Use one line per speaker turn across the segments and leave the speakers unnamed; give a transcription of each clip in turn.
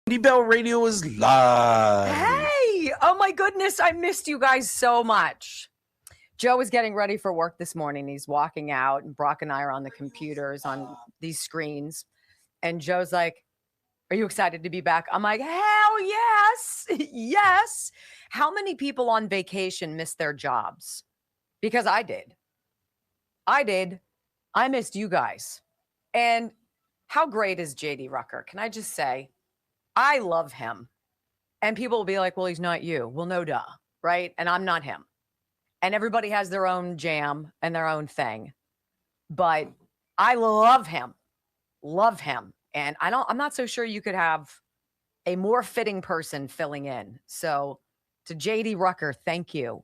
Wendy Bell Radio is live.
Hey! Oh my goodness, I missed you guys so much. Joe is getting ready for work this morning. He's walking out, and Brock and I are on the computers on these screens. And Joe's like, "Are you excited to be back?" I'm like, "Hell yes!" Yes. How many people on vacation miss their jobs? Because I did. I missed you guys. And how great is JD Rucker? Can I just say, I love him. And people will be like, well, he's not you. Well, no, duh, right? And I'm not him. And everybody has their own jam and their own thing. But I love him. Love him. And I'm not so sure you could have a more fitting person filling in. So to JD Rucker, thank you.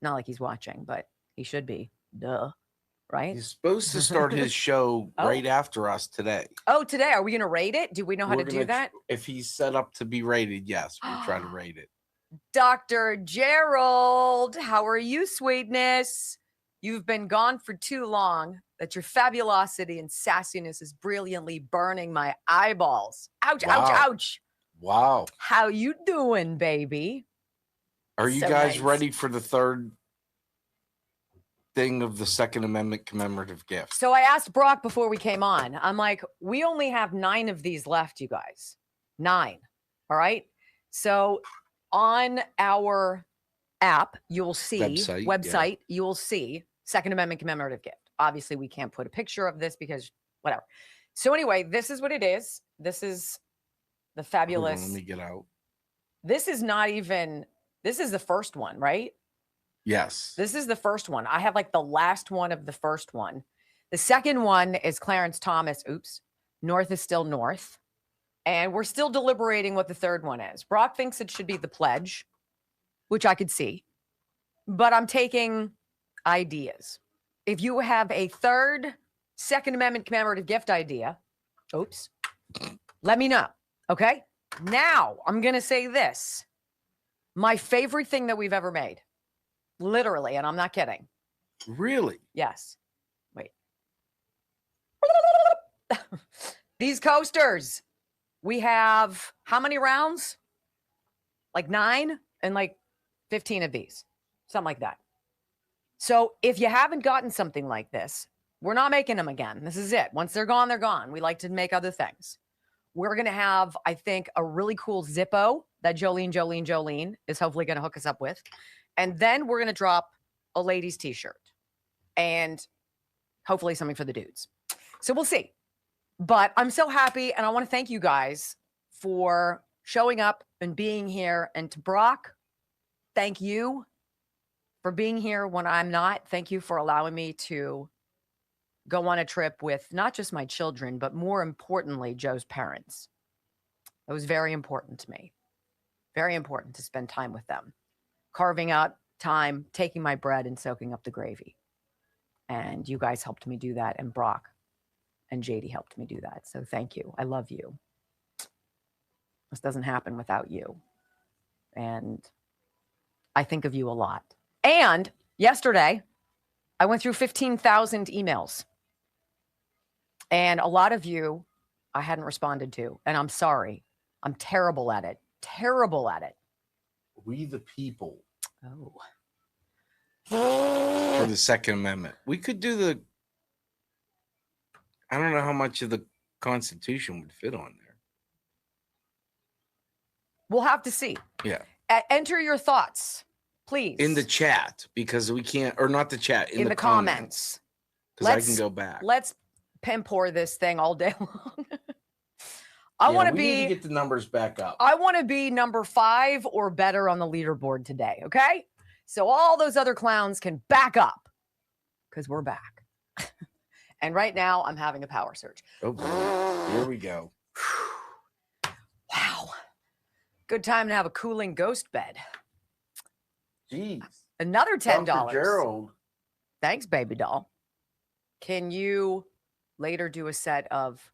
Not like he's watching, but he should be. Duh. Right?
He's supposed to start his show right after us today.
Oh, today? Are we going to rate it? Do we know how to do that?
If he's set up to be rated, yes, we'll try to rate it.
Dr. Gerald, how are you, sweetness? You've been gone for too long that your fabulosity and sassiness is brilliantly burning my eyeballs. Ouch, ouch, ouch.
Wow.
How you doing, baby?
Are you guys ready for the third thing of the Second Amendment commemorative gift?
So I asked Brock before we came on. I'm like, we only have 9 of these left, you guys. 9. All right. So on our app, you'll see website, you will see Second Amendment commemorative gift. Obviously, we can't put a picture of this because whatever. So anyway, this is what it is. This is the fabulous.
Hold on, let me get out.
This is the first one, right?
Yes.
This is the first one. I have like the last one of the first one. The second one is Clarence Thomas. Oops. North is still North. And we're still deliberating what the third one is. Brock thinks it should be the pledge, which I could see. But I'm taking ideas. If you have a third Second Amendment commemorative gift idea, let me know. Okay? Now, I'm going to say this. My favorite thing that we've ever made. Literally, and I'm not kidding.
Really?
Yes. Wait. These coasters. We have how many rounds? Like 9 and like 15 of these. Something like that. So if you haven't gotten something like this, we're not making them again. This is it. Once they're gone, they're gone. We like to make other things. We're going to have, I think, a really cool Zippo that Jolene is hopefully going to hook us up with. And then we're going to drop a ladies t-shirt and hopefully something for the dudes. So we'll see. But I'm so happy. And I want to thank you guys for showing up and being here. And to Brock, thank you for being here when I'm not. Thank you for allowing me to go on a trip with not just my children, but more importantly, Joe's parents. It was very important to me. Very important to spend time with them. Carving out time, taking my bread and soaking up the gravy. And you guys helped me do that. And Brock and JD helped me do that. So thank you. I love you. This doesn't happen without you. And I think of you a lot. And yesterday, I went through 15,000 emails. And a lot of you I hadn't responded to. And I'm sorry. I'm terrible at it. Terrible at it.
We the people.
Oh.
For the Second Amendment. We could do I don't know how much of the Constitution would fit on there.
We'll have to see.
Yeah.
Enter your thoughts, please.
In the chat, because we can't, or not the chat, in the comments. Because I can go back.
Let's pimp-pour this thing all day long. I want to
need to get the numbers back up.
I want to be number 5 or better on the leaderboard today, okay? So all those other clowns can back up because we're back. And right now, I'm having a power surge.
Oh, here we go.
Wow. Good time to have a cooling ghost bed.
Jeez.
Another $10.
Dr. Gerald.
Thanks, baby doll. Can you later do a set of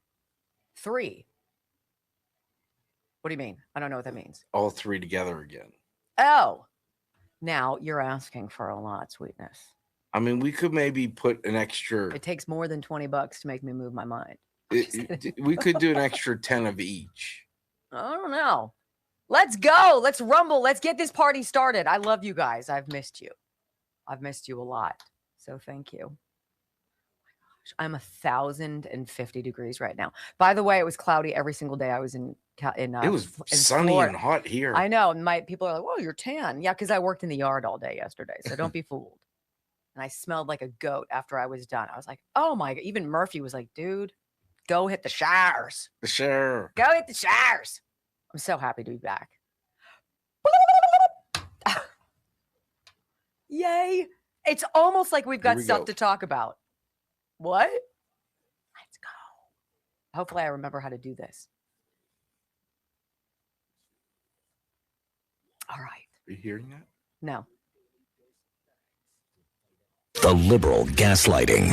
3? What do you mean? I don't know what that means.
All 3 together again.
Oh, now you're asking for a lot, sweetness.
I mean, we could maybe put an extra.
It takes more than $20 to make me move my mind.
We could do an extra 10 of each.
I don't know. Let's go. Let's rumble. Let's get this party started. I love you guys. I've missed you. I've missed you a lot. So thank you. I'm 1,050 degrees right now. By the way, it was cloudy every single day I was in
it was sunny
Florida.
And hot here.
I know. My people are like, "Whoa, you're tan." Yeah, because I worked in the yard all day yesterday. So don't be fooled. And I smelled like a goat after I was done. I was like, "Oh my God." Even Murphy was like, "Dude, go hit the showers.
Sure.
Go hit the showers." I'm so happy to be back. Yay. It's almost like we've got stuff to talk about. What? Let's go. Hopefully I remember how to do this. All right.
Are you hearing that?
No.
The liberal gaslighting.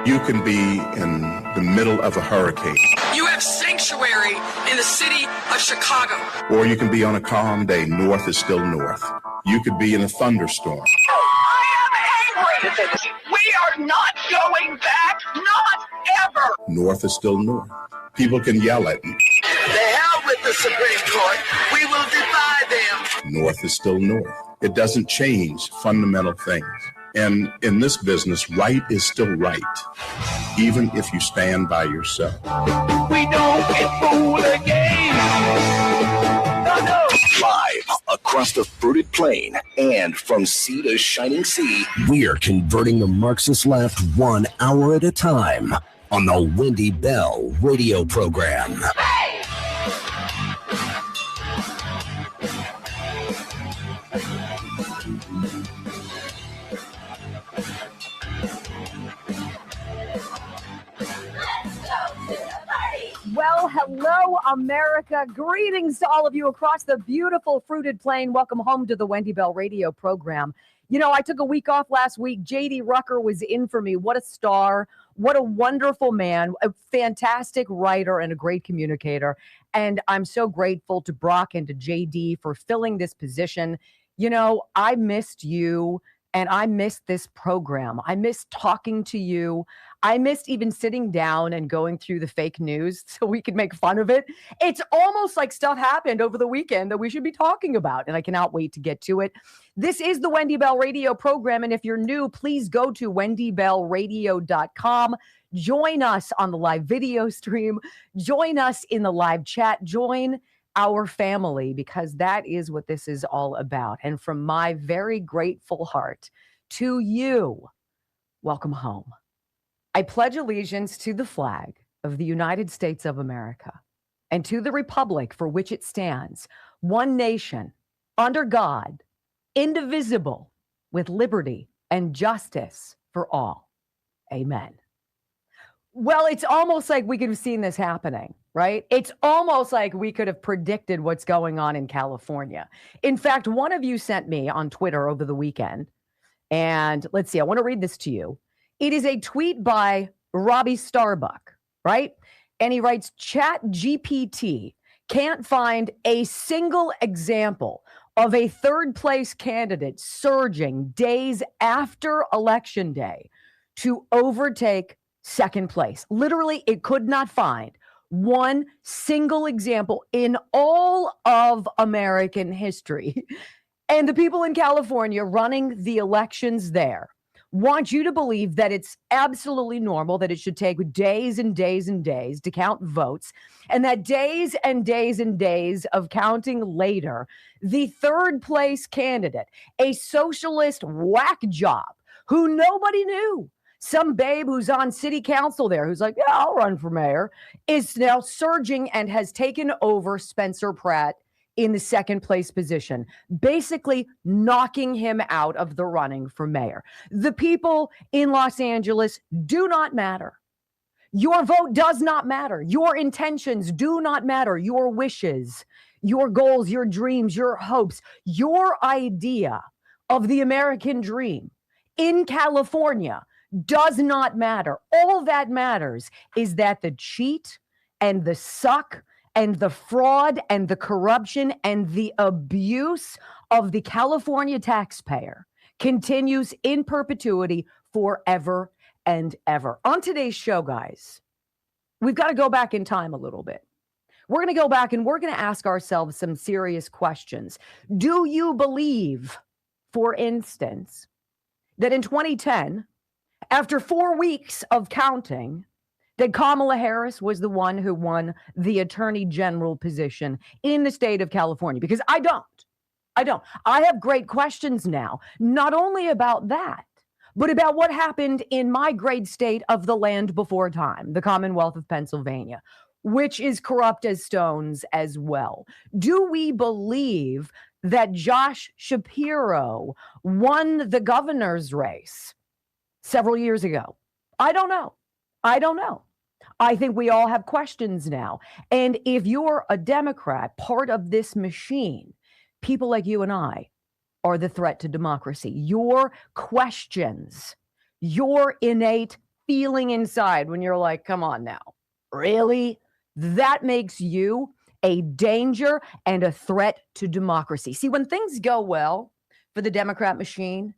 You can be in the middle of a hurricane.
You have sanctuary in the city of Chicago.
Or you can be on a calm day. North is still north. You could be in a thunderstorm.
I am angry. We are not going back. Not ever.
North is still north. People can yell at me.
The hell with the Supreme Court. We will defy them.
North is still north. It doesn't change fundamental things. And in this business, right is still right, even if you stand by yourself.
We don't get fooled again. No.
Live across the fruited plain and from sea to shining sea, we're converting the Marxist left 1 hour at a time on the Wendy Bell radio program.
Well, hello, America. Greetings to all of you across the beautiful fruited plain. Welcome home to the Wendy Bell radio program. You know, I took a week off last week. J.D. Rucker was in for me. What a star. What a wonderful man, a fantastic writer and a great communicator. And I'm so grateful to Brock and to J.D. for filling this position. You know, I missed you. And I missed this program. I missed talking to you. I missed even sitting down and going through the fake news so we could make fun of it. It's almost like stuff happened over the weekend that we should be talking about, and I cannot wait to get to it. This is the Wendy Bell radio program, and if you're new, please go to wendybellradio.com. Join us on the live video stream. Join us in the live chat. Join our family, because that is what this is all about. And from my very grateful heart to you, welcome home. I pledge allegiance to the flag of the United States of America and to the republic for which it stands, one nation, under God, indivisible, with liberty and justice for all. Amen. Well, it's almost like we could have seen this happening, right? It's almost like we could have predicted what's going on in California. In fact, one of you sent me on Twitter over the weekend, and let's see, I want to read this to you. It is a tweet by Robbie Starbuck, right? And he writes, ChatGPT can't find a single example of a third place candidate surging days after Election Day to overtake second place. Literally, it could not find one single example in all of American history. And the people in California running the elections there want you to believe that it's absolutely normal, that it should take days and days and days to count votes, and that days and days and days of counting later, the third place candidate, a socialist whack job who nobody knew, some babe who's on city council there, who's like, yeah, I'll run for mayor, is now surging and has taken over Spencer Pratt in the second place position, basically knocking him out of the running for mayor. The people in Los Angeles do not matter. Your vote does not matter. Your intentions do not matter. Your wishes, your goals, your dreams, your hopes, your idea of the American dream in California does not matter. All that matters is that the cheat and the suck and the fraud and the corruption and the abuse of the California taxpayer continues in perpetuity forever and ever. On today's show, guys, we've got to go back in time a little bit. We're going to go back and we're going to ask ourselves some serious questions. Do you believe, for instance, that in 2010, after 4 weeks of counting, that Kamala Harris was the one who won the attorney general position in the state of California? Because I don't. I have great questions now, not only about that, but about what happened in my great state of the land before time, the Commonwealth of Pennsylvania, which is corrupt as stones as well. Do we believe that Josh Shapiro won the governor's race several years ago? I don't know. I think we all have questions now. And if you're a Democrat, part of this machine, people like you and I are the threat to democracy. Your questions, your innate feeling inside when you're like, come on now, really? That makes you a danger and a threat to democracy. See, when things go well for the Democrat machine,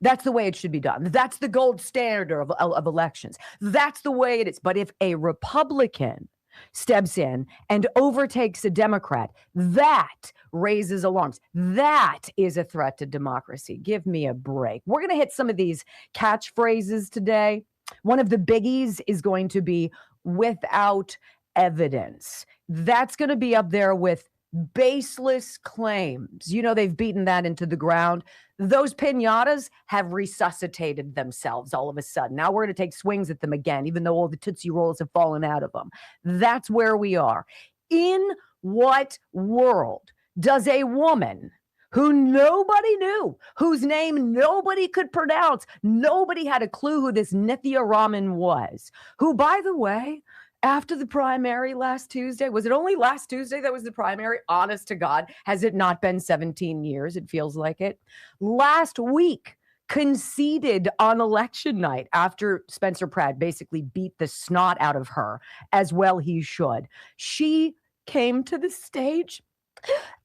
that's the way it should be done. That's the gold standard of elections. That's the way it is. But if a Republican steps in and overtakes a Democrat, that raises alarms. That is a threat to democracy. Give me a break. We're going to hit some of these catchphrases today. One of the biggies is going to be without evidence. That's going to be up there with baseless claims. You know, they've beaten that into the ground. Those piñatas have resuscitated themselves all of a sudden. Now we're going to take swings at them again, even though all the Tootsie Rolls have fallen out of them. That's where we are. In what world does a woman who nobody knew, whose name nobody could pronounce, nobody had a clue who this Nithya Raman was, who, by the way, after the primary last Tuesday, was it only last Tuesday that was the primary? Honest to God, has it not been 17 years? It feels like it. Last week, conceded on election night after Spencer Pratt basically beat the snot out of her, as well he should. She came to the stage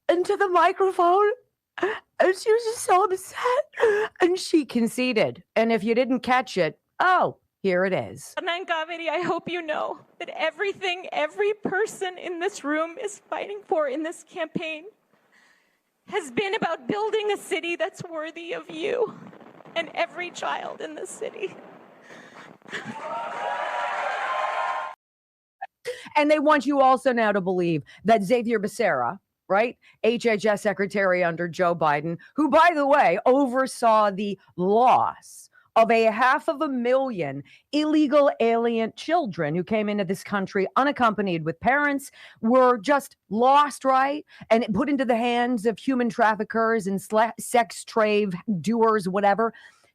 and to the microphone, and she was just so upset, and she conceded. And if you didn't catch it, oh, here it is.
Anand Kaveri, I hope you know that everything every person in this room is fighting for in this campaign has been about building a city that's worthy of you and every child in this city.
And they want you also now to believe that Xavier Becerra, right, HHS secretary under Joe Biden, who, by the way, oversaw the loss of 500,000 illegal alien children who came into this country unaccompanied with parents, were just lost, right? And put into the hands of human traffickers and sex trade doers, whatever.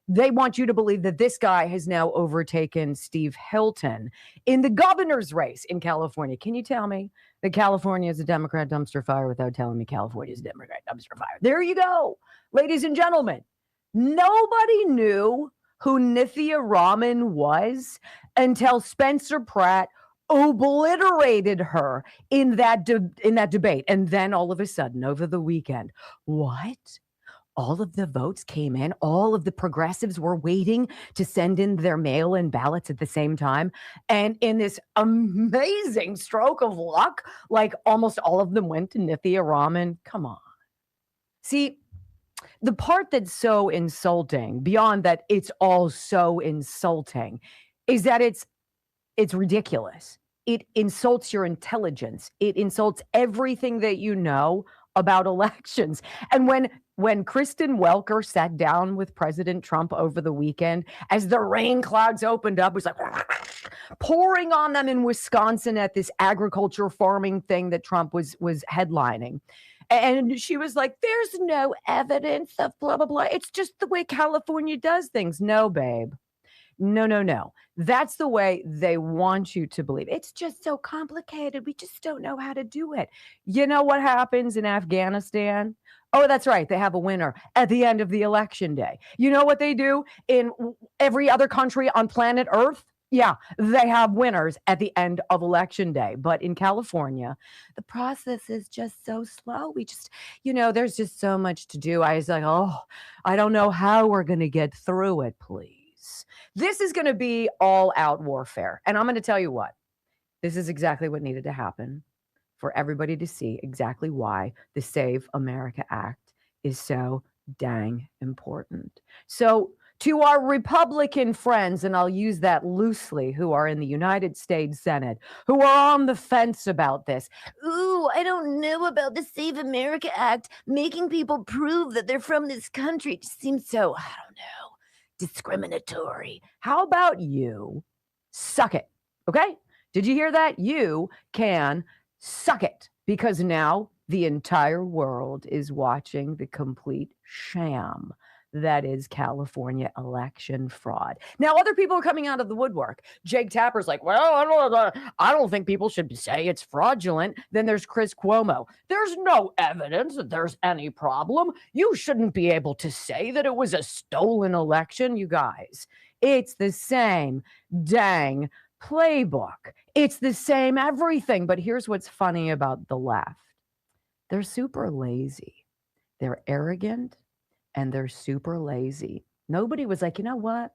They want you to believe that this guy has now overtaken Steve Hilton in the governor's race in California. Can you tell me that California is a Democrat dumpster fire without telling me California is a Democrat dumpster fire? There you go, ladies and gentlemen. Nobody knew who Nithya Raman was until Spencer Pratt obliterated her in that debate. And then all of a sudden, over the weekend, what? All of the votes came in. All of the progressives were waiting to send in their mail-in ballots at the same time. And in this amazing stroke of luck, like almost all of them went to Nithya Raman. Come on. See, the part that's so insulting, beyond that it's all so insulting, is that it's ridiculous. It insults your intelligence. It insults everything that you know about elections. And when Kristen Welker sat down with President Trump over the weekend, as the rain clouds opened up, it was like pouring on them in Wisconsin at this agriculture farming thing that Trump was headlining. And she was like, there's no evidence of blah, blah, blah. It's just the way California does things. No, babe. No. That's the way they want you to believe. It's just so complicated. We just don't know how to do it. You know what happens in Afghanistan? Oh, that's right. They have a winner at the end of the election day. You know what they do in every other country on planet Earth? Yeah, they have winners at the end of election day. But in California, the process is just so slow. We just, there's just so much to do. I was like, I don't know how we're going to get through it, please. This is going to be all out warfare. And I'm going to tell you what, this is exactly what needed to happen for everybody to see exactly why the Save America Act is so dang important. So, to our Republican friends, and I'll use that loosely, who are in the United States Senate, who are on the fence about this. Ooh, I don't know about the Save America Act. Making people prove that they're from this country just seems so, I don't know, discriminatory. How about you suck it? Okay? Did you hear that? You can suck it, because now the entire world is watching the complete sham that is California election fraud. Now, other people are coming out of the woodwork. Jake Tapper's like, well, I don't think people should say it's fraudulent. Then there's Chris Cuomo. There's no evidence that there's any problem. You shouldn't be able to say that it was a stolen election, you guys. It's the same dang playbook. It's the same everything. But here's what's funny about the left. They're super lazy. They're arrogant and they're super lazy. Nobody was like, you know what?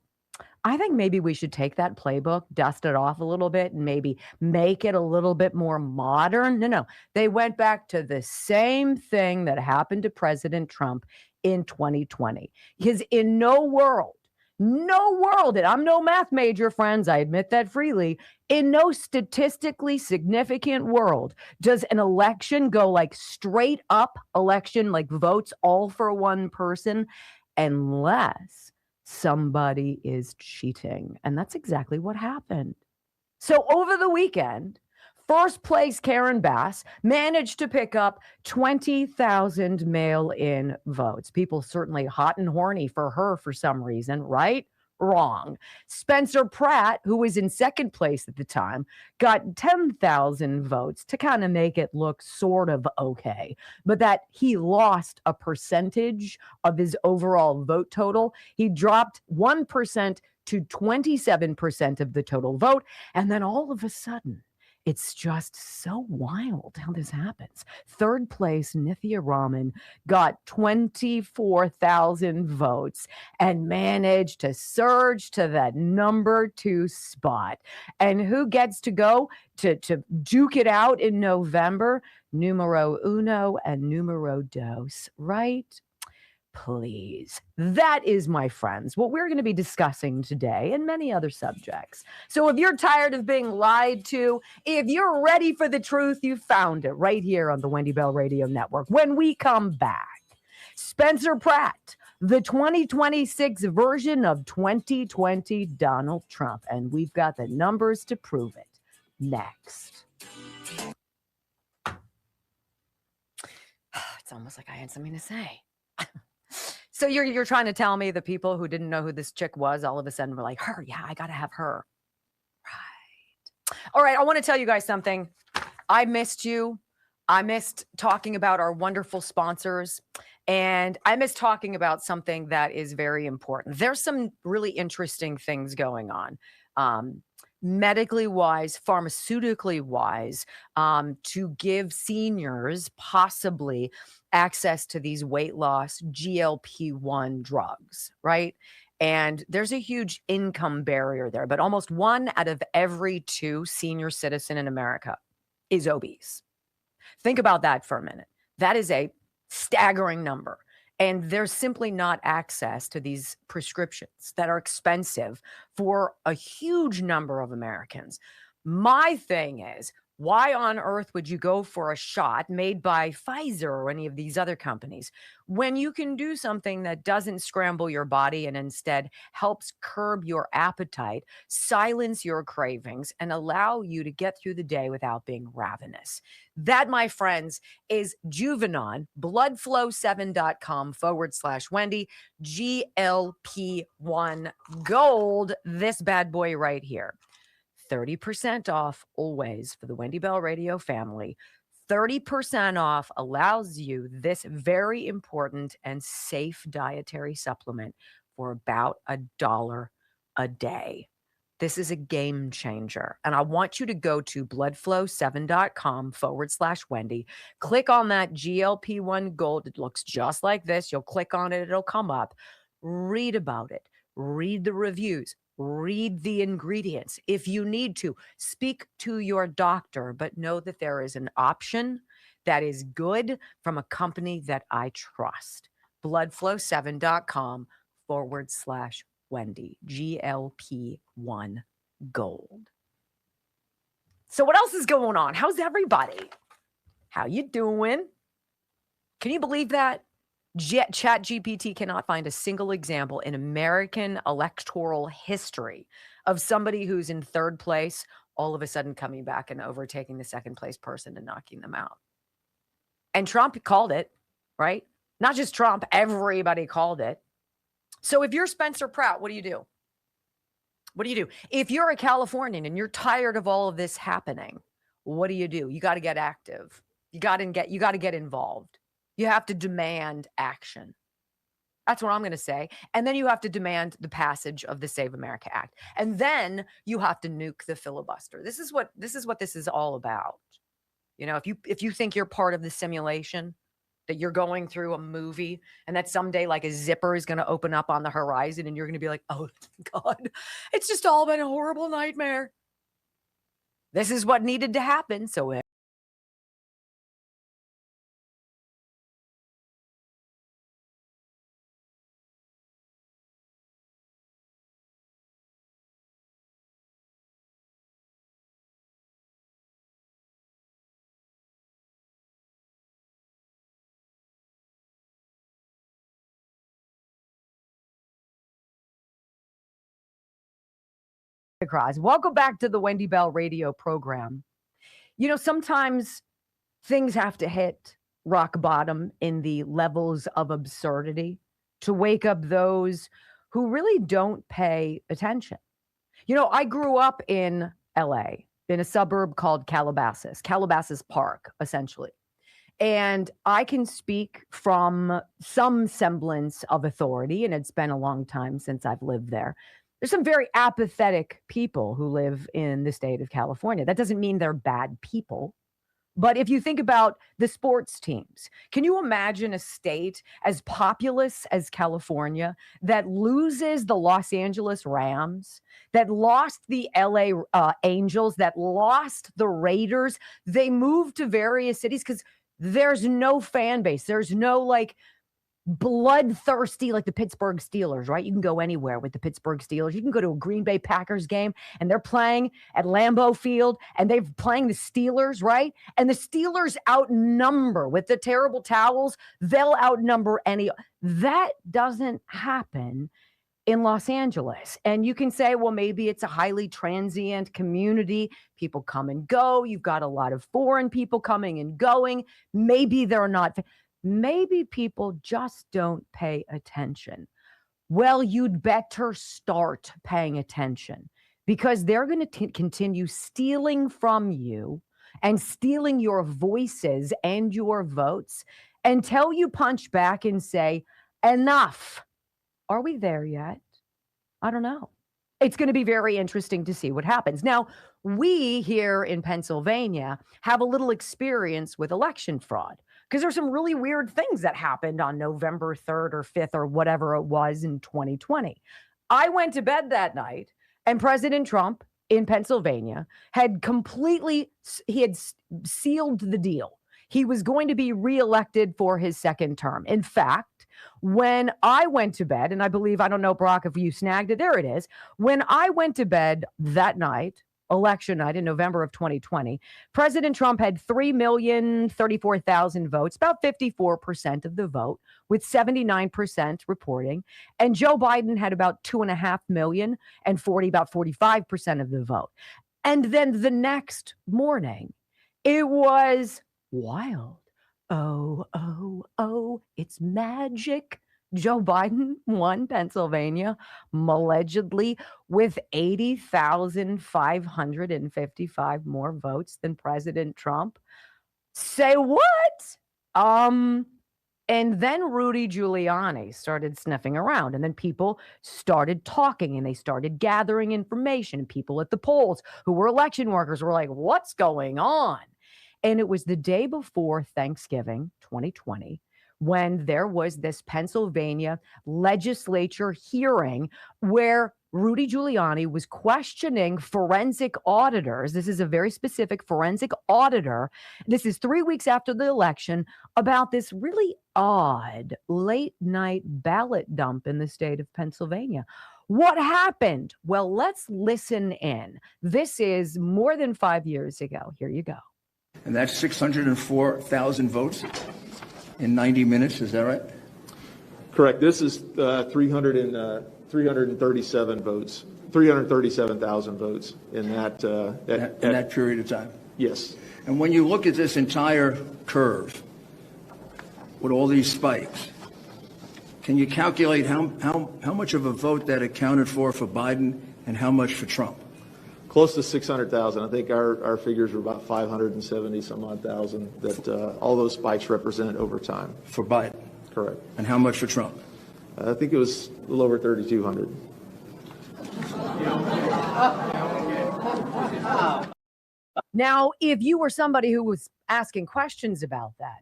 I think maybe we should take that playbook, dust it off a little bit, and maybe make it a little bit more modern. No. They went back to the same thing that happened to President Trump in 2020. Because in no world, and I'm no math major, friends, I admit that freely, in no statistically significant world does an election go like straight up election, like votes all for one person, unless somebody is cheating. And that's exactly what happened. So over the weekend, first place Karen Bass managed to pick up 20,000 mail-in votes. People certainly hot and horny for her for some reason, right? Wrong. Spencer Pratt, who was in second place at the time, got 10,000 votes to kind of make it look sort of okay, but that he lost a percentage of his overall vote total. He dropped 1% to 27% of the total vote, and then all of a sudden, it's just so wild how this happens. Third place, Nithya Raman got 24,000 votes and managed to surge to that number 2 spot. And who gets to go to duke it out in November? Numero uno and numero dos, right? Please. That is, my friends, what we're going to be discussing today and many other subjects. So if you're tired of being lied to, if you're ready for the truth, you found it right here on the Wendy Bell Radio Network. When we come back, Spencer Pratt, the 2026 version of 2020 Donald Trump. And we've got the numbers to prove it next. It's almost like I had something to say. So you're trying to tell me the people who didn't know who this chick was all of a sudden were like, her, yeah, I got to have her. Right. All right, I want to tell you guys something. I missed you. I missed talking about our wonderful sponsors. And I missed talking about something that is very important. There's some really interesting things going on. Medically wise, pharmaceutically wise, to give seniors possibly access to these weight loss GLP-1 drugs, right? And there's a huge income barrier there, but almost 1 out of every 2 senior citizen in America is obese. Think about that for a minute. That is a staggering number. And there's simply not access to these prescriptions that are expensive for a huge number of Americans. My thing is, why on earth would you go for a shot made by Pfizer or any of these other companies when you can do something that doesn't scramble your body and instead helps curb your appetite, silence your cravings, and allow you to get through the day without being ravenous? That, my friends, is Juvenon, bloodflow7.com/Wendy, GLP-1 Gold, this bad boy right here. 30% off always for the Wendy Bell Radio family. 30% off allows you this very important and safe dietary supplement for about $1 a day. This is a game changer. And I want you to go to bloodflow7.com/Wendy. Click on that GLP-1 Gold. It looks just like this. You'll click on it. It'll come up. Read about it. read the reviews, read the ingredients. If you need to, speak to your doctor, but know that there is an option that is good from a company that I trust. bloodflow7.com/Wendy, GLP-1 Gold. So what else is going on? How's everybody? How you doing? Can you believe that? ChatGPT cannot find a single example in American electoral history of somebody who's in third place all of a sudden coming back and overtaking the second place person and knocking them out. And Trump called it, right? Not just Trump, everybody called it. So if you're Spencer Pratt, what do you do? What do you do? If you're a Californian and you're tired of all of this happening, what do? You got to get active. You got to get involved. You have to demand action. That's what I'm going to say. And then you have to demand the passage of the Save America Act. And then you have to nuke the filibuster. This is what this is all about. You know, if you think you're part of the simulation, that you're going through a movie and that someday like a zipper is going to open up on the horizon and you're going to be like, oh God, it's just all been a horrible nightmare. This is what needed to happen. So across. Welcome back to the Wendy Bell radio program. You know, sometimes things have to hit rock bottom in the levels of absurdity to wake up those who really don't pay attention. You know, I grew up in LA, in a suburb called Calabasas Park, essentially. And I can speak from some semblance of authority, and it's been a long time since I've lived there. There's some very apathetic people who live in the state of California. That doesn't mean they're bad people. But if you think about the sports teams, can you imagine a state as populous as California that loses the Los Angeles Rams, that lost the LA Angels, that lost the Raiders? They moved to various cities because there's no fan base. There's no like bloodthirsty, like the Pittsburgh Steelers, right? You can go anywhere with the Pittsburgh Steelers. You can go to a Green Bay Packers game and they're playing at Lambeau Field and they're playing the Steelers, right? And the Steelers outnumber with the terrible towels. They'll outnumber any. That doesn't happen in Los Angeles. And you can say, well, maybe it's a highly transient community. People come and go. You've got a lot of foreign people coming and going. Maybe they're not. Maybe people just don't pay attention. Well, you'd better start paying attention because they're going to continue stealing from you and stealing your voices and your votes until you punch back and say, enough. Are we there yet? I don't know. It's going to be very interesting to see what happens. Now, we here in Pennsylvania have a little experience with election fraud because there's some really weird things that happened on November 3rd or 5th or whatever it was in 2020. I went to bed that night and President Trump in Pennsylvania had sealed the deal. He was going to be reelected for his second term. In fact, when I went to bed, and I believe, I don't know, Brock, if you snagged it, there it is. When I went to bed that night, election night in November of 2020, President Trump had 3,034,000 votes, about 54% of the vote, with 79% reporting. And Joe Biden had about 2.5 million and about 45% of the vote. And then the next morning, it was wild. Oh, it's magic. Joe Biden won Pennsylvania, allegedly, with 80,555 more votes than President Trump. Say what? And then Rudy Giuliani started sniffing around, and then people started talking, and they started gathering information. People at the polls who were election workers were like, what's going on? And it was the day before Thanksgiving 2020. when there was this Pennsylvania legislature hearing where Rudy Giuliani was questioning forensic auditors. This is a very specific forensic auditor. This is 3 weeks after the election about this really odd late night ballot dump in the state of Pennsylvania. What happened? Well, let's listen in. This is more than 5 years ago. Here you go.
And that's 604,000 votes in 90 minutes. Is that right?
Correct. This is 337 votes, 337,000 votes in that
period of time.
Yes.
And when you look at this entire curve with all these spikes, can you calculate how much of a vote that accounted for Biden and how much for Trump?
Close to 600,000. I think our figures were about 570 some odd thousand that all those spikes represent over time.
For Biden?
Correct.
And how much for Trump?
I think it was a little over 3,200.
Now, if you were somebody who was asking questions about that,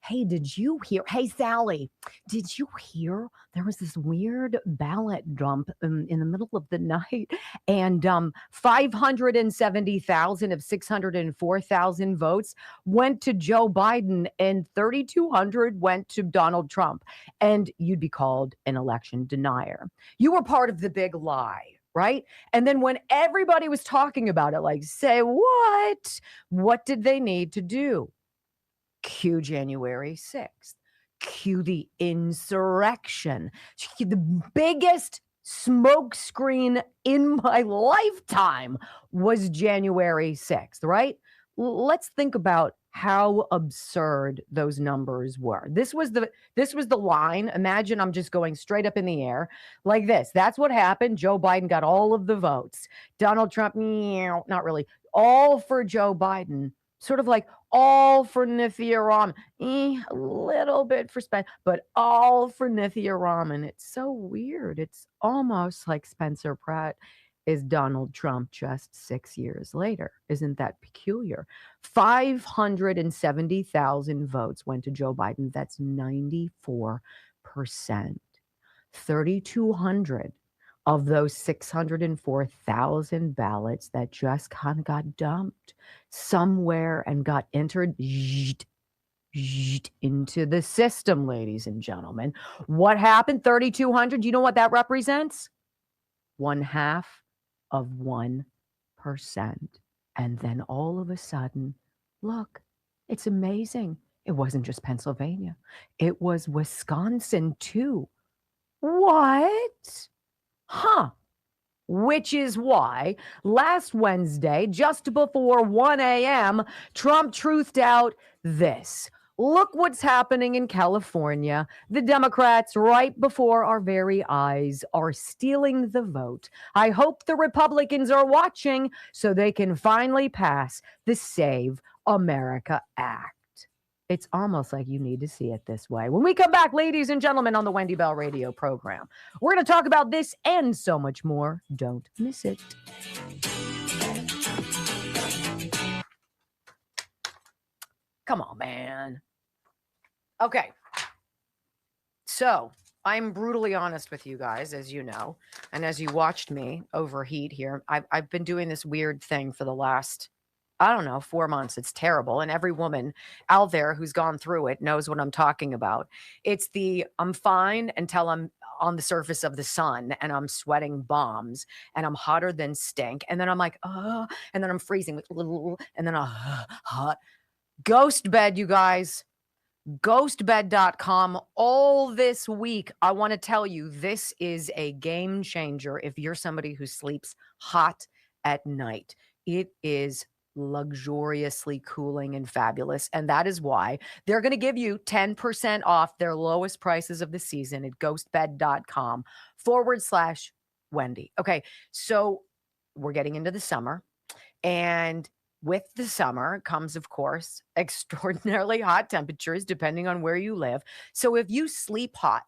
hey, did you hear? Hey, Sally, did you hear there was this weird ballot dump in the middle of the night? And 570,000 of 604,000 votes went to Joe Biden and 3,200 went to Donald Trump. And you'd be called an election denier. You were part of the big lie. Right? And then when everybody was talking about it, like, say what? What did they need to do? Cue January 6th. Cue the insurrection. The biggest smokescreen in my lifetime was January 6th, right? Let's think about how absurd those numbers were. This was the line. Imagine I'm just going straight up in the air like this. That's what happened. Joe Biden got all of the votes. Donald Trump, not really. All for Joe Biden. Sort of like all for Nithya Raman. A little bit for Spencer, but all for Nithya Raman. It's so weird. It's almost like Spencer Pratt is Donald Trump just 6 years later. Isn't that peculiar? 570,000 votes went to Joe Biden. That's 94%. 3,200 of those 604,000 ballots that just kind of got dumped somewhere and got entered into the system, ladies and gentlemen. What happened? 3,200. You know what that represents? 1/2 of 1%. And then all of a sudden, look, it's amazing. It wasn't just Pennsylvania. It was Wisconsin too. What? Huh. Which is why last Wednesday, just before 1 a.m., Trump truthed out this. Look what's happening in California. The Democrats, right before our very eyes, are stealing the vote. I hope the Republicans are watching so they can finally pass the Save America Act. It's almost like you need to see it this way. When we come back, ladies and gentlemen, on the Wendy Bell radio program, we're going to talk about this and so much more. Don't miss it. Come on, man. Okay. So I'm brutally honest with you guys, as you know, and as you watched me overheat here, I've been doing this weird thing for the last, 4 months. It's terrible. And every woman out there who's gone through it knows what I'm talking about. It's I'm fine until I'm on the surface of the sun and I'm sweating bombs and I'm hotter than stink. And then I'm like, and then I'm freezing, and then hot. Ghost bed, you guys. Ghostbed.com. All this week, I want to tell you, this is a game changer if you're somebody who sleeps hot at night. It is luxuriously cooling and fabulous. And that is why they're going to give you 10% off their lowest prices of the season at ghostbed.com/Wendy. Okay, so we're getting into the summer, and with the summer comes, of course, extraordinarily hot temperatures depending on where you live. So if you sleep hot,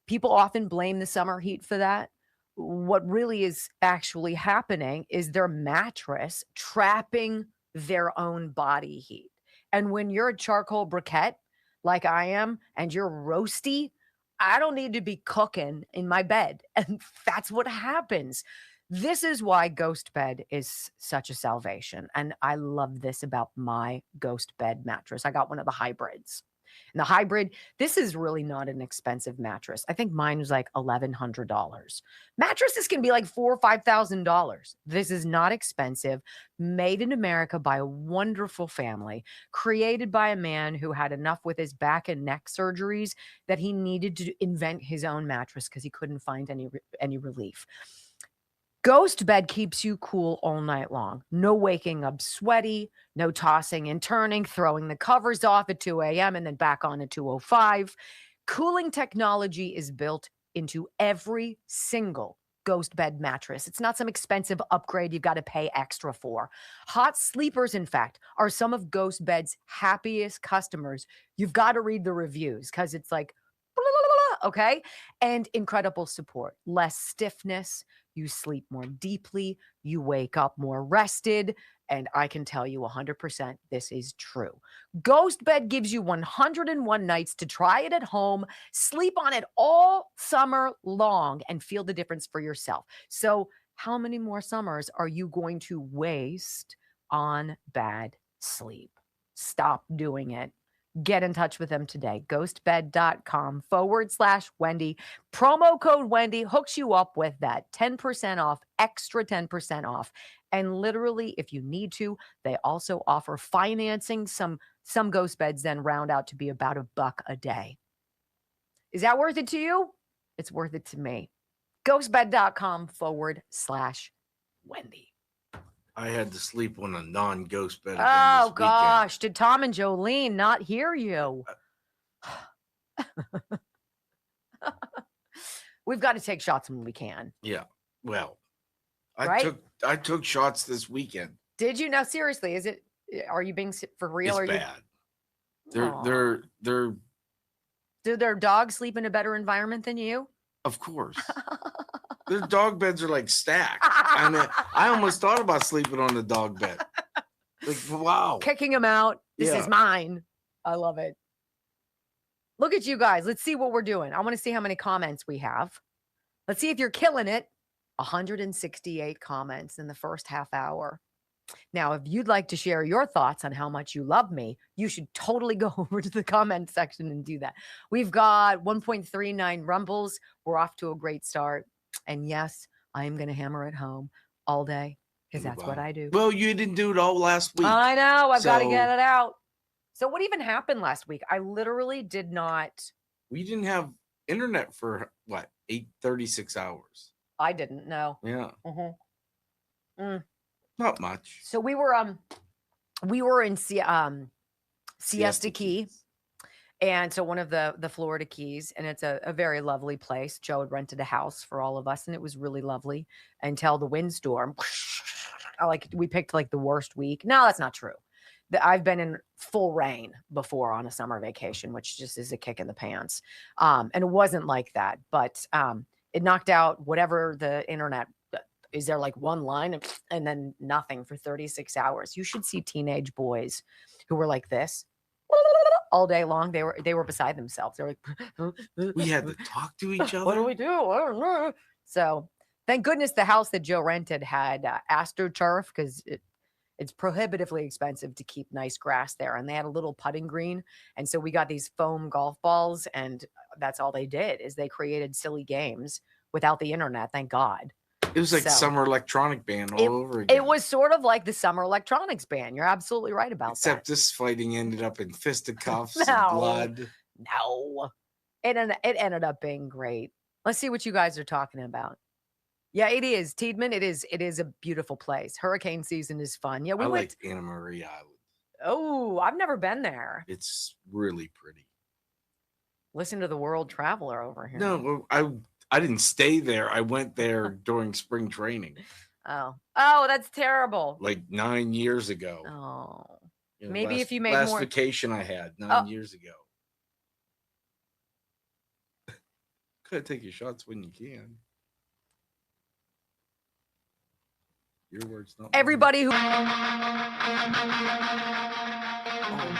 people often blame the summer heat for that. What really is actually happening is their mattress trapping their own body heat. And when you're a charcoal briquette, like I am and you're roasty, I don't need to be cooking in my bed. And that's what happens. This is why Ghost Bed is such a salvation. And I love this about my Ghost Bed mattress. I got one of the hybrids. And the hybrid, this is really not an expensive mattress. I think mine was like $1,100. Mattresses can be like $4,000 or $5,000. This is not expensive. Made in America by a wonderful family, created by a man who had enough with his back and neck surgeries that he needed to invent his own mattress because he couldn't find any relief. Ghost Bed keeps you cool all night long. No waking up sweaty, no tossing and turning, throwing the covers off at 2 a.m. and then back on at 2:05. Cooling technology is built into every single Ghost Bed mattress. It's not some expensive upgrade you've got to pay extra for. Hot sleepers, in fact, are some of Ghost Bed's happiest customers. You've got to read the reviews because it's like, okay? And incredible support, less stiffness. You sleep more deeply. You wake up more rested. And I can tell you 100% this is true. Ghost Bed gives you 101 nights to try it at home, sleep on it all summer long, and feel the difference for yourself. So how many more summers are you going to waste on bad sleep? Stop doing it. Get in touch with them today. ghostbed.com/Wendy. Promo code Wendy hooks you up with that 10% off, extra 10% off. And literally, if you need to, they also offer financing. Some Ghost Beds then round out to be about $1 a day. Is that worth it to you? It's worth it to me. ghostbed.com/Wendy.
I had to sleep on a non-ghost bed.
Oh, gosh. Did Tom and Jolene not hear you? We've got to take shots when we can.
Yeah. Well,
Right?
I took shots this weekend.
Did you? Now, seriously, are you being for real?
It's
Are
bad.
you?
They're.
Do their dogs sleep in a better environment than you?
Of course. Their dog beds are like stacked. And I almost thought about sleeping on the dog bed. Like, wow.
Kicking them out. This is mine. I love it. Look at you guys. Let's see what we're doing. I want to see how many comments we have. Let's see if you're killing it. 168 comments in the first half hour. Now, if you'd like to share your thoughts on how much you love me, you should totally go over to the comment section and do that. We've got 1.39 rumbles. We're off to a great start. And yes, I am going to hammer it home all day because that's what I do.
Well, you didn't do it all last week.
I know. I've got to get it out. So what even happened last week? I literally did not.
We didn't have internet for what, 36 hours?
I didn't know.
Yeah.
Mm-hmm.
Not much.
So we were in Siesta Key. And so one of the Florida Keys, and it's a very lovely place. Joe had rented a house for all of us, and it was really lovely until the windstorm. We picked like the worst week. No, that's not true. I've been in full rain before on a summer vacation, which just is a kick in the pants. And it wasn't like that, but it knocked out whatever the internet. Is there like one line and then nothing for 36 hours? You should see teenage boys who were like this all day long. They were beside themselves. They're like,
we had to talk to each other.
What do we do? I don't know. So thank goodness the house that Joe rented had AstroTurf because it's prohibitively expensive to keep nice grass there. And they had a little putting green. And so we got these foam golf balls, and that's all they did is they created silly games without the internet. Thank God.
It was like Summer Electronic Band all over again.
It was sort of like the Summer Electronics Band. You're absolutely right about that.
Except this fighting ended up in fisticuffs and blood.
No. It ended up being great. Let's see what you guys are talking about. Yeah, it is. Tiedemann, it is a beautiful place. Hurricane season is fun. Yeah, we went
like Anna Maria Island.
Oh, I've never been there.
It's really pretty.
Listen to the World Traveler over here.
No, I didn't stay there. I went there during spring training.
Oh, that's terrible.
Like 9 years ago.
Oh,
you know,
maybe if you made
last
more.
Vacation I had 9 years ago. Gotta take your shots when you can. Your words, not
everybody who Welcome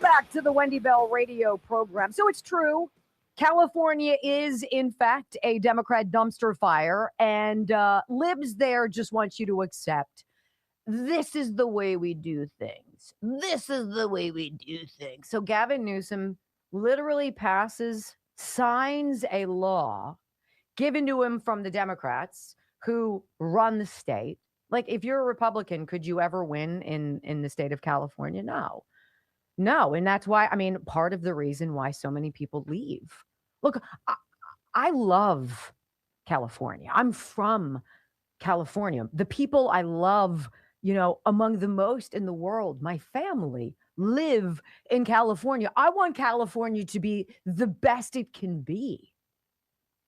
back to the Wendy Bell radio program. So it's true. California is, in fact, a Democrat dumpster fire, and libs there just want you to accept this is the way we do things. This is the way we do things. So Gavin Newsom literally signs a law given to him from the Democrats who run the state. Like, if you're a Republican, could you ever win in the state of California? No. And that's why, I mean, part of the reason why so many people leave. Look, I love California. I'm from California. The people I love, among the most in the world, my family live in California. I want California to be the best it can be.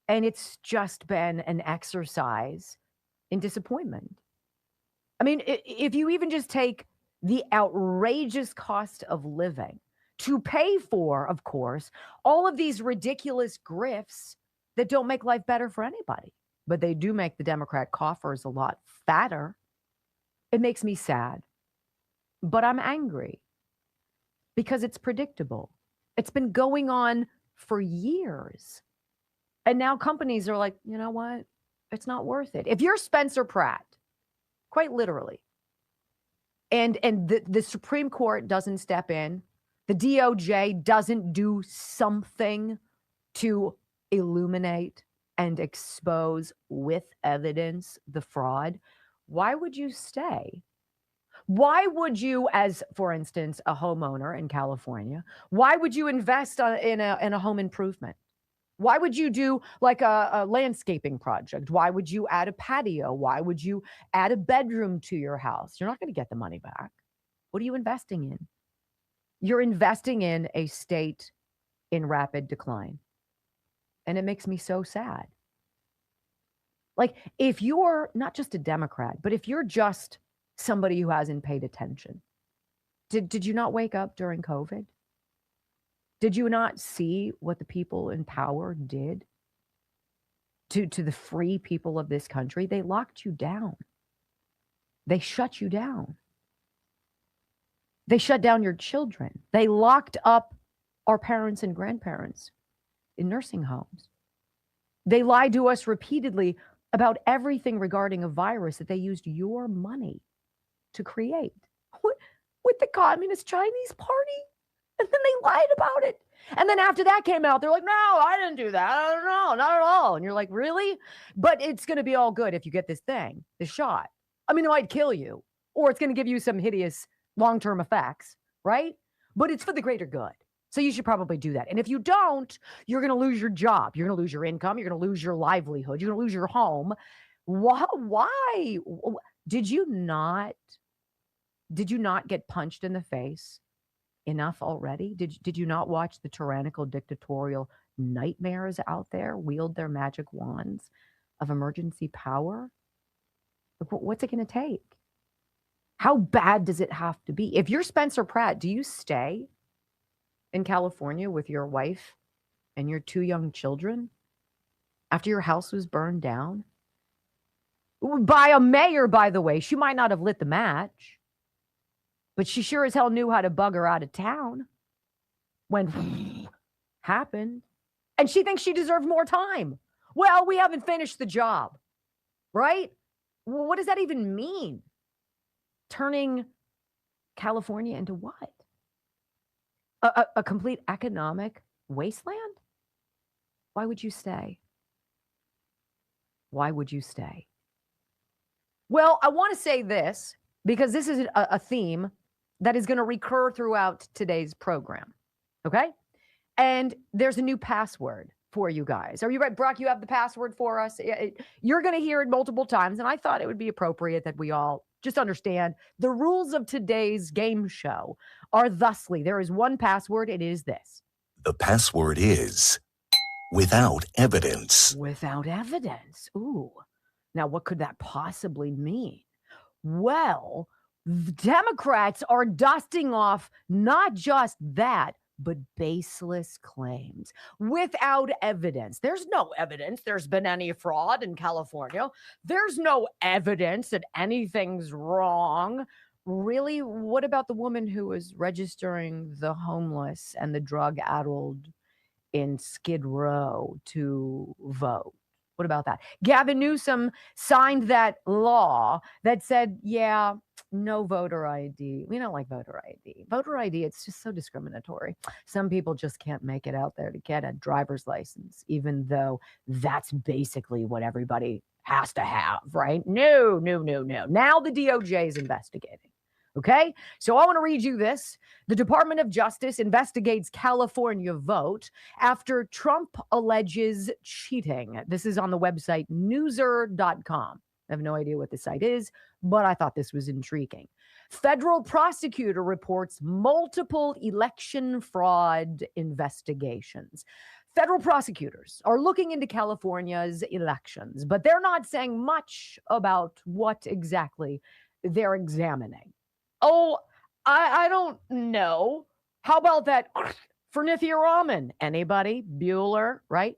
And it's just been an exercise in disappointment. I mean, if you even just take the outrageous cost of living to pay for, of course, all of these ridiculous grifts that don't make life better for anybody, but they do make the Democrat coffers a lot fatter. It makes me sad, but I'm angry because it's predictable. It's been going on for years. And now companies are like, you know what? It's not worth it. If you're Spencer Pratt, quite literally, and the Supreme Court doesn't step in, the DOJ doesn't do something to illuminate and expose with evidence the fraud, why would you stay? Why would you, as for instance, a homeowner in California, why would you invest in a home improvement? Why would you do like a landscaping project? Why would you add a patio? Why would you add a bedroom to your house? You're not going to get the money back. What are you investing in? You're investing in a state in rapid decline. And it makes me so sad. Like, if you're not just a Democrat, but if you're just somebody who hasn't paid attention, did you not wake up during COVID? Did you not see what the people in power did to the free people of this country? They locked you down. They shut you down. They shut down your children. They locked up our parents and grandparents in nursing homes. They lied to us repeatedly about everything regarding a virus that they used your money to create. With the Communist Chinese Party? And then they lied about it. And then after that came out, they're like, no, I didn't do that. I don't know, not at all. And you're like, really? But it's going to be all good if you get this thing, this shot. I mean, it might kill you, or it's going to give you some hideous long-term effects, right? But it's for the greater good. So you should probably do that. And if you don't, you're going to lose your job. You're going to lose your income. You're going to lose your livelihood. You're going to lose your home. Why? Did you not get punched in the face enough already? Did you not watch the tyrannical dictatorial nightmares out there wield their magic wands of emergency power? What's it going to take? How bad does it have to be? If you're Spencer Pratt, do you stay in California with your wife and your 2 young children after your house was burned down? By a mayor, by the way. She might not have lit the match, but she sure as hell knew how to bug her out of town when happened. And she thinks she deserved more time. Well, we haven't finished the job, right? Well, what does that even mean? Turning California into what? A complete economic wasteland? Why would you stay? Why would you stay? Well, I want to say this because this is a theme that is going to recur throughout today's program. Okay? And there's a new password for you guys. Are you right, Brock? You have the password for us. You're going to hear it multiple times. And I thought it would be appropriate that we all just understand the rules of today's game show are thusly. There is one password. It is this.
The password is without evidence.
Without evidence. Ooh. Now, what could that possibly mean? Well, Democrats are dusting off not just that, but baseless claims without evidence. There's no evidence there's been any fraud in California. There's no evidence that anything's wrong. Really? What about the woman who was registering the homeless and the drug-addled in Skid Row to vote? What about that? Gavin Newsom signed that law that said, yeah, no voter ID. We don't like voter ID. Voter ID, it's just so discriminatory. Some people just can't make it out there to get a driver's license, even though that's basically what everybody has to have, right? No. Now the DOJ is investigating. Okay, so I want to read you this. The Department of Justice investigates California vote after Trump alleges cheating. This is on the website newser.com. I have no idea what the site is, but I thought this was intriguing. Federal prosecutor reports multiple election fraud investigations. Federal prosecutors are looking into California's elections, but they're not saying much about what exactly they're examining. Oh, I don't know. How about that Fernithia Raman? Anybody? Bueller, right?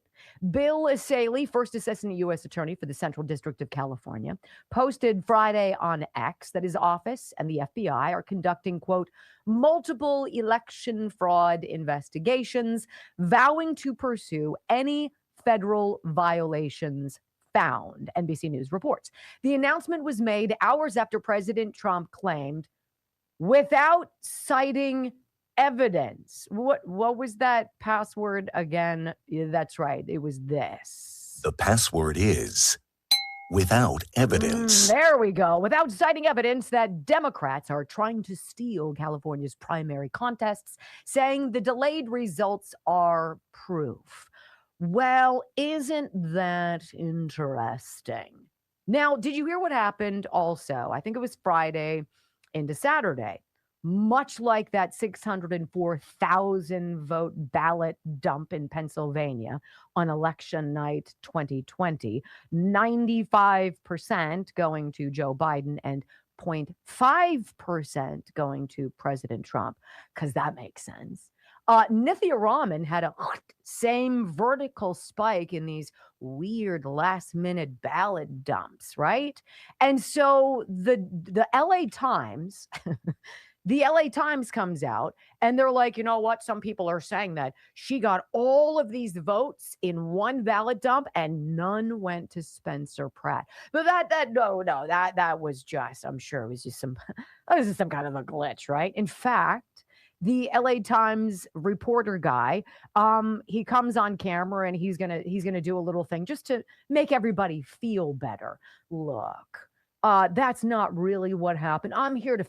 Bill Saley, first assistant U.S. attorney for the Central District of California, posted Friday on X that his office and the FBI are conducting, quote, multiple election fraud investigations, vowing to pursue any federal violations found, NBC News reports. The announcement was made hours after President Trump claimed, without citing evidence. What was that password again? Yeah, that's right. It was this.
The password is without evidence.
There we go. Without citing evidence that Democrats are trying to steal California's primary contests, saying the delayed results are proof. Well, isn't that interesting? Now, did you hear what happened also? I think it was Friday into Saturday. Much like that 604,000 vote ballot dump in Pennsylvania on election night 2020, 95% going to Joe Biden and 0.5% going to President Trump, because that makes sense. Nithya Raman had a same vertical spike in these weird last minute ballot dumps, right? And so the LA Times, the LA Times comes out and they're like, you know what? Some people are saying that she got all of these votes in one ballot dump and none went to Spencer Pratt. But that was just, I'm sure it was just some kind of a glitch, right? In fact, the LA Times reporter guy, he comes on camera and he's gonna do a little thing just to make everybody feel better. Look, that's not really what happened. I'm here to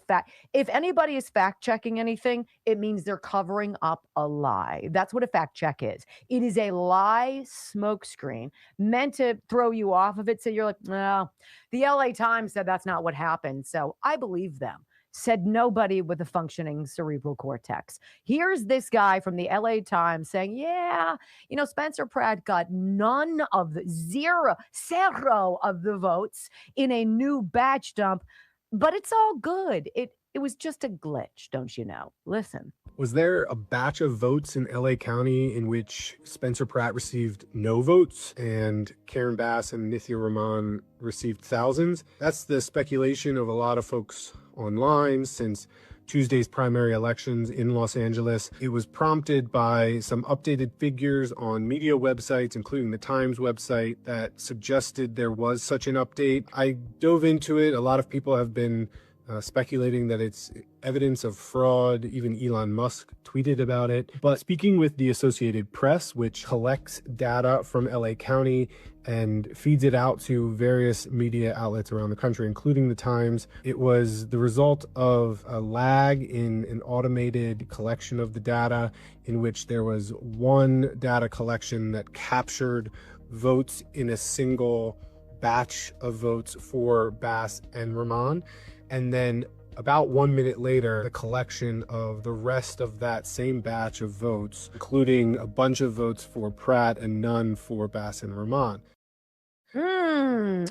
if anybody is fact checking anything, it means they're covering up a lie. That's what a fact check is. It is a lie smokescreen meant to throw you off of it. So you're like, no, the LA Times said that's not what happened. So I believe them. Said nobody with a functioning cerebral cortex. Here's this guy from the LA Times saying, yeah, Spencer Pratt got zero of the votes in a new batch dump, but it's all good. It was just a glitch, don't you know? Listen.
Was there a batch of votes in LA County in which Spencer Pratt received no votes and Karen Bass and Nithya Raman received thousands? That's the speculation of a lot of folks online since Tuesday's primary elections in Los Angeles. It was prompted by some updated figures on media websites, including the Times website, that suggested there was such an update. I dove into it. A lot of people have been speculating that it's evidence of fraud. Even Elon Musk tweeted about it. But speaking with the Associated Press, which collects data from LA County and feeds it out to various media outlets around the country, including the Times, it was the result of a lag in an automated collection of the data, in which there was one data collection that captured votes in a single batch of votes for Bass and Raman. And then about 1 minute later, the collection of the rest of that same batch of votes, including a bunch of votes for Pratt and none for Bass and Raman.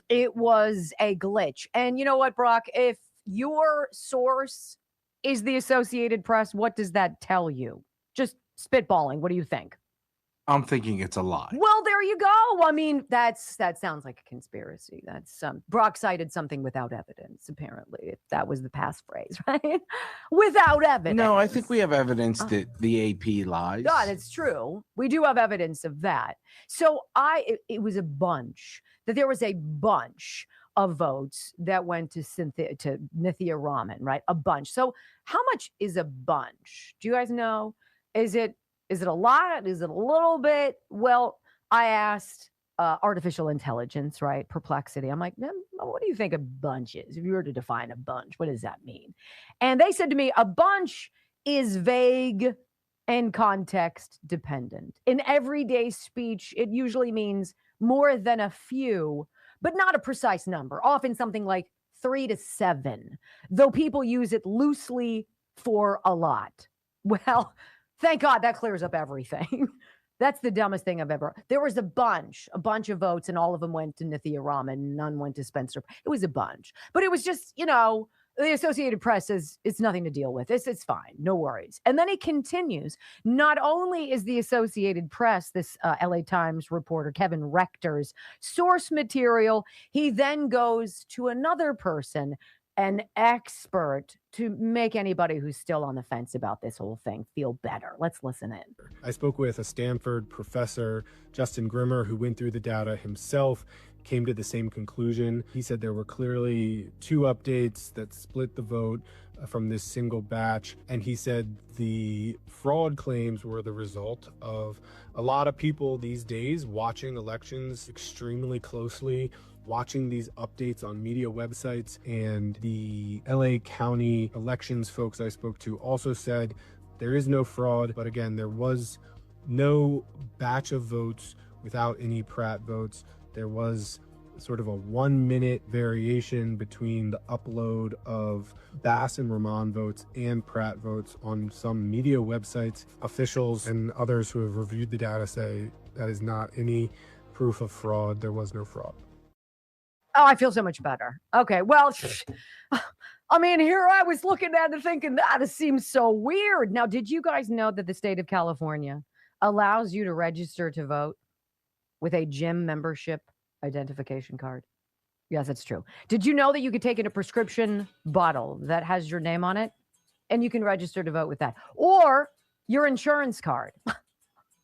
It was a glitch. And you know what, Brock? If your source is the Associated Press, what does that tell you? Just spitballing. What do you think?
I'm thinking it's a lie.
Well, there you go. I mean, that sounds like a conspiracy. That's Brock cited something without evidence, apparently. If that was the passphrase, right? Without evidence.
No, I think we have evidence that the AP lies.
God, it's true. We do have evidence of that. So it was a bunch. That there was a bunch of votes that went to Nithya Raman, right? A bunch. So how much is a bunch? Do you guys know? Is it a lot? Is it a little bit? Well, I asked artificial intelligence, right? Perplexity. I'm like, what do you think a bunch is? If you were to define a bunch, what does that mean? And they said to me, a bunch is vague and context dependent. In everyday speech, it usually means more than a few, but not a precise number, often something like 3 to 7, though people use it loosely for a lot. Well, thank God that clears up everything. That's the dumbest thing I've ever. There was a bunch of votes, and all of them went to Nithya Raman. None went to Spencer. It was a bunch, but it was just, the Associated Press says it's nothing to deal with. It's fine, no worries. And then he continues. Not only is the Associated Press, this LA Times reporter Kevin Rector's source material, he then goes to another person, an expert, to make anybody who's still on the fence about this whole thing feel better. Let's listen in.
I spoke with a Stanford professor, Justin Grimmer, who went through the data himself, came to the same conclusion. He said there were clearly 2 updates that split the vote from this single batch. And he said the fraud claims were the result of a lot of people these days watching elections extremely closely, watching these updates on media websites. And the LA County elections folks I spoke to also said there is no fraud, but again, there was no batch of votes without any Pratt votes. There was sort of a 1-minute variation between the upload of Bass and Rahman votes and Pratt votes on some media websites. Officials and others who have reviewed the data say that is not any proof of fraud. There was no fraud.
Oh, I feel so much better. Okay, well, I mean, here I was looking at it thinking that seems so weird. Now, did you guys know that the state of California allows you to register to vote with a gym membership identification card? Yes, that's true. Did you know that you could take in a prescription bottle that has your name on it and you can register to vote with that? Or your insurance card. What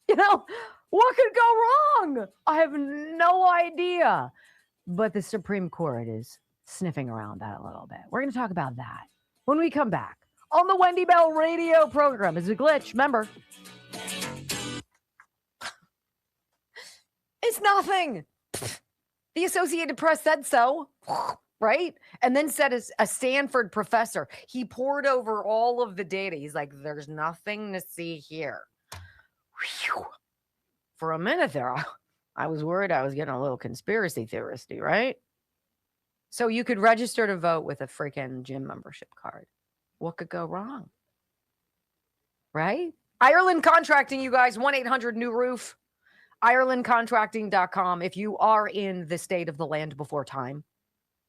could go wrong? I have no idea. But the Supreme Court is sniffing around that a little bit. We're going to talk about that when we come back on the Wendy Bell radio program. It's a glitch, remember? It's nothing. The Associated Press said so, right? And then said a Stanford professor, he poured over all of the data. He's like, there's nothing to see here. Whew. For a minute there, I was worried I was getting a little conspiracy theoristy, right? So you could register to vote with a freaking gym membership card. What could go wrong? Right? Ireland Contracting, you guys, 1-800-NEW-ROOF. IrelandContracting.com. If you are in the state of the land before time,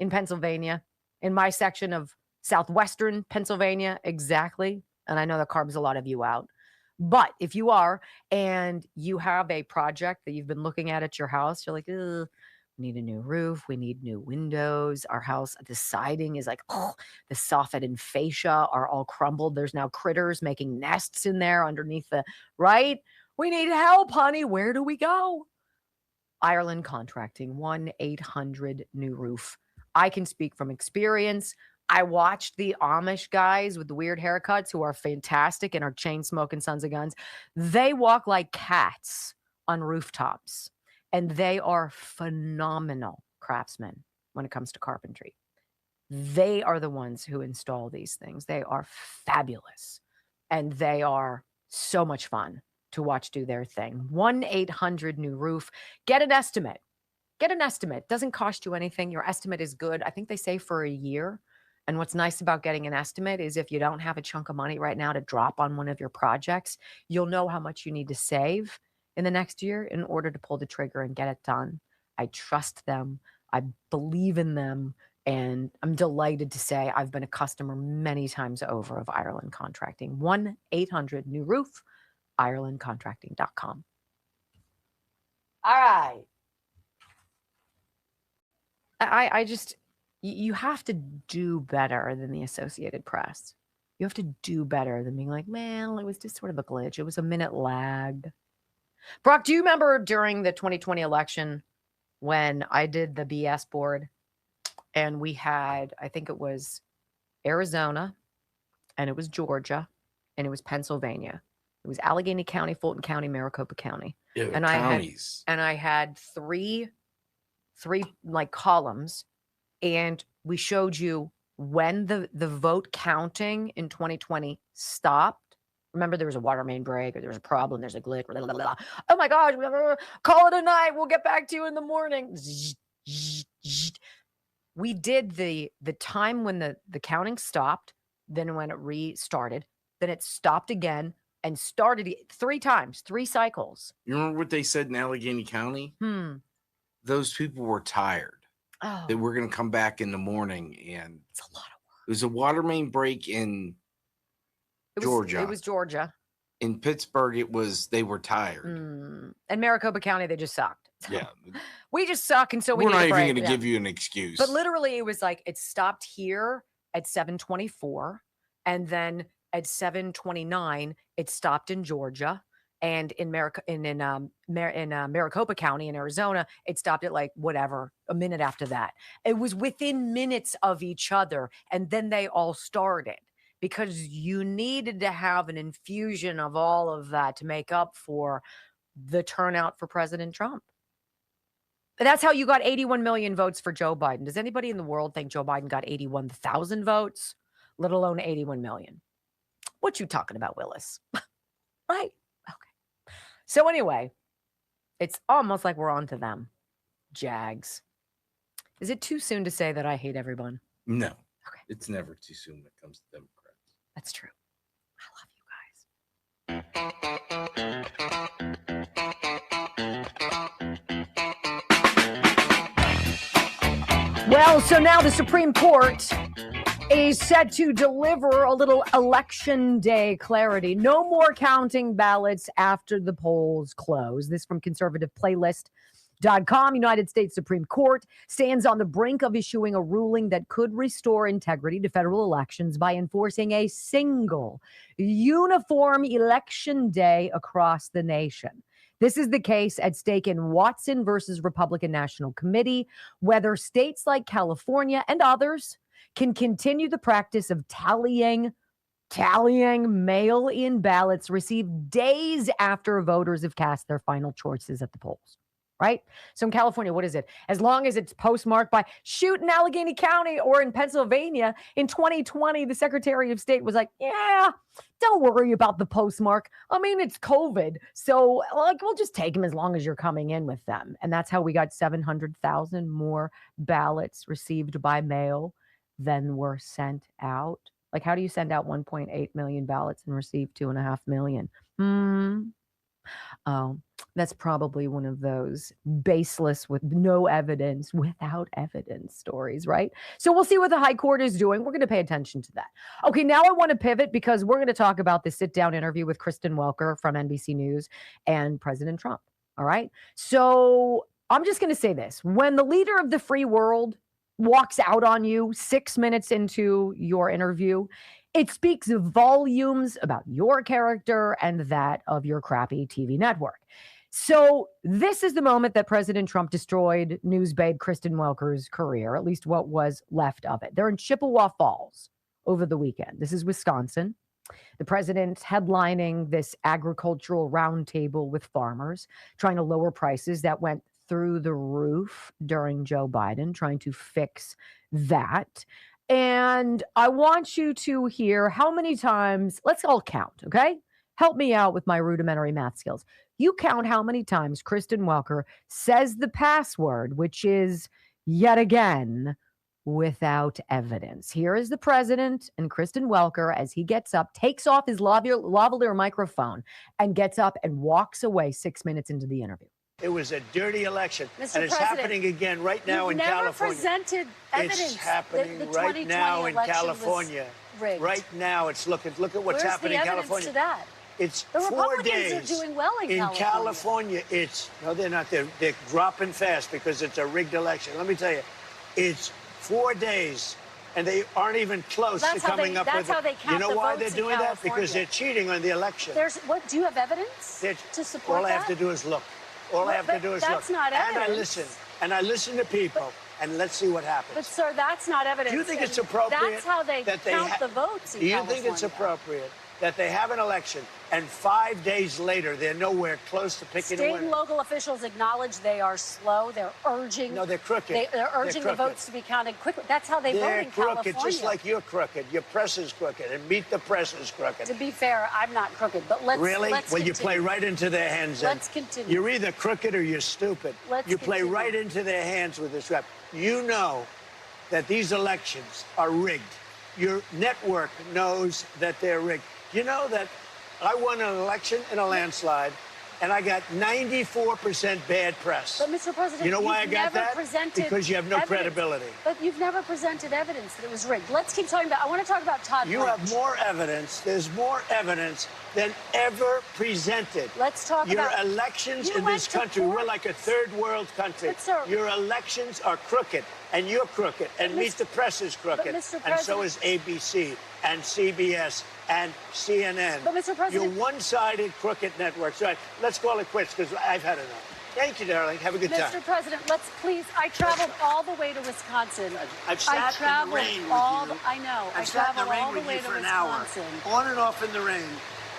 in Pennsylvania, in my section of southwestern Pennsylvania, exactly. And I know that carves a lot of you out. But if you are, and you have a project that you've been looking at your house, you're like, we need a new roof. We need new windows. Our house, the siding is like, the soffit and fascia are all crumbled. There's now critters making nests in there underneath right? We need help, honey. Where do we go? Ireland Contracting, 1-800-NEW-ROOF. I can speak from experience. I watched the Amish guys with the weird haircuts who are fantastic and are chain-smoking sons of guns. They walk like cats on rooftops, and they are phenomenal craftsmen when it comes to carpentry. They are the ones who install these things. They are fabulous, and they are so much fun to watch do their thing. 1-800-NEW-ROOF. Get an estimate. Get an estimate. Doesn't cost you anything. Your estimate is good. I think they say for a year. And what's nice about getting an estimate is if you don't have a chunk of money right now to drop on one of your projects, you'll know how much you need to save in the next year in order to pull the trigger and get it done. I trust them. I believe in them. And I'm delighted to say I've been a customer many times over of Ireland Contracting. 1-800-NEW-ROOF, IrelandContracting.com. All right. I just, you have to do better than the Associated Press. You have to do better than being like, man, it was just sort of a glitch. It was a minute lag. Brock, do you remember during the 2020 election when I did the BS board and we had, I think it was Arizona and it was Georgia and it was Pennsylvania. It was Allegheny County, Fulton County, Maricopa County.
Yeah,
and
counties.
I had three like columns, and we showed you when the vote counting in 2020 stopped. Remember, there was a water main break, or there was a problem, there's a glitch. Blah, blah, blah. Oh my gosh, call it a night. We'll get back to you in the morning. We did the time when the counting stopped, then when it restarted, then it stopped again and started 3 times, 3 cycles.
You remember what they said in Allegheny County? Those people were tired.
Oh,
That we're going to come back in the morning, and
it's a lot of work.
it was a water main break in Georgia.
It was Georgia.
In Pittsburgh, they were tired.
And Maricopa County, they just sucked.
Yeah.
We just suck, and so
we're not even going to
yeah.
give you an excuse.
But literally, it was like it stopped here at 7:24, and then at 7:29, it stopped in Georgia, and in Maricopa County in Arizona, it stopped at like whatever a minute after that. It was within minutes of each other, and then they all started because you needed to have an infusion of all of that to make up for the turnout for President Trump. That's how you got 81 million votes for Joe Biden. Does anybody in the world think Joe Biden got 81,000 votes, let alone 81 million? What you talking about, Willis? Right? Okay. So anyway, it's almost like we're on to them. Jags. Is it too soon to say that I hate everyone?
No.
Okay.
It's never too soon when it comes to Democrats.
That's true. I love you guys. Well, so now the Supreme Court is set to deliver a little election day clarity. No more counting ballots after the polls close. This from conservative playlist.com. United States Supreme Court stands on the brink of issuing a ruling that could restore integrity to federal elections by enforcing a single uniform election day across the nation. This is the case at stake in Watson versus Republican National Committee, whether states like California and others can continue the practice of tallying mail-in ballots received days after voters have cast their final choices at the polls. Right? So in California, what is it? As long as it's postmarked by shoot in Allegheny County or in Pennsylvania in 2020, the Secretary of State was like, yeah, don't worry about the postmark. I mean, it's COVID. So like, we'll just take them as long as you're coming in with them. And that's how we got 700,000 more ballots received by mail than were sent out. Like, how do you send out 1.8 million ballots and receive 2.5 million? Oh, that's probably one of those baseless with no evidence, without evidence stories, right? So we'll see what the high court is doing. We're going to pay attention to that. Okay, now I want to pivot because we're going to talk about the sit-down interview with Kristen Welker from NBC News and President Trump. All right. So I'm just going to say this. When the leader of the free world walks out on you 6 minutes into your interview, it speaks volumes about your character and that of your crappy TV network. So this is the moment that President Trump destroyed news babe Kristen Welker's career, at least what was left of it. They're in Chippewa Falls over the weekend. This is Wisconsin. The president's headlining this agricultural roundtable with farmers, trying to lower prices that went through the roof during Joe Biden, trying to fix that. And I want you to hear how many times, let's all count, okay? Help me out with my rudimentary math skills. You count how many times Kristen Welker says the password, which is yet again without evidence. Here is the president and Kristen Welker as he gets up, takes off his lavalier microphone and gets up and walks away 6 minutes into the interview.
It was a dirty election.
Mr.
And it's
President,
happening again right now in
never
California.
Presented evidence
It's happening
that the
right now in
election
California.
was rigged.
Right now, it's look at what's
Where's
happening
the
in
evidence
California.
to that?
It's
The
4
Republicans
days.
are doing well in
California. It's no, they're not. They're dropping fast because it's a rigged election. Let me tell you, it's 4 days, and they aren't even close to coming up with.
That's how they count.
You know
the
why
votes
they're doing
in
that?
California.
Because they're cheating on the election.
What? Do you have evidence to support
all
that?
I have to do is look. All I have to do is look.
That's not evidence.
And I listen to people, and let's see what happens.
But sir, that's not evidence.
Do you think it's appropriate?
That's how they count the votes in California.
Do you think it's appropriate that they have an election and 5 days later they're nowhere close to picking a winner?
State and local officials acknowledge they are slow. They're urging.
No, they're crooked.
They're urging the votes to be counted quickly. That's how they vote in California.
They're crooked, just like you're crooked. Your press is crooked, and Meet the Press is crooked.
To be fair, I'm not crooked, but let's
really.
Let's
well,
continue.
You play right into their hands.
Let's continue.
You're either crooked or you're stupid. You play right into their hands with this rap. You know that these elections are rigged. Your network knows that they're rigged. You know that I won an election in a landslide, and I got 94% bad press.
But, Mr. President,
you know why I got that? Because you have no
evidence.
credibility.
But you've never presented evidence that it was rigged. Let's keep talking about. I want to talk about Todd.
You have more evidence. There's more evidence than ever presented.
Let's talk
your
about
elections in this country. We're like a third world country.
But, sir,
your elections are crooked, and you're crooked, and Meet the Press is crooked, and so is ABC and CBS and CNN.
But, Mr. President,
you're one-sided crooked networks. Right? Let's call it quits because I've had enough. Thank you, darling. Have a good time.
Mr. President, let's please. I traveled all the way to Wisconsin.
I've sat in the rain with you.
I know.
I've sat in the rain with you for an hour, on and off in the rain,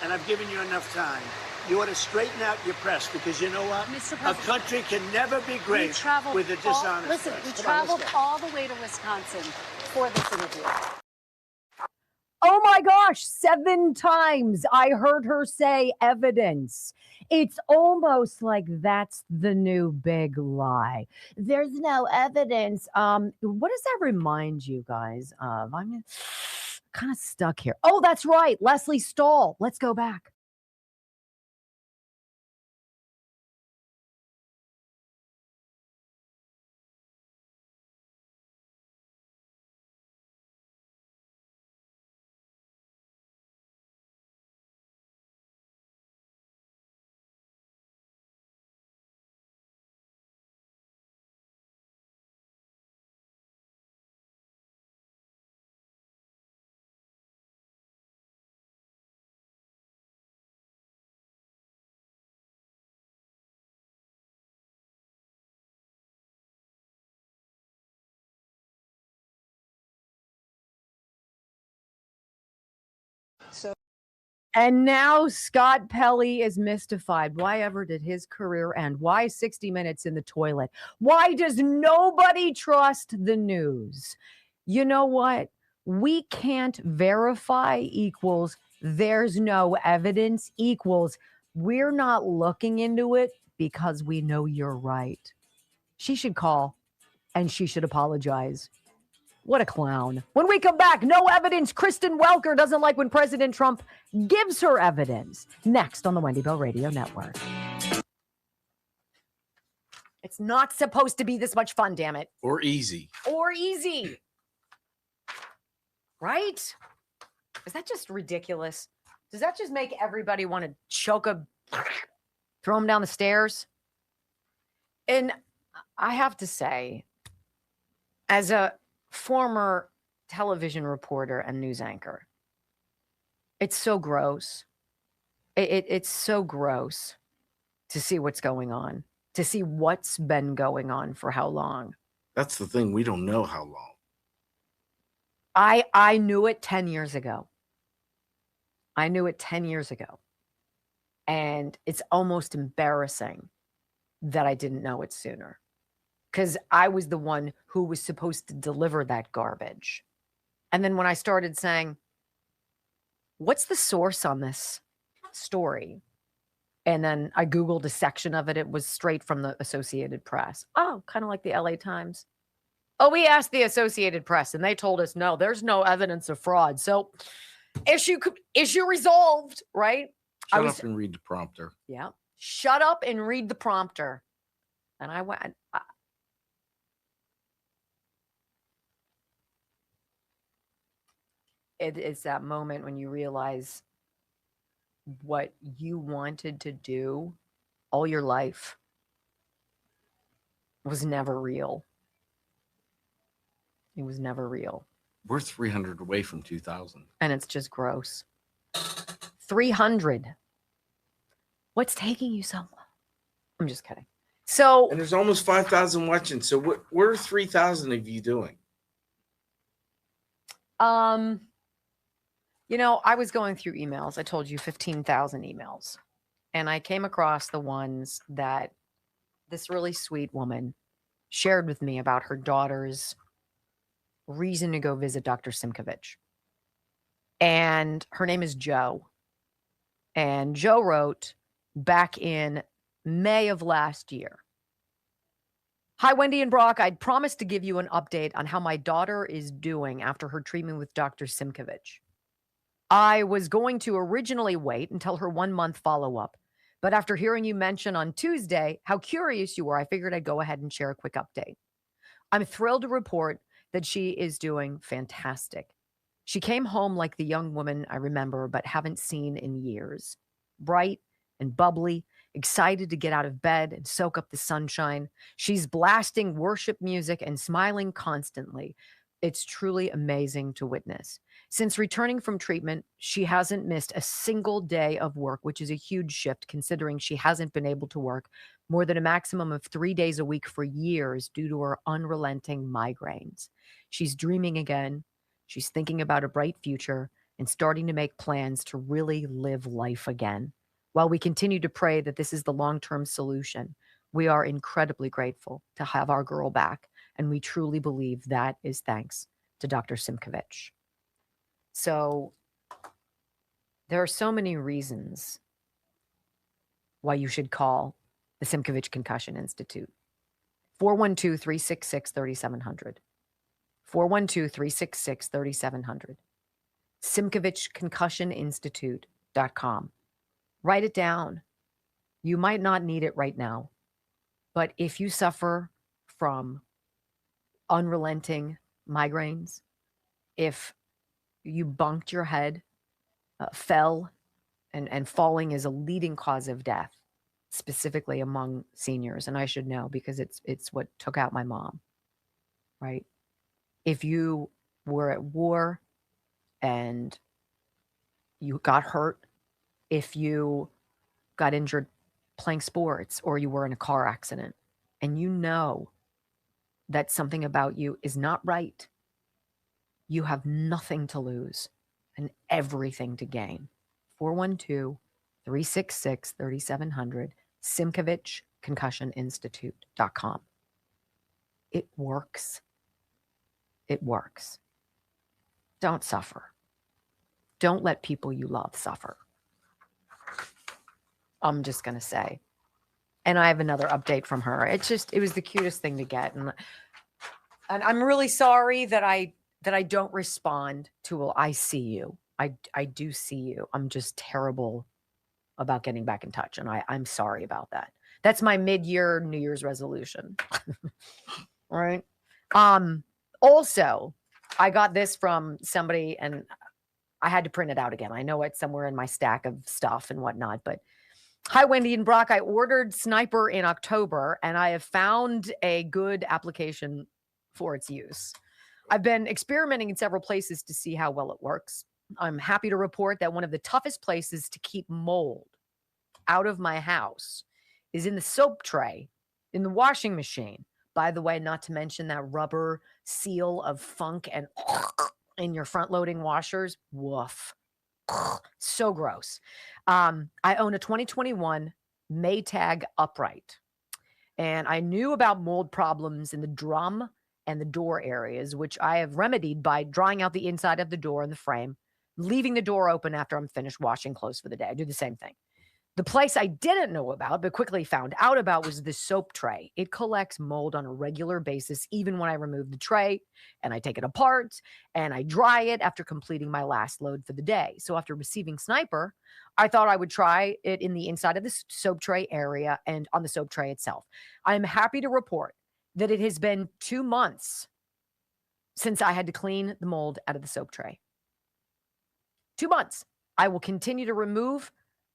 and I've given you enough time. You ought to straighten out your press because you know what? A country can never be great with a dishonest
Listen,
press.
we traveled all the way to Wisconsin for this interview.
Oh my gosh, 7 times I heard her say evidence. It's almost like that's the new big lie. There's no evidence. What does that remind you guys of? I'm kind of stuck here. Oh, that's right. Leslie Stahl. Let's go back. And now Scott Pelley is mystified. Why ever did his career end? Why 60 Minutes in the toilet? Why does nobody trust the news? You know what? We can't verify equals there's no evidence equals we're not looking into it because we know you're right. She should call and she should apologize. What a clown. When we come back, no evidence. Kristen Welker doesn't like when President Trump gives her evidence. Next on the Wendy Bell Radio Network. It's not supposed to be this much fun, damn it.
Or easy.
Or easy. Right? Is that just ridiculous? Does that just make everybody want to choke throw him down the stairs? And I have to say, as a former television reporter and news anchor, it's so gross. It's so gross to see what's going on, to see what's been going on for how long.
That's the thing. We don't know how long.
I knew it 10 years ago. I knew it 10 years ago. And it's almost embarrassing that I didn't know it sooner. Because I was the one who was supposed to deliver that garbage. And then when I started saying, what's the source on this story? And then I Googled a section of it. It was straight from the Associated Press. Oh, kind of like the LA Times. Oh, we asked the Associated Press and they told us, no, there's no evidence of fraud. So issue resolved, right?
Shut up and read the prompter.
Yeah. Shut up and read the prompter. And I went, it is that moment when you realize what you wanted to do all your life was never real. It was never real.
We're 300 away from 2000.
And it's just gross. 300. What's taking you so long? I'm just kidding. So,
and there's almost 5,000 watching. So what are 3,000 of you doing?
You know, I was going through emails. I told you 15,000 emails. And I came across the ones that this really sweet woman shared with me about her daughter's reason to go visit Dr. Simkovich. And her name is Joe. And Joe wrote back in May of last year. Hi, Wendy and Brock. I'd promised to give you an update on how my daughter is doing after her treatment with Dr. Simkovich. I was going to originally wait until her 1-month follow-up, but after hearing you mention on Tuesday how curious you were, I figured I'd go ahead and share a quick update. I'm thrilled to report that she is doing fantastic. She came home like the young woman I remember but haven't seen in years. Bright and bubbly, excited to get out of bed and soak up the sunshine. She's blasting worship music and smiling constantly. It's truly amazing to witness. Since returning from treatment, she hasn't missed a single day of work, which is a huge shift considering she hasn't been able to work more than a maximum of 3 days a week for years due to her unrelenting migraines. She's dreaming again. She's thinking about a bright future and starting to make plans to really live life again. While we continue to pray that this is the long-term solution, we are incredibly grateful to have our girl back, and we truly believe that is thanks to Dr. Simkovich. So there are so many reasons why you should call the Simkovich Concussion Institute. 412-366-3700. 412-366-3700. SimkovichConcussionInstitute.com. Write it down. You might not need it right now, but if you suffer from unrelenting migraines, if you bumped your head, fell, and falling is a leading cause of death, specifically among seniors, and I should know because it's what took out my mom, right? If you were at war and you got hurt, if you got injured playing sports or you were in a car accident and you know that something about you is not right, you have nothing to lose and everything to gain. 412-366-3700, SimkovichConcussionInstitute.com. It works. It works. Don't suffer. Don't let people you love suffer. I'm just going to say. And I have another update from her. It was the cutest thing to get. And I'm really sorry that I don't respond to, I see you. I do see you. I'm just terrible about getting back in touch. And I'm sorry about that. That's my mid-year New Year's resolution. All right. Also, I got this from somebody and I had to print it out again. I know it's somewhere in my stack of stuff and whatnot, but hi, Wendy and Brock. I ordered Sniper in October and I have found a good application for its use. I've been experimenting in several places to see how well it works. I'm happy to report that one of the toughest places to keep mold out of my house is in the soap tray, in the washing machine. By the way, not to mention that rubber seal of funk and in your front-loading washers. Woof. So gross. I own a 2021 Maytag upright, and I knew about mold problems in the drum and the door areas, which I have remedied by drying out the inside of the door and the frame, leaving the door open after I'm finished washing clothes for the day. I do the same thing. The place I didn't know about, but quickly found out about, was the soap tray. It collects mold on a regular basis, even when I remove the tray and I take it apart and I dry it after completing my last load for the day. So after receiving Sniper, I thought I would try it in the inside of the soap tray area and on the soap tray itself. I'm happy to report that it has been 2 months since I had to clean the mold out of the soap tray. 2 months. I will continue to remove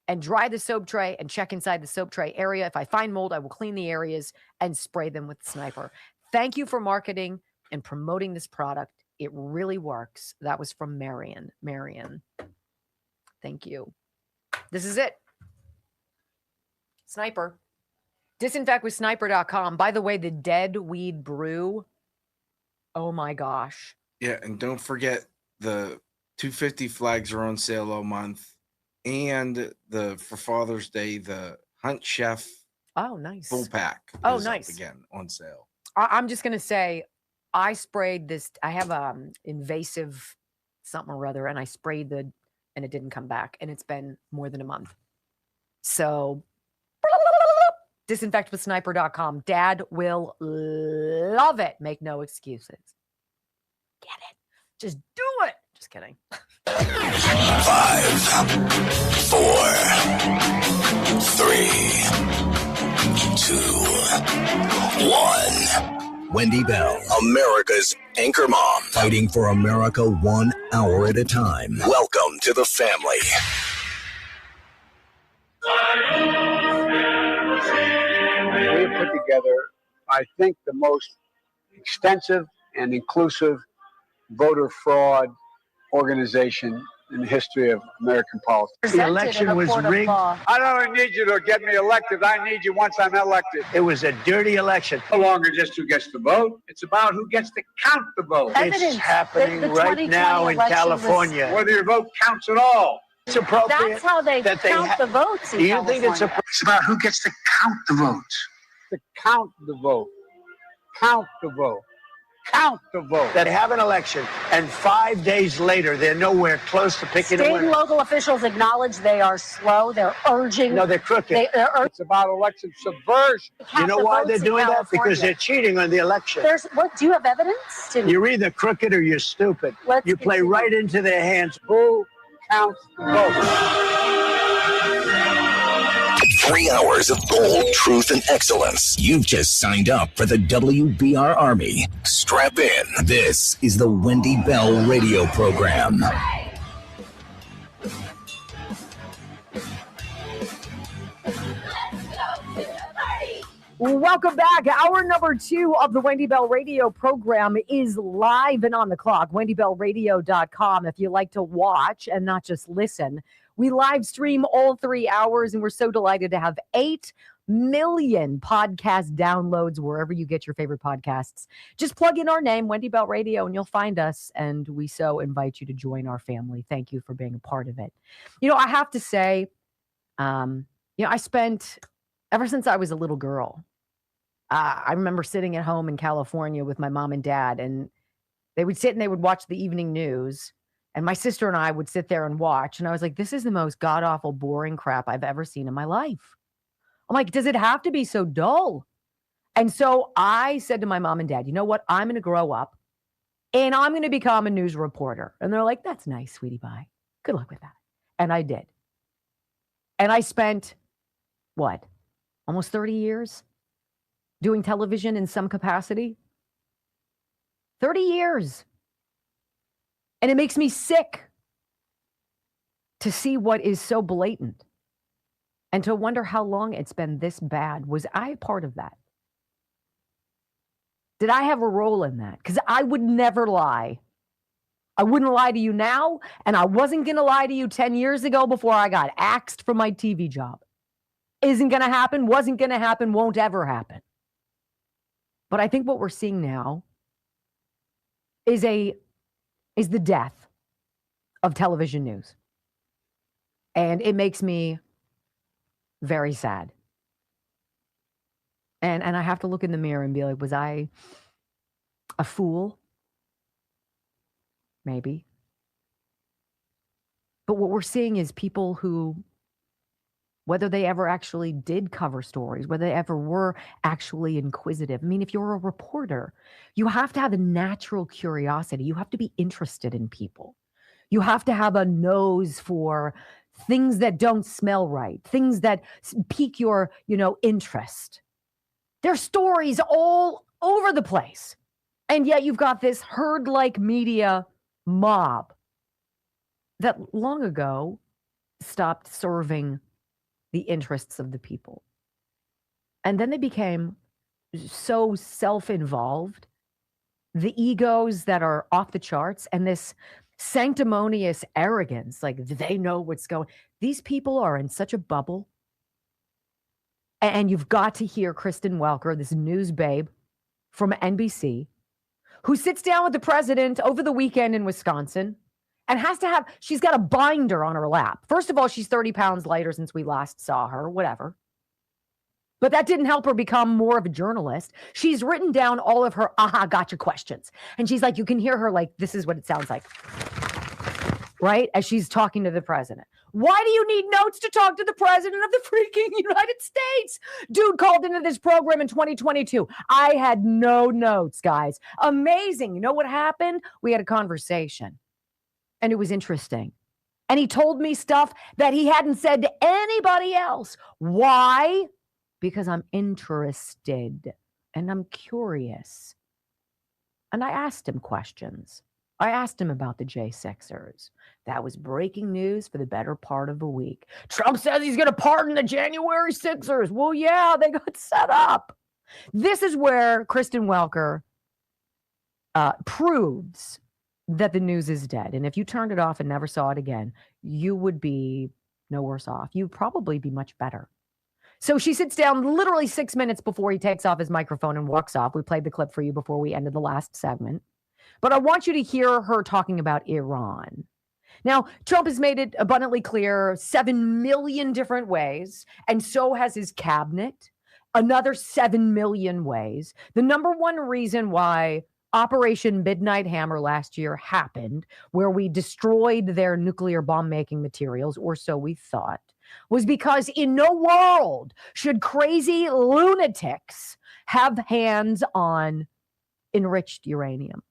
and dry the soap tray and check inside the soap tray area. If I find mold, I will clean the areas and spray them with Sniper. Thank you for marketing and promoting this product. It really works. That was from Marion. Marion, thank you. This is it. Sniper. Disinfect with sniper.com. By the way, the dead weed brew. Oh my gosh.
Yeah, and don't forget the 250 flags are on sale all month. And for Father's Day, the Hunt Chef
nice
full pack
is
up
nice
again on sale.
I'm just going to say, I sprayed this. I have invasive something or other, and I sprayed and it didn't come back. And it's been more than a month. So disinfect with sniper.com. Dad will love it. Make no excuses. Get it. Just do it. Just kidding.
5, 4, 3, 2, 1. Wendy Bell, America's anchor mom, fighting for America 1 hour at a time. Welcome to the family.
We have put together, I think, the most extensive and inclusive voter fraud organization in the history of American politics.
The election was rigged.
I don't need you to get me elected. I need you once I'm elected.
It was a dirty election.
No longer just who gets the vote. It's about who gets to count the vote.
It's happening right now in California.
Whether your vote counts at all.
It's appropriate.
That's how they count the votes.
Do you think it's
It's about who gets to count the votes. To count the vote. Count the vote. Count the vote.
That have an election, and 5 days later, they're nowhere close to picking a
State
winner.
and local officials acknowledge they are slow. They're urging.
No, they're crooked.
It's about election subversion.
You know why they're doing that? Because they're cheating on the election.
Do you have evidence?
You're either crooked or you're stupid. You play right into their hands.
Who counts the vote?
3 hours of gold, truth, and excellence. You've just signed up for the WBR Army. Strap in. This is the Wendy Bell radio program.
Welcome back. Hour number 2 of the Wendy Bell radio program is live and on the clock. WendyBellRadio.com. If you like to watch and not just listen, we live stream all 3 hours, and we're so delighted to have 8 million podcast downloads wherever you get your favorite podcasts. Just plug in our name, Wendy Bell Radio, and you'll find us, and we so invite you to join our family. Thank you for being a part of it. I have to say, I spent, ever since I was a little girl, I remember sitting at home in California with my mom and dad, and they would sit and they would watch the evening news. And my sister and I would sit there and watch. And I was like, this is the most god-awful, boring crap I've ever seen in my life. I'm like, does it have to be so dull? And so I said to my mom and dad, you know what? I'm going to grow up and I'm going to become a news reporter. And they're like, that's nice, sweetie pie. Good luck with that. And I did. And I spent, almost 30 years doing television in some capacity? 30 years. And it makes me sick to see what is so blatant and to wonder how long it's been this bad. Was I a part of that? Did I have a role in that? Because I would never lie. I wouldn't lie to you now, and I wasn't going to lie to you 10 years ago before I got axed from my TV job. Isn't going to happen, wasn't going to happen, won't ever happen. But I think what we're seeing now is the death of television news. And it makes me very sad. And I have to look in the mirror and be like, was I a fool? Maybe. But what we're seeing is people who whether they ever actually did cover stories, whether they ever were actually inquisitive. I mean, if you're a reporter, you have to have a natural curiosity. You have to be interested in people. You have to have a nose for things that don't smell right, things that pique your, interest. There's stories all over the place. And yet you've got this herd-like media mob that long ago stopped serving the interests of the people. And then they became so self-involved, the egos that are off the charts, and this sanctimonious arrogance, like they know what's going. These people are in such a bubble. And you've got to hear Kristen Welker, this news babe from NBC, who sits down with the president over the weekend in Wisconsin and she's got a binder on her lap. First of all, she's 30 pounds lighter since we last saw her, whatever. But that didn't help her become more of a journalist. She's written down all of her gotcha questions. And she's like, you can hear her like, this is what it sounds like, right? As she's talking to the president. Why do you need notes to talk to the president of the freaking United States? Dude called into this program in 2022. I had no notes, guys. Amazing. You know what happened? We had a conversation. And it was interesting. And he told me stuff that he hadn't said to anybody else. Why? Because I'm interested and I'm curious. And I asked him questions. I asked him about the J6ers. That was breaking news for the better part of a week. Trump says he's going to pardon the January Sixers. Well, yeah, they got set up. This is where Kristen Welker proves that the news is dead. And if you turned it off and never saw it again, you would be no worse off. You'd probably be much better. So she sits down literally 6 minutes before he takes off his microphone and walks off. We played the clip for you before we ended the last segment. But I want you to hear her talking about Iran. Now, Trump has made it abundantly clear 7 million different ways, and so has his cabinet, another 7 million ways. The number one reason why Operation Midnight Hammer last year happened, where we destroyed their nuclear bomb-making materials, or so we thought, was because in no world should crazy lunatics have hands on enriched uranium.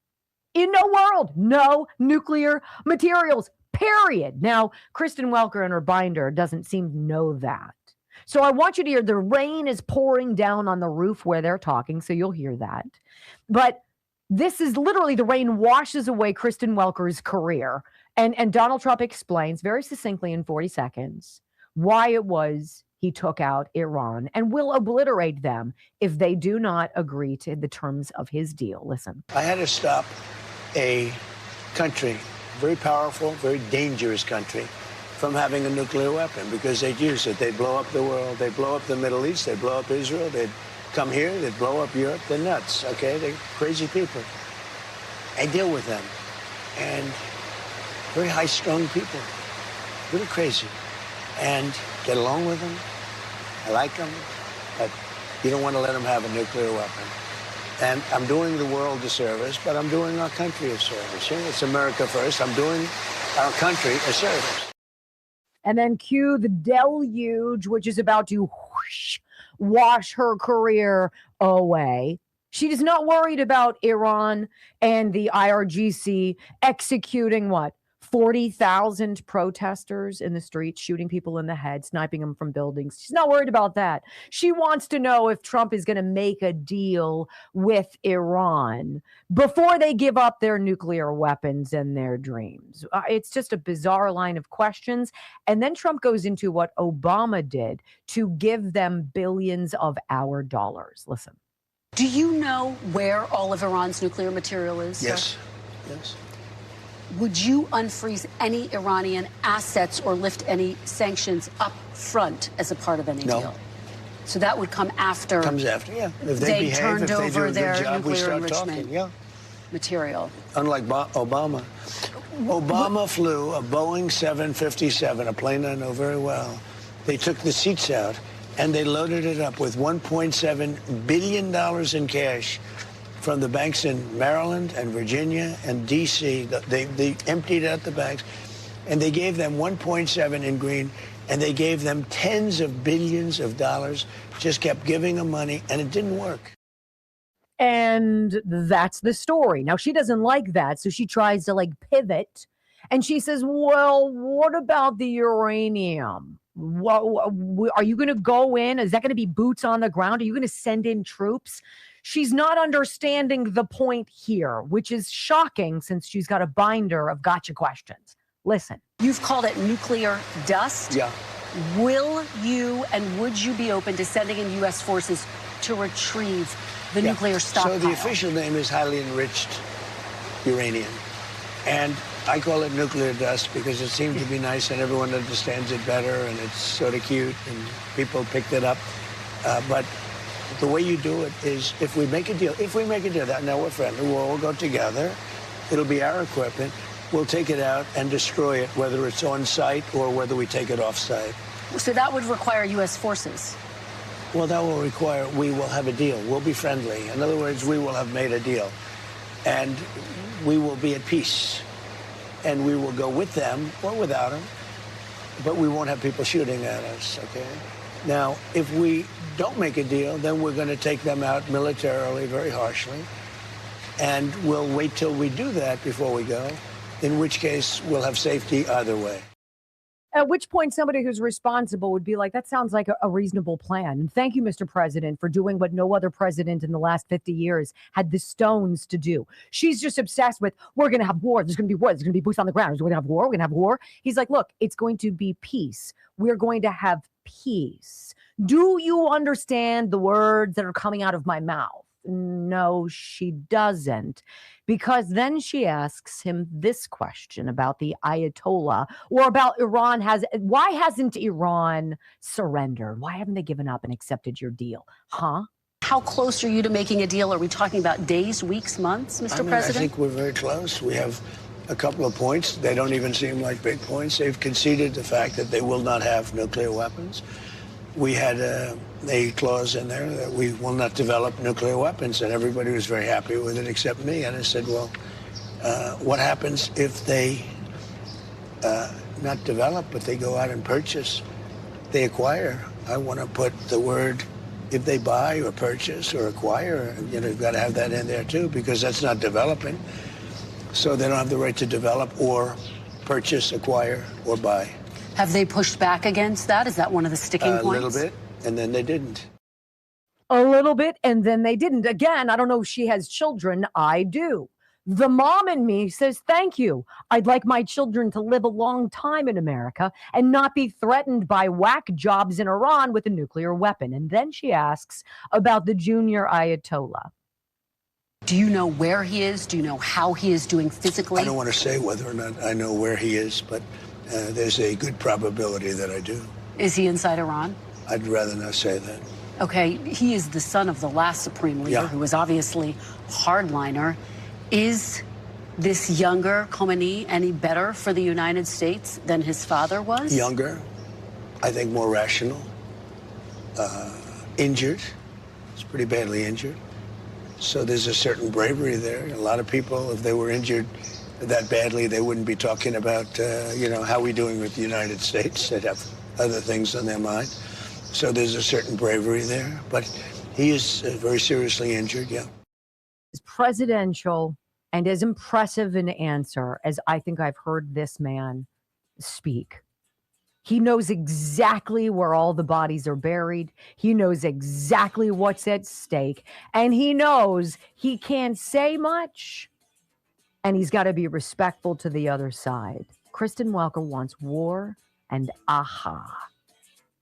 In no world, no nuclear materials, period. Now, Kristen Welker and her binder doesn't seem to know that. So I want you to hear the rain is pouring down on the roof where they're talking, so you'll hear that. But this is literally the rain washes away Kristen Welker's career. And Donald Trump explains very succinctly in 40 seconds why it was he took out Iran and will obliterate them if they do not agree to the terms of his deal. Listen.
I had to stop a country, very powerful, very dangerous country, from having a nuclear weapon because they'd use it. They'd blow up the world. They'd blow up the Middle East. They'd blow up Israel. They'd come here. They'd blow up Europe. They're nuts, okay? They're crazy people. I deal with them. And very high-strung people, really crazy. And get along with them. I like them. But you don't want to let them have a nuclear weapon. And I'm doing the world a service, but I'm doing our country a service. It's America first. I'm doing our country a service.
And then cue the deluge, which is about to wash her career away. She is not worried about Iran and the IRGC executing what? 40,000 protesters in the streets, shooting people in the head, sniping them from buildings. She's not worried about that. She wants to know if Trump is going to make a deal with Iran before they give up their nuclear weapons and their dreams. It's just a bizarre line of questions. And then Trump goes into what Obama did to give them billions of our dollars. Listen.
Do you know where all of Iran's nuclear material is?
Yes. Yes.
Would you unfreeze any Iranian assets or lift any sanctions up front as a part of any deal? So that would come after.
Comes after, yeah. If they behave,
turned
if they
over
do a good
their
job, we
nuclear
start
enrichment
talking.
material.
Unlike Obama. Obama flew a Boeing 757, a plane I know very well. They took the seats out and they loaded it up with $1.7 billion in cash from the banks in Maryland and Virginia and D.C. They emptied out the banks, and they gave them 1.7 in green And they gave them tens of billions of dollars, just kept giving them money, and it didn't work.
And that's the story. Now, she doesn't like that, so she tries to like pivot. And she says, well, what about the uranium? Are you going to go in? Is that going to be boots on the ground? Are you going to send in troops? She's not understanding the point here, which is shocking since she's got a binder of gotcha questions. Listen.
You've called it nuclear dust.
Yeah.
Will you and would you be open to sending in U.S. forces to retrieve the nuclear stockpile?
So the official name is highly enriched uranium. And I call it nuclear dust because it seemed to be nice and everyone understands it better and it's sort of cute and people picked it up. But the way you do it is if we make a deal, now we're friendly, we'll all go together. It'll be our equipment. We'll take it out and destroy it, whether it's on site or whether we take it off site.
So that would require U.S. forces?
Well, that will require, we will have a deal. We'll be friendly. In other words, we will have made a deal. And we will be at peace. And we will go with them or without them. But we won't have people shooting at us, okay? Now, if we don't make a deal, then we're going to take them out militarily, very harshly. And we'll wait till we do that before we go, in which case we'll have safety either way.
At which point somebody who's responsible would be like, that sounds like a reasonable plan. And thank you, Mr. President, for doing what no other president in the last 50 years had the stones to do. She's just obsessed with, we're going to have war. There's going to be war. There's going to be boots on the ground. We're going to have war. We're going to have war. He's like, look, it's going to be peace. We're going to have peace. Do you understand the words that are coming out of my mouth? No, she doesn't. Because then she asks him this question about the Ayatollah or about Iran. Why hasn't Iran surrendered? Why haven't they given up and accepted your deal? Huh?
How close are you to making a deal? Are we talking about days, weeks, months, Mr. President?
I think we're very close. We have a couple of points. They don't even seem like big points. They've conceded the fact that they will not have nuclear weapons. We had a clause in there that we will not develop nuclear weapons, and everybody was very happy with it except me. And I said, well, what happens if they not develop, but they go out and purchase, they acquire? I want to put the word, if they buy or purchase or acquire, you've got to have that in there too, because that's not developing. So they don't have the right to develop or purchase, acquire, or buy.
Have they pushed back against that? Is that one of the sticking points?
A little bit, and then they didn't.
A little bit, and then they didn't. Again, I don't know if she has children. I do. The mom in me says, thank you. I'd like my children to live a long time in America and not be threatened by whack jobs in Iran with a nuclear weapon. And then she asks about the junior Ayatollah.
Do you know where he is? Do you know how he is doing physically?
I don't want to say whether or not I know where he is, but there's a good probability that I do.
Is he inside Iran?
I'd rather not say that.
Okay, he is the son of the last supreme leader, who was obviously hardliner. Is this younger Khomeini any better for the United States than his father was?
Younger, I think more rational, injured. He's pretty badly injured. So there's a certain bravery there. A lot of people, if they were injured that badly, they wouldn't be talking about, how we doing with the United States. They'd have other things on their mind. So there's a certain bravery there. But he is very seriously injured, yeah.
As presidential and as impressive an answer as I think I've heard this man speak. He knows exactly where all the bodies are buried. He knows exactly what's at stake. And he knows he can't say much. And he's got to be respectful to the other side. Kristen Welker wants war and aha.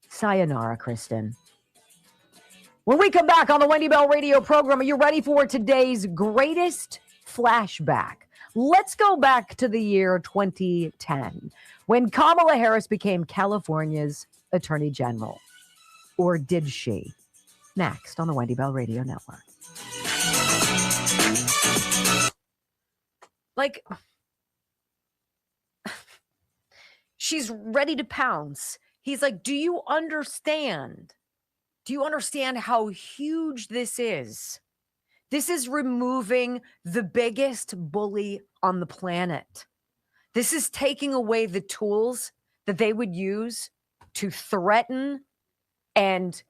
Sayonara, Kristen. When we come back on the Wendy Bell radio program, are you ready for today's greatest flashback? Let's go back to the year 2010 when Kamala Harris became California's Attorney General. Or did she? Next on the Wendy Bell Radio Network. Like, she's ready to pounce. He's like, do you understand? Do you understand how huge this is? This is removing the biggest bully on the planet. This is taking away the tools that they would use to threaten and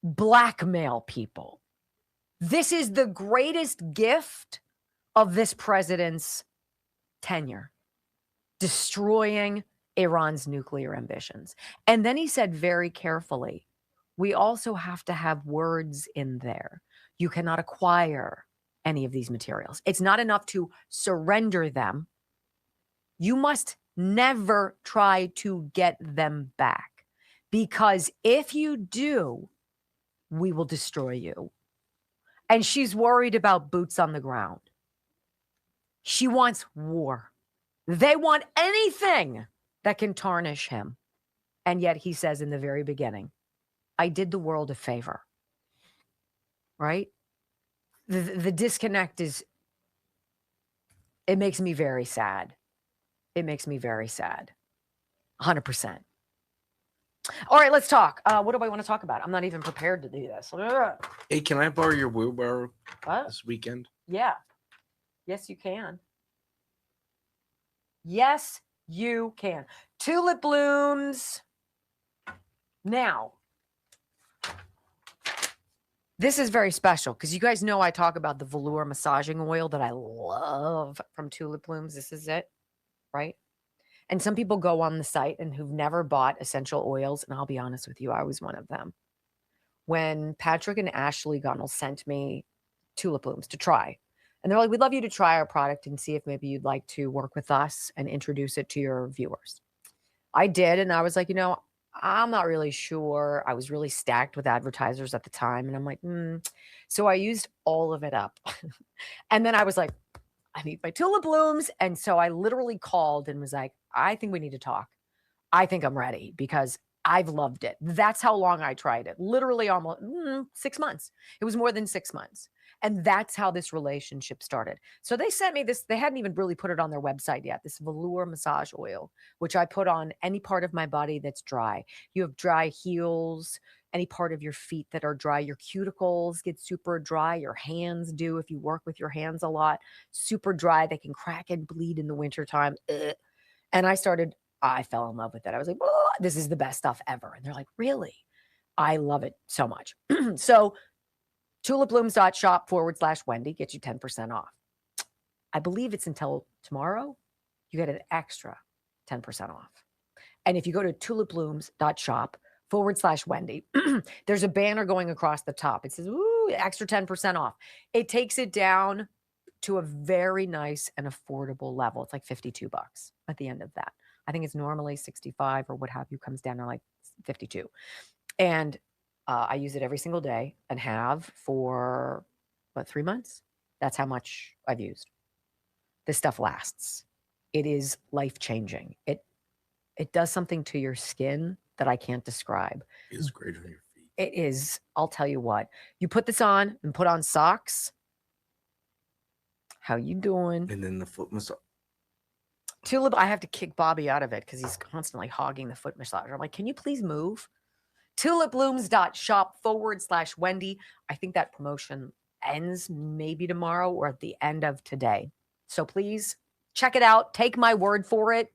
blackmail people. This is the greatest gift of this president's tenure, destroying Iran's nuclear ambitions. And then he said very carefully, we also have to have words in there. You cannot acquire any of these materials. It's not enough to surrender them. You must never try to get them back, because if you do, we will destroy you. And she's worried about boots on the ground. She wants war. They want anything that can tarnish him. And yet he says in the very beginning, I did the world a favor. Right? The disconnect is, it makes me very sad. It makes me very sad. 100%. All right, let's talk. What do I want to talk about? I'm not even prepared to do this.
Hey, can I borrow your wheelbarrow
What?
this weekend?
Yeah. Yes, you can. Yes, you can. Tulip blooms. Now, this is very special because you guys know I talk about the velour massaging oil that I love from Tulip Blooms. This is it, right? And some people go on the site and who've never bought essential oils, and I'll be honest with you, I was one of them. When Patrick and Ashley Gunnell sent me Tulip Blooms to try, and they're like, we'd love you to try our product and see if maybe you'd like to work with us and introduce it to your viewers. I did, and I was like, I'm not really sure. I was really stacked with advertisers at the time, and I'm like, So I used all of it up. And then I was like, I need my Tulip Blooms. And so I literally called and was like, I think we need to talk. I think I'm ready because I've loved it. That's how long I tried it. Literally almost 6 months. It was more than 6 months. And that's how this relationship started. So they sent me this. They hadn't even really put it on their website yet. This velour massage oil, which I put on any part of my body that's dry. You have dry heels, any part of your feet that are dry. Your cuticles get super dry. Your hands do if you work with your hands a lot. Super dry. They can crack and bleed in the wintertime. And I fell in love with it. I was like, this is the best stuff ever. And they're like, really? I love it so much. So tulipblooms.shop/Wendy gets you 10% off. I believe it's until tomorrow. You get an extra 10% off. And if you go to tulipblooms.shop/Wendy, there's a banner going across the top. It says, extra 10% off. It takes it down to a very nice and affordable level. It's like $52 at the end of that. I think it's normally 65 or what have you, comes down to like 52. And I use it every single day and have for 3 months. That's how much I've used. This stuff lasts. It is life-changing. It does something to your skin that I can't describe.
It's great on your feet.
It is. I'll tell you what. You put this on and put on socks. How you doing?
And then the foot massage.
Tulip, I have to kick Bobby out of it because he's constantly hogging the foot massager. I'm like, can you please move? tulipblooms.shop/Wendy. I think that promotion ends maybe tomorrow or at the end of today. So please check it out. Take my word for it.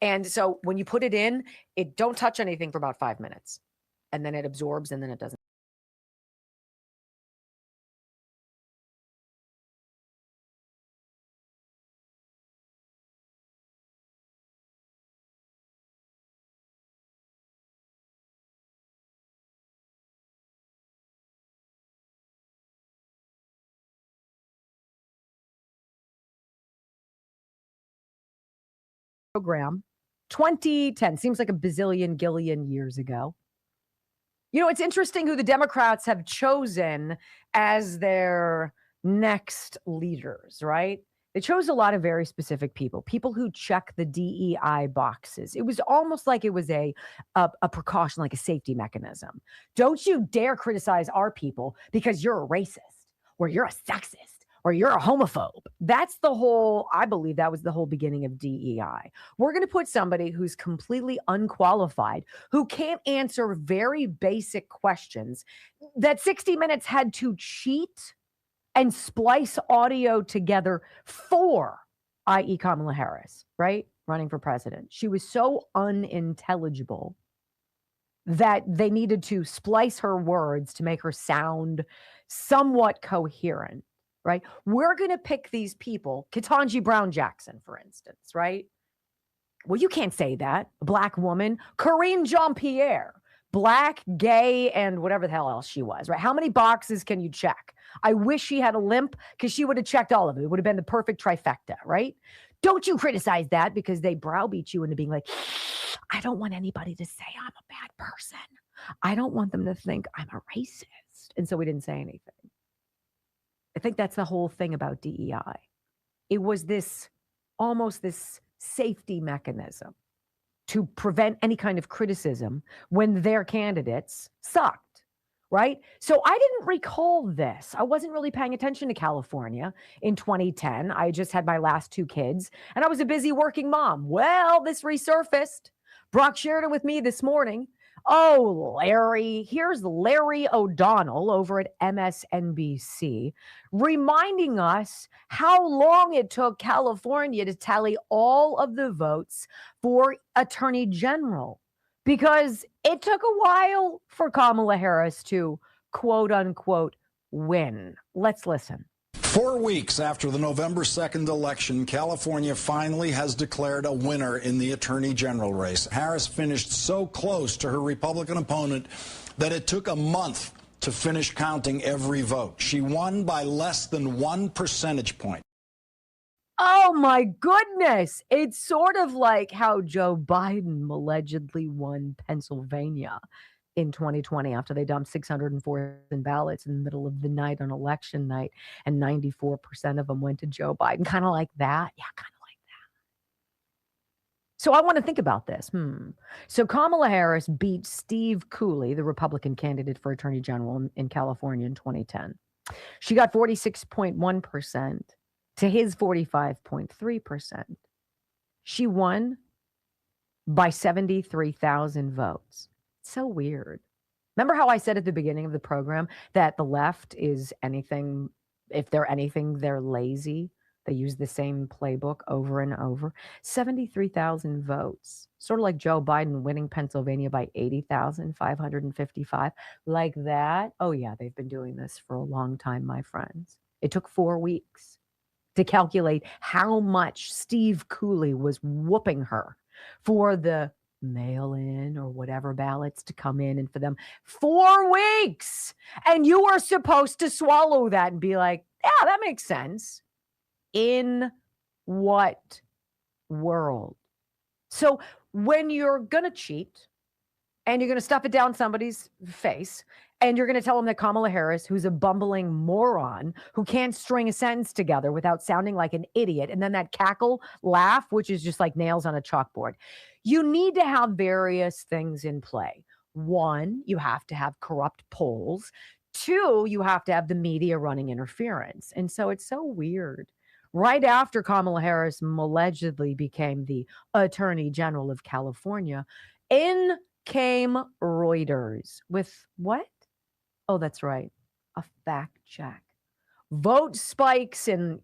And so when you put it in, it don't touch anything for about 5 minutes. And then it absorbs and then it doesn't. Program 2010 seems like a bazillion gillion years ago. It's interesting who the Democrats have chosen as their next leaders, right? They chose a lot of very specific people who check the DEI boxes. It was almost like it was a precaution, like a safety mechanism. Don't you dare criticize our people because you're a racist or you're a sexist or you're a homophobe. I believe that was the whole beginning of DEI. We're going to put somebody who's completely unqualified, who can't answer very basic questions, that 60 Minutes had to cheat and splice audio together for, i.e. Kamala Harris, right? Running for president. She was so unintelligible that they needed to splice her words to make her sound somewhat coherent, right? We're going to pick these people, Ketanji Brown Jackson, for instance, right? Well, you can't say that. A black woman, Corinne Jean-Pierre, black, gay, and whatever the hell else she was, right? How many boxes can you check? I wish she had a limp because she would have checked all of it. It would have been the perfect trifecta, right? Don't you criticize that because they browbeat you into being like, I don't want anybody to say I'm a bad person. I don't want them to think I'm a racist. And so we didn't say anything. I think that's the whole thing about DEI. It was almost this safety mechanism to prevent any kind of criticism when their candidates sucked, right? So I didn't recall this. I wasn't really paying attention to California in 2010. I just had my last 2 kids, and I was a busy working mom. Well, this resurfaced. Brock shared it with me this morning. Oh, Larry, here's Larry O'Donnell over at MSNBC reminding us how long it took California to tally all of the votes for Attorney General, because it took a while for Kamala Harris to quote unquote win. Let's listen.
4 weeks after the November 2nd election, California finally has declared a winner in the Attorney General race. Harris finished so close to her Republican opponent that it took a month to finish counting every vote. She won by less than 1 percentage point.
Oh my goodness. It's sort of like how Joe Biden allegedly won Pennsylvania in 2020 after they dumped 604 ballots in the middle of the night on election night, and 94% of them went to Joe Biden. Kind of like that. Yeah, kind of like that. So I want to think about this. So Kamala Harris beat Steve Cooley, the Republican candidate for Attorney General in California in 2010. She got 46.1% to his 45.3%. She won by 73,000 votes. So weird. Remember how I said at the beginning of the program that the left is anything, if they're anything, they're lazy. They use the same playbook over and over. 73,000 votes. Sort of like Joe Biden winning Pennsylvania by 80,555. Like that. Oh yeah, they've been doing this for a long time, my friends. It took 4 weeks to calculate how much Steve Cooley was whooping her for the mail-in or whatever ballots to come in, and for them 4 weeks. And you were supposed to swallow that and be like, yeah, that makes sense. In what world? So when you're going to cheat and you're going to stuff it down somebody's face and you're going to tell them that Kamala Harris, who's a bumbling moron who can't string a sentence together without sounding like an idiot, and then that cackle laugh, which is just like nails on a chalkboard. You need to have various things in play. 1, you have to have corrupt polls. 2, you have to have the media running interference. And so it's so weird. Right after Kamala Harris allegedly became the Attorney General of California, in came Reuters with what? Oh, that's right. A fact check. Vote spikes in,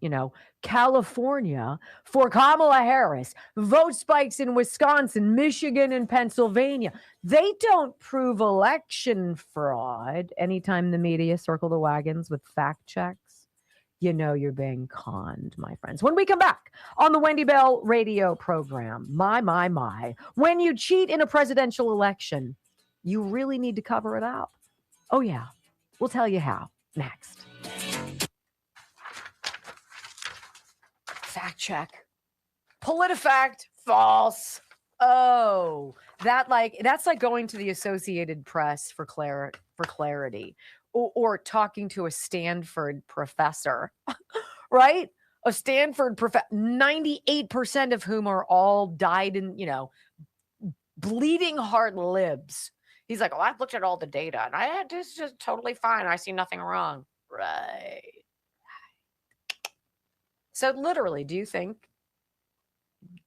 California for Kamala Harris. Vote spikes in Wisconsin, Michigan, and Pennsylvania. They don't prove election fraud. Anytime the media circle the wagons with fact checks, you know you're being conned, my friends. When we come back on the Wendy Bell radio program, my, when you cheat in a presidential election, you really need to cover it up. Oh, yeah. We'll tell you how next. Fact check. PolitiFact, false. Oh, that's like going to the Associated Press for clarity, or talking to a Stanford professor, right? A Stanford professor, 98% of whom are all dyed in, bleeding heart libs. He's like, I've looked at all the data and this is just totally fine. I see nothing wrong. Right. So literally, do you think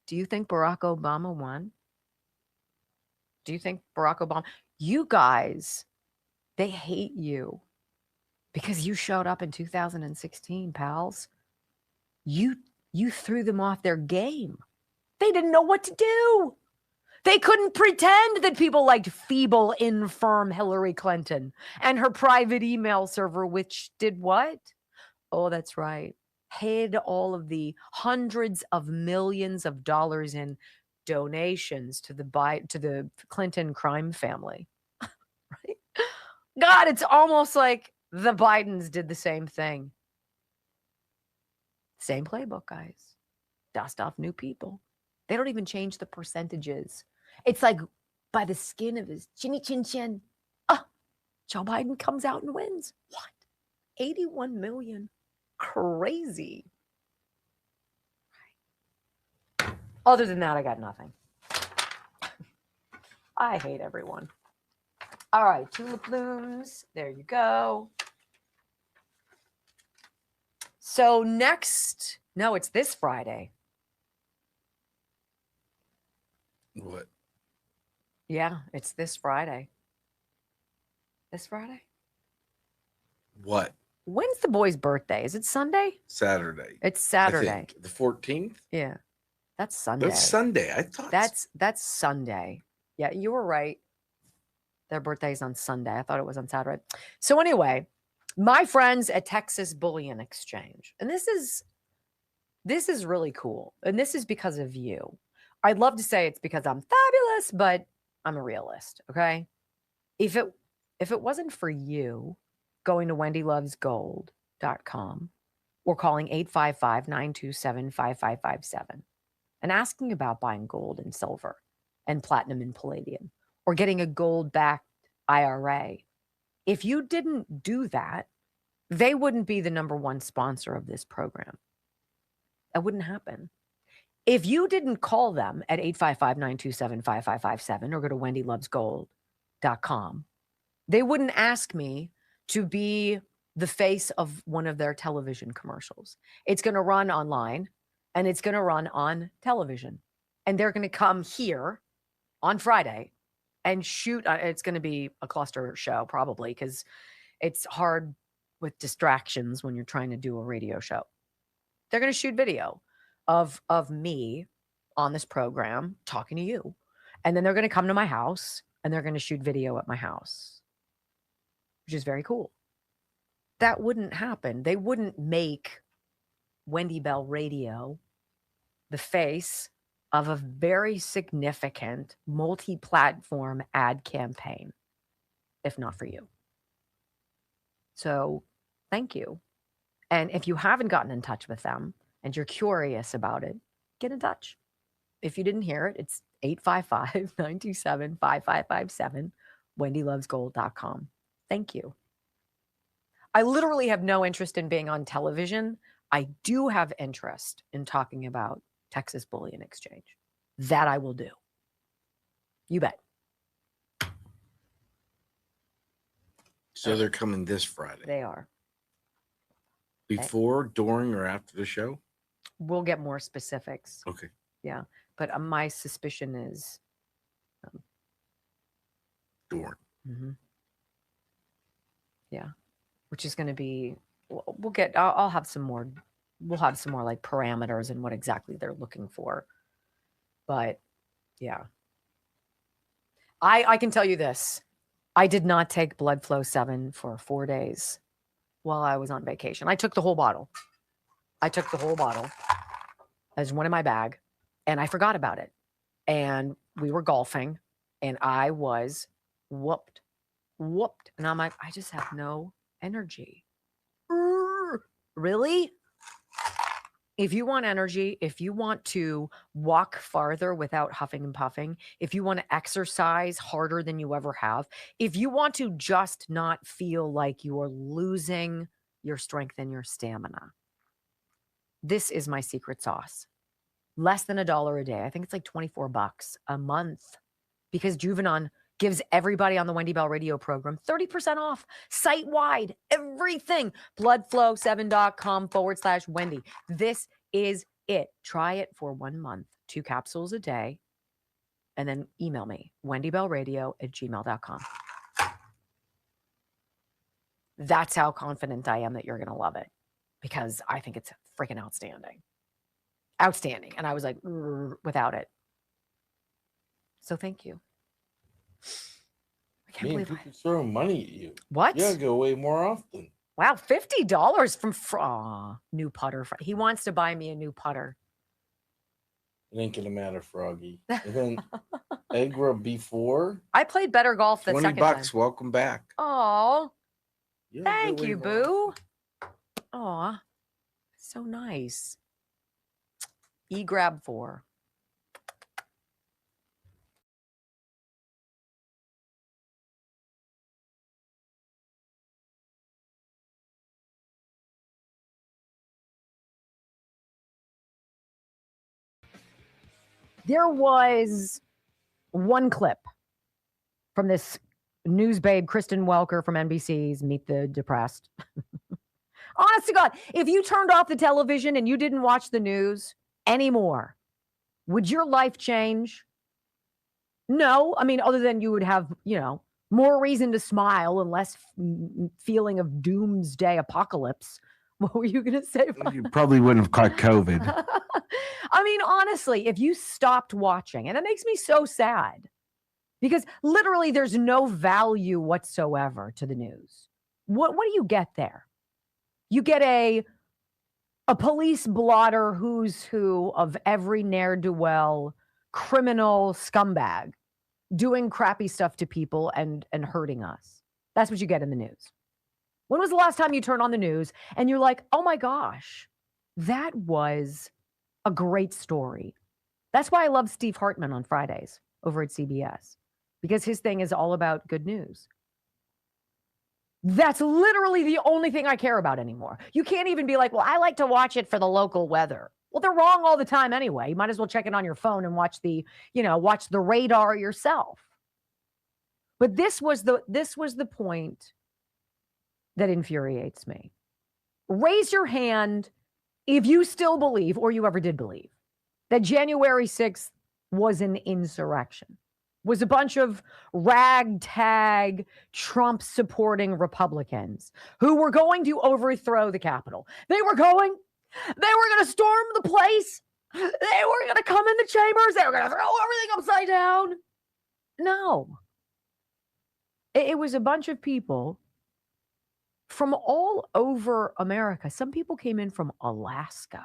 Barack Obama won? Do you think Barack Obama, you guys, they hate you because you showed up in 2016, pals. You threw them off their game. They didn't know what to do. They couldn't pretend that people liked feeble, infirm Hillary Clinton and her private email server, which did what? Oh, that's right. Hid all of the hundreds of millions of dollars in donations to the Clinton crime family. Right? God, it's almost like the Bidens did the same thing. Same playbook, guys. Dust off new people. They don't even change the percentages. It's like by the skin of his chinny chin chin. Joe Biden comes out and wins. What? 81 million. Crazy. Other than that, I got nothing. I hate everyone. All right, tulip blooms. There you go. So it's this Friday.
What?
Yeah, it's this Friday. This Friday?
What?
When's the boy's birthday? Is it Sunday?
Saturday.
It's Saturday.
I think. The 14th?
Yeah. That's Sunday.
That's Sunday. I thought
that's Sunday. Yeah, you were right. Their birthday's on Sunday. I thought it was on Saturday. So anyway, my friends at Texas Bullion Exchange, and this is really cool. And this is because of you. I'd love to say it's because I'm fabulous, but I'm a realist, okay? If it wasn't for you going to wendylovesgold.com or calling 855-927-5557 and asking about buying gold and silver and platinum and palladium or getting a gold-backed IRA, if you didn't do that, they wouldn't be the number one sponsor of this program. That wouldn't happen. If you didn't call them at 855-927-5557 or go to wendylovesgold.com, they wouldn't ask me to be the face of one of their television commercials. It's going to run online and it's going to run on television. And they're going to come here on Friday and shoot. It's going to be a cluster show probably because it's hard with distractions when you're trying to do a radio show. They're going to shoot video of me on this program talking to you. And then they're going to come to my house and they're going to shoot video at my house, which is very cool. That wouldn't happen. They wouldn't make Wendy Bell Radio the face of a very significant multi-platform ad campaign if not for you. So thank you. And if you haven't gotten in touch with them and you're curious about it, get in touch. If you didn't hear it, it's 855-927-5557, wendylovesgold.com. Thank you. I literally have no interest in being on television. I do have interest in talking about Texas Bullion Exchange. That I will do. You bet.
So they're coming this Friday.
They are.
Before, during, or after the show?
We'll get more specifics.
Okay.
Yeah. But my suspicion is
during.
Mm-hmm. Yeah. Which is going to be, we'll get, I'll have some more, we'll have some more like parameters and what exactly they're looking for. But yeah. I can tell you this. I did not take Blood Flow 7 for 4 days while I was on vacation. I took the whole bottle. There's one in my bag and I forgot about it. And we were golfing and I was whooped. And I'm like, I just have no energy. Really? If you want energy, if you want to walk farther without huffing and puffing, if you want to exercise harder than you ever have, if you want to just not feel like you are losing your strength and your stamina, this is my secret sauce. Less than $1 a day. I think it's like $24 a month because Juvenon gives everybody on the Wendy Bell radio program 30% off site-wide, everything. Bloodflow7.com/Wendy. This is it. Try it for 1 month, 2 capsules a day, and then email me, wendybellradio@gmail.com. That's how confident I am that you're going to love it because I think it's freaking outstanding. Outstanding. And I was like, without it. So thank you. I can't
Man,
believe
people throwing money at you.
What?
You gotta go away more often.
Wow, $50 from new putter. He wants to buy me a new putter.
It ain't gonna matter, Froggy. And then Agra before.
I played better golf the second time.
$20. Welcome back.
Oh,
Yeah,
thank you, boo. Aw, so nice. Grab 4. There was one clip from this news babe, Kristen Welker from NBC's Meet the Depressed. Honest to God, if you turned off the television and you didn't watch the news anymore, would your life change? No. I mean, other than you would have, more reason to smile and less feeling of doomsday apocalypse. What were you going to say?
You probably wouldn't have caught COVID.
I mean, honestly, if you stopped watching, and it makes me so sad because literally there's no value whatsoever to the news. What do you get there? You get a police blotter who's who of every ne'er-do-well criminal scumbag doing crappy stuff to people and hurting us. That's what you get in the news. When was the last time you turned on the news and you're like, oh my gosh, that was a great story? That's why I love Steve Hartman on Fridays over at CBS, because his thing is all about good news. That's literally the only thing I care about anymore. You can't even be like, well, I like to watch it for the local weather. Well, they're wrong all the time anyway. You might as well check it on your phone and watch the radar yourself. But this was the point that infuriates me. Raise your hand if you still believe, or you ever did believe, that January 6th was an insurrection, was a bunch of ragtag Trump-supporting Republicans who were going to overthrow the Capitol. They were going to storm the place. They were going to come in the chambers. They were going to throw everything upside down. No. It was a bunch of people from all over America. Some people came in from Alaska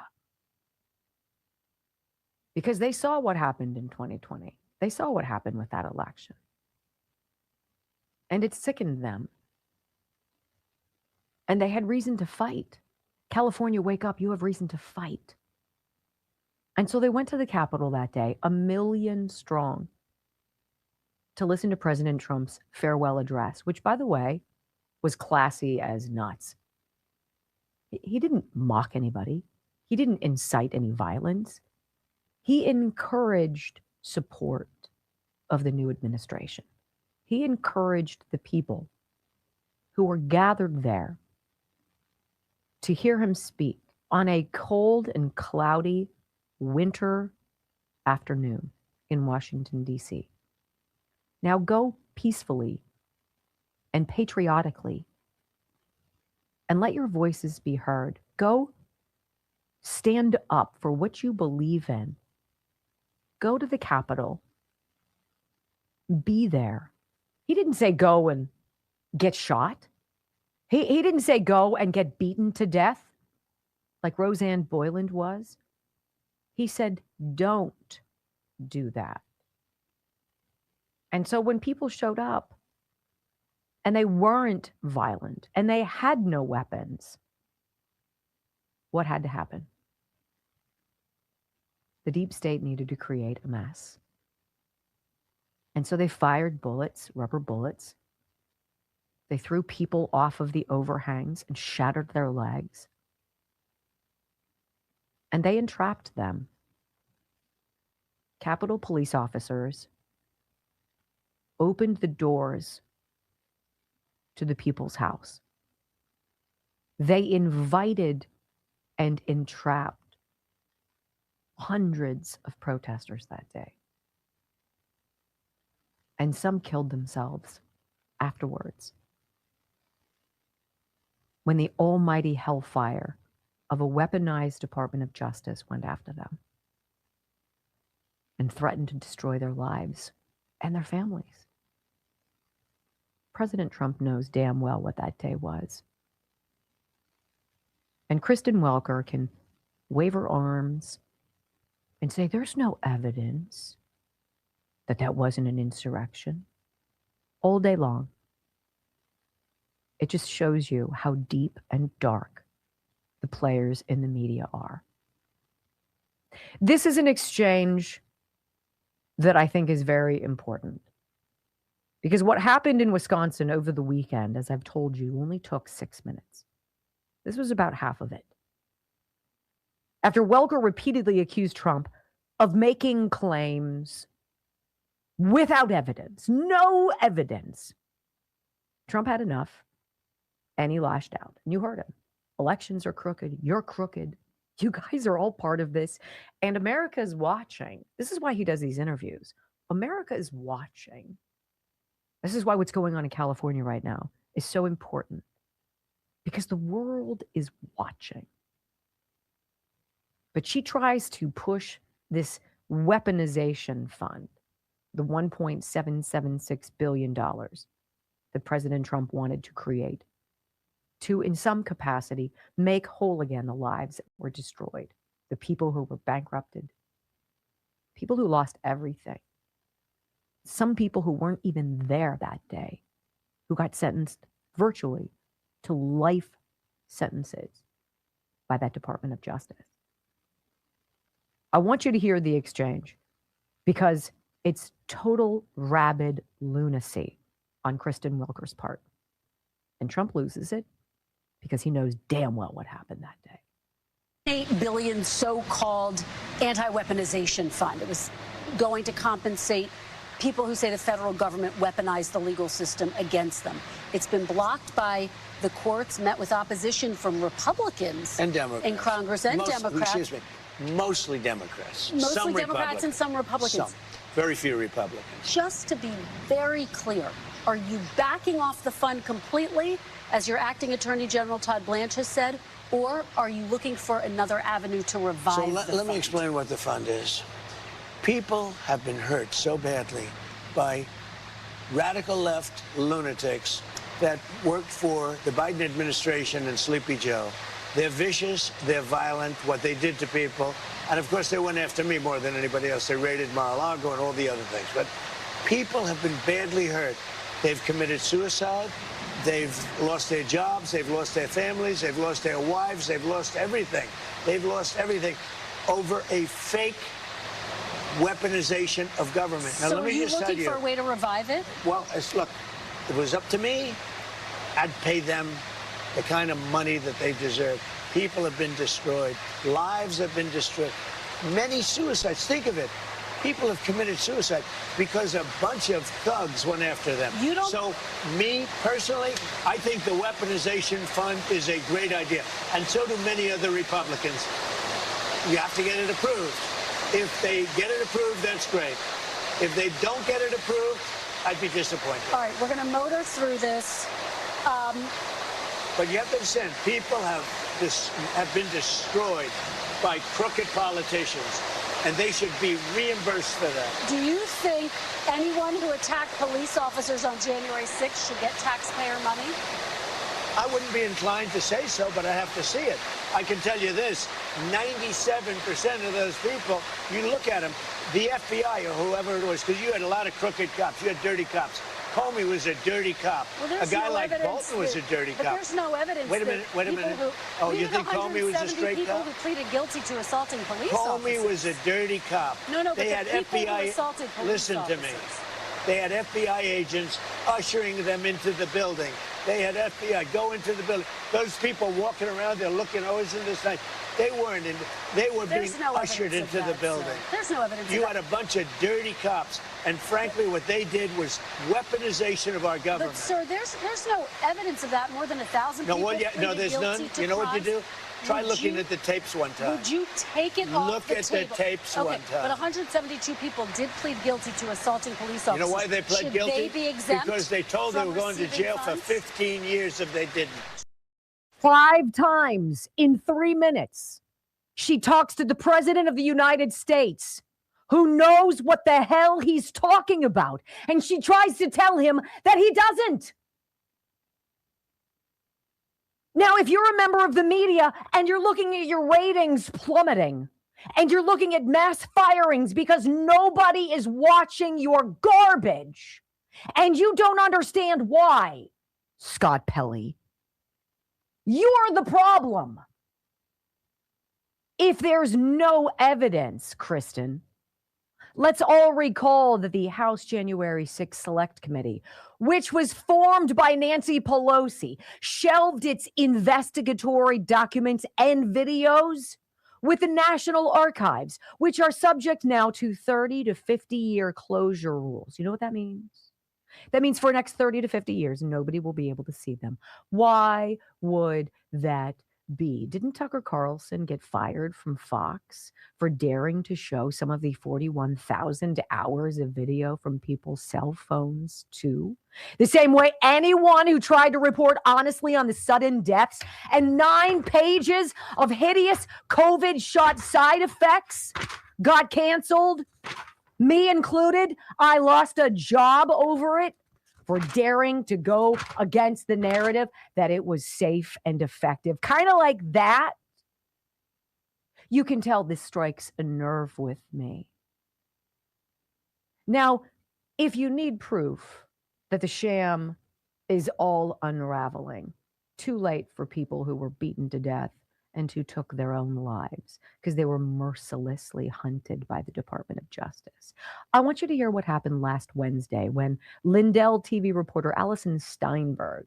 because they saw what happened in 2020. They saw what happened with that election. And it sickened them. And they had reason to fight. California, wake up. You have reason to fight. And so they went to the Capitol that day, 1 million strong, to listen to President Trump's farewell address, which, by the way, was classy as nuts. He didn't mock anybody. He didn't incite any violence. He encouraged support of the new administration. He encouraged the people who were gathered there to hear him speak on a cold and cloudy winter afternoon in Washington, D.C. Now go peacefully and patriotically and let your voices be heard. Go stand up for what you believe in. Go to the Capitol. Be there. He didn't say go and get shot. He didn't say go and get beaten to death like Roseanne Boyland was. He said, don't do that. And so when people showed up and they weren't violent and they had no weapons, what had to happen? The deep state needed to create a mess. And so they fired bullets, rubber bullets. They threw people off of the overhangs and shattered their legs. And they entrapped them. Capitol police officers opened the doors to the people's house. They invited and entrapped hundreds of protesters that day. And some killed themselves afterwards. When the almighty hellfire of a weaponized Department of Justice went after them and threatened to destroy their lives and their families. President Trump knows damn well what that day was. And Kristen Welker can wave her arms and say there's no evidence that that wasn't an insurrection all day long. It just shows you how deep and dark the players in the media are. This is an exchange that I think is very important. Because what happened in Wisconsin over the weekend, as I've told you, only took 6 minutes. This was about half of it. After Welker repeatedly accused Trump of making claims without evidence, no evidence, Trump had enough and he lashed out. And you heard him. Elections are crooked. You're crooked. You guys are all part of this. And America is watching. This is why he does these interviews. America is watching. This is why what's going on in California right now is so important. Because the world is watching. But she tries to push this weaponization fund, the $1.776 billion that President Trump wanted to create, to, in some capacity, make whole again the lives that were destroyed, the people who were bankrupted, people who lost everything, some people who weren't even there that day, who got sentenced virtually to life sentences by that Department of Justice. I want you to hear the exchange because it's total rabid lunacy on Kristen Welker's part. And Trump loses it because he knows damn well what happened that day.
$8 billion so-called anti-weaponization fund. It was going to compensate people who say the federal government weaponized the legal system against them. It's been blocked by the courts, met with opposition from Republicans
and Democrats
in Congress and Democrats.
Excuse me, mostly Democrats.
Mostly
some
Democrats and some Republicans.
Some. Very few Republicans.
Just to be very clear, are you backing off the fund completely, as your acting Attorney General Todd Blanche has said, or are you looking for another avenue to revive the fund?
Let me explain what the fund is. People have been hurt so badly by radical left lunatics that worked for the Biden administration and Sleepy Joe. They're vicious, they're violent, what they did to people. And of course, they went after me more than anybody else. They raided Mar-a-Lago and all the other things. But people have been badly hurt. They've committed suicide. They've lost their jobs. They've lost their families. They've lost their wives. They've lost everything. They've lost everything over a fake weaponization of government. Now,
so
let me just tell you.
Are you looking for a way to revive it?
Well, look, if it was up to me, I'd pay them the kind of money that they deserve. People have been destroyed. Lives have been destroyed. Many suicides. Think of it. People have committed suicide because a bunch of thugs went after them. So, me, personally, I think the weaponization fund is a great idea. And so do many other Republicans. You have to get it approved. If they get it approved, that's great. If they don't get it approved, I'd be disappointed.
All right, we're going to motor through this.
But you have to understand, people have been destroyed by crooked politicians, and they should be reimbursed for that.
Do you think anyone who attacked police officers on January 6th should get taxpayer money?
I wouldn't be inclined to say so, but I have to see it. I can tell you this, 97% of those people, you look at them, the FBI or whoever it was, because you had a lot of crooked cops, you had dirty cops. Comey was a dirty cop.
Well,
a guy like Bolton was a dirty cop.
But there's no evidence.
Wait a minute. Oh, you think Comey was a straight
people
cop?
who pleaded guilty to assaulting police
Comey
officers.
was a dirty cop.
No, but
they had
people
FBI.
who assaulted police
Listen
officers.
to me. They had FBI agents ushering them into the building. They had FBI go into the building. Those people walking around, they're looking, oh, isn't this nice? They weren't in. They were being ushered into the building.
There's no evidence.
You had a bunch of dirty cops, and frankly, what they did was weaponization of our government.
But sir, there's no evidence of that. More than 1,000 people.
No, there's none. You know what you do? Try looking at the tapes one time.
Would you take it off
Look
the
at
table?
the tapes one time.
But 172 people did plead guilty to assaulting police officers.
You know why they pled guilty?
Should they be exempt?
Because they told they were going to jail for 15 years if they didn't.
5 times in 3 minutes, she talks to the President of the United States, who knows what the hell he's talking about. And she tries to tell him that he doesn't. Now, if you're a member of the media and you're looking at your ratings plummeting, and you're looking at mass firings because nobody is watching your garbage, and you don't understand why, Scott Pelley, you're the problem. If there's no evidence, Kristen, let's all recall that the House January 6th Select Committee, which was formed by Nancy Pelosi, shelved its investigatory documents and videos with the National Archives, which are subject now to 30 to 50-year closure rules. You know what that means? That means for the next 30 to 50 years, nobody will be able to see them. Why would that be? Didn't Tucker Carlson get fired from Fox for daring to show some of the 41,000 hours of video from people's cell phones too? The same way anyone who tried to report honestly on the sudden deaths and 9 pages of hideous COVID shot side effects got canceled, me included. I lost a job over it for daring to go against the narrative that it was safe and effective. Kind of like that. You can tell this strikes a nerve with me. Now, if you need proof that the sham is all unraveling, too late for people who were beaten to death and who took their own lives because they were mercilessly hunted by the Department of Justice. I want you to hear what happened last Wednesday when Lindell TV reporter Allison Steinberg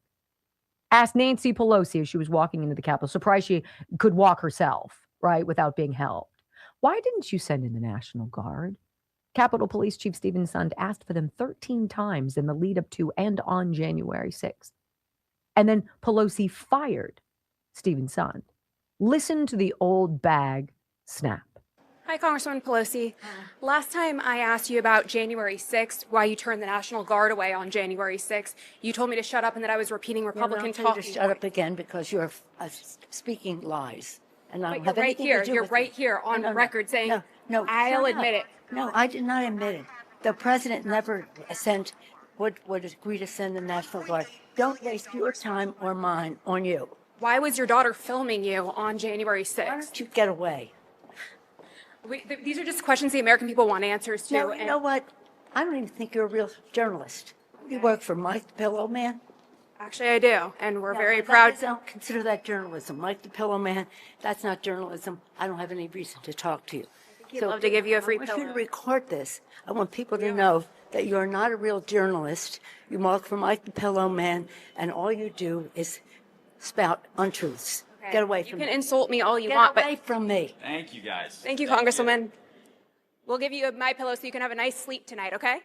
asked Nancy Pelosi as she was walking into the Capitol, surprised she could walk herself, right, without being helped. Why didn't you send in the National Guard? Capitol Police Chief Stephen Sund asked for them 13 times in the lead up to and on January 6th. And then Pelosi fired Stephen Sund. Listen to the old bag snap.
Hi, Congresswoman Pelosi. Last time I asked you about January 6th, why you turned the National Guard away on January 6th, you told me to shut up and that I was repeating Republican talking.
To shut up again because you're speaking lies. And I don't have
right
anything
here.
to do
You're
with
right
it.
here on record saying,
no,
I'll
shut up.
admit it.
No, I did not admit it. The president never would agree to send the National Guard. Don't waste your time or mine on you.
Why was your daughter filming you on January 6th?
Why don't you get away?
These are just questions the American people want answers to.
No, you know what? I don't even think you're a real journalist. You work for Mike the Pillow Man?
Actually, I do, and we're very proud.
I don't consider that journalism. Mike the Pillow Man, that's not journalism. I don't have any reason to talk to you.
He'd love to give you a free pillow.
I want you to record this. I want people to know that you're not a real journalist. You work for Mike the Pillow Man, and all you do is spout untruths. Okay. Get away from me.
You can insult me all you want, but
get away from me.
Thank you, guys.
Thank you, Congresswoman. We'll give you my pillow so you can have a nice sleep tonight, okay?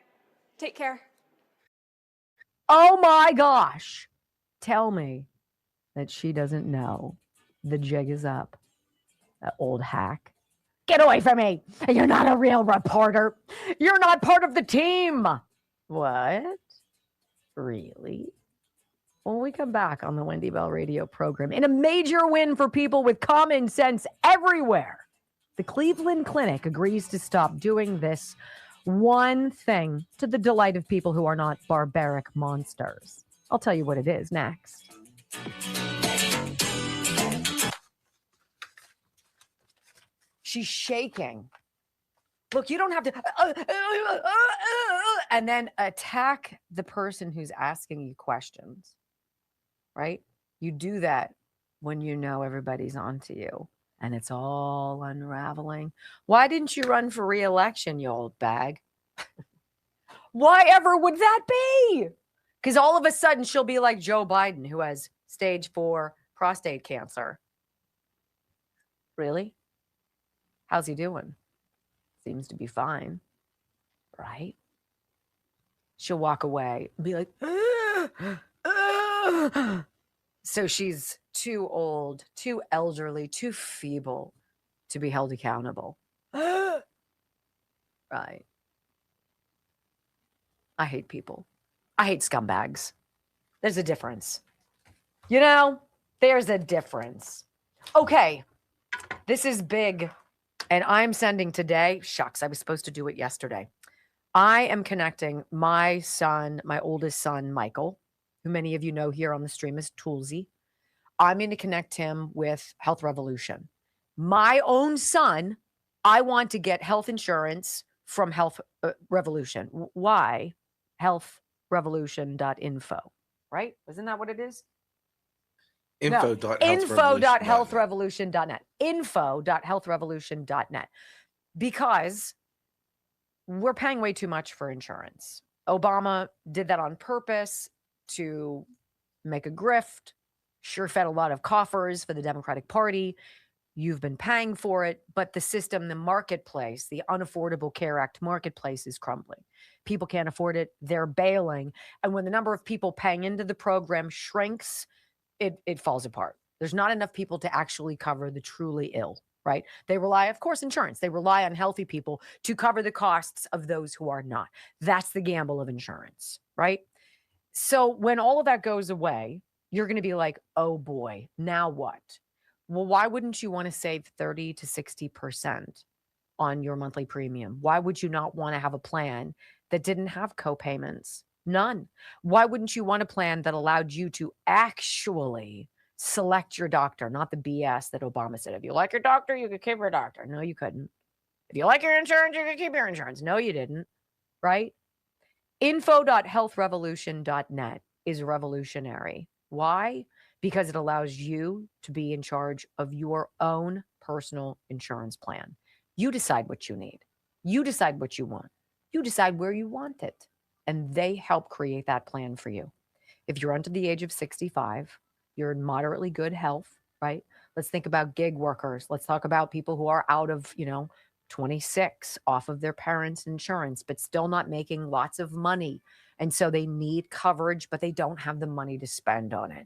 Take care.
Oh my gosh. Tell me that she doesn't know the jig is up. That old hack. Get away from me. You're not a real reporter. You're not part of the team. What? Really? When we come back on the Wendy Bell radio program, in a major win for people with common sense everywhere, the Cleveland Clinic agrees to stop doing this one thing to the delight of people who are not barbaric monsters. I'll tell you what it is next. She's shaking. Look, you don't have to and then attack the person who's asking you questions, right? You do that when you know everybody's onto you and it's all unraveling. Why didn't you run for re-election, you old bag? Why ever would that be? Because all of a sudden she'll be like Joe Biden, who has stage 4 prostate cancer. Really? How's he doing? Seems to be fine, right? She'll walk away and be like, So she's too old, too elderly, too feeble to be held accountable. Right. I hate people. I hate scumbags. There's a difference. You know, there's a difference. Okay, this is big. And I'm sending today, shucks, I was supposed to do it yesterday. I am connecting my son, my oldest son, Michael, who many of you know here on the stream is Toolsy. I'm going to connect him with Health Revolution. My own son, I want to get health insurance from Health Revolution. Why? Healthrevolution.info, right? Isn't that what it is? Info.healthrevolution.net. Info.healthrevolution.net. Because we're paying way too much for insurance. Obama did that on purpose to make a grift, sure fed a lot of coffers for the Democratic Party. You've been paying for it, but the system, the marketplace, the Unaffordable Care Act marketplace is crumbling. People can't afford it. They're bailing. And when the number of people paying into the program shrinks, it falls apart. There's not enough people to actually cover the truly ill, right? They rely, of course, insurance. They rely on healthy people to cover the costs of those who are not. That's the gamble of insurance, right? So when all of that goes away, you're going to be like, oh boy, now what? Well, why wouldn't you want to save 30 to 60% on your monthly premium? Why would you not want to have a plan that didn't have co-payments? None. Why wouldn't you want a plan that allowed you to actually select your doctor, not the BS that Obama said? If you like your doctor, you could keep your doctor. No, you couldn't. If you like your insurance, you could keep your insurance. No, you didn't. Right? Info.healthrevolution.net is revolutionary. Why? Because it allows you to be in charge of your own personal insurance plan. You decide what you need. You decide what you want. You decide where you want it. And they help create that plan for you. If you're under the age of 65, you're in moderately good health, right? Let's think about gig workers. Let's talk about people who are out of, 26 off of their parents' insurance, but still not making lots of money. And so they need coverage, but they don't have the money to spend on it.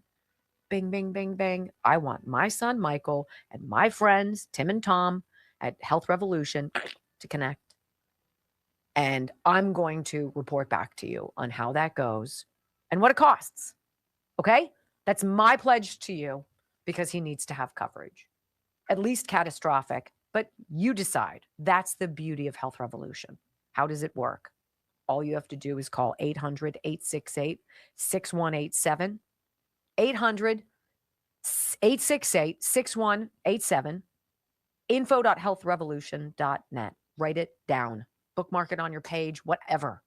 Bing, bing, bing, bing. I want my son, Michael, and my friends, Tim and Tom at Health Revolution to connect. And I'm going to report back to you on how that goes and what it costs. Okay? That's my pledge to you because he needs to have coverage, at least catastrophic. But you decide. That's the beauty of Health Revolution. How does it work? All you have to do is call 800-868-6187. 800-868-6187. Info.healthrevolution.net. Write it down. Bookmark it on your page, whatever.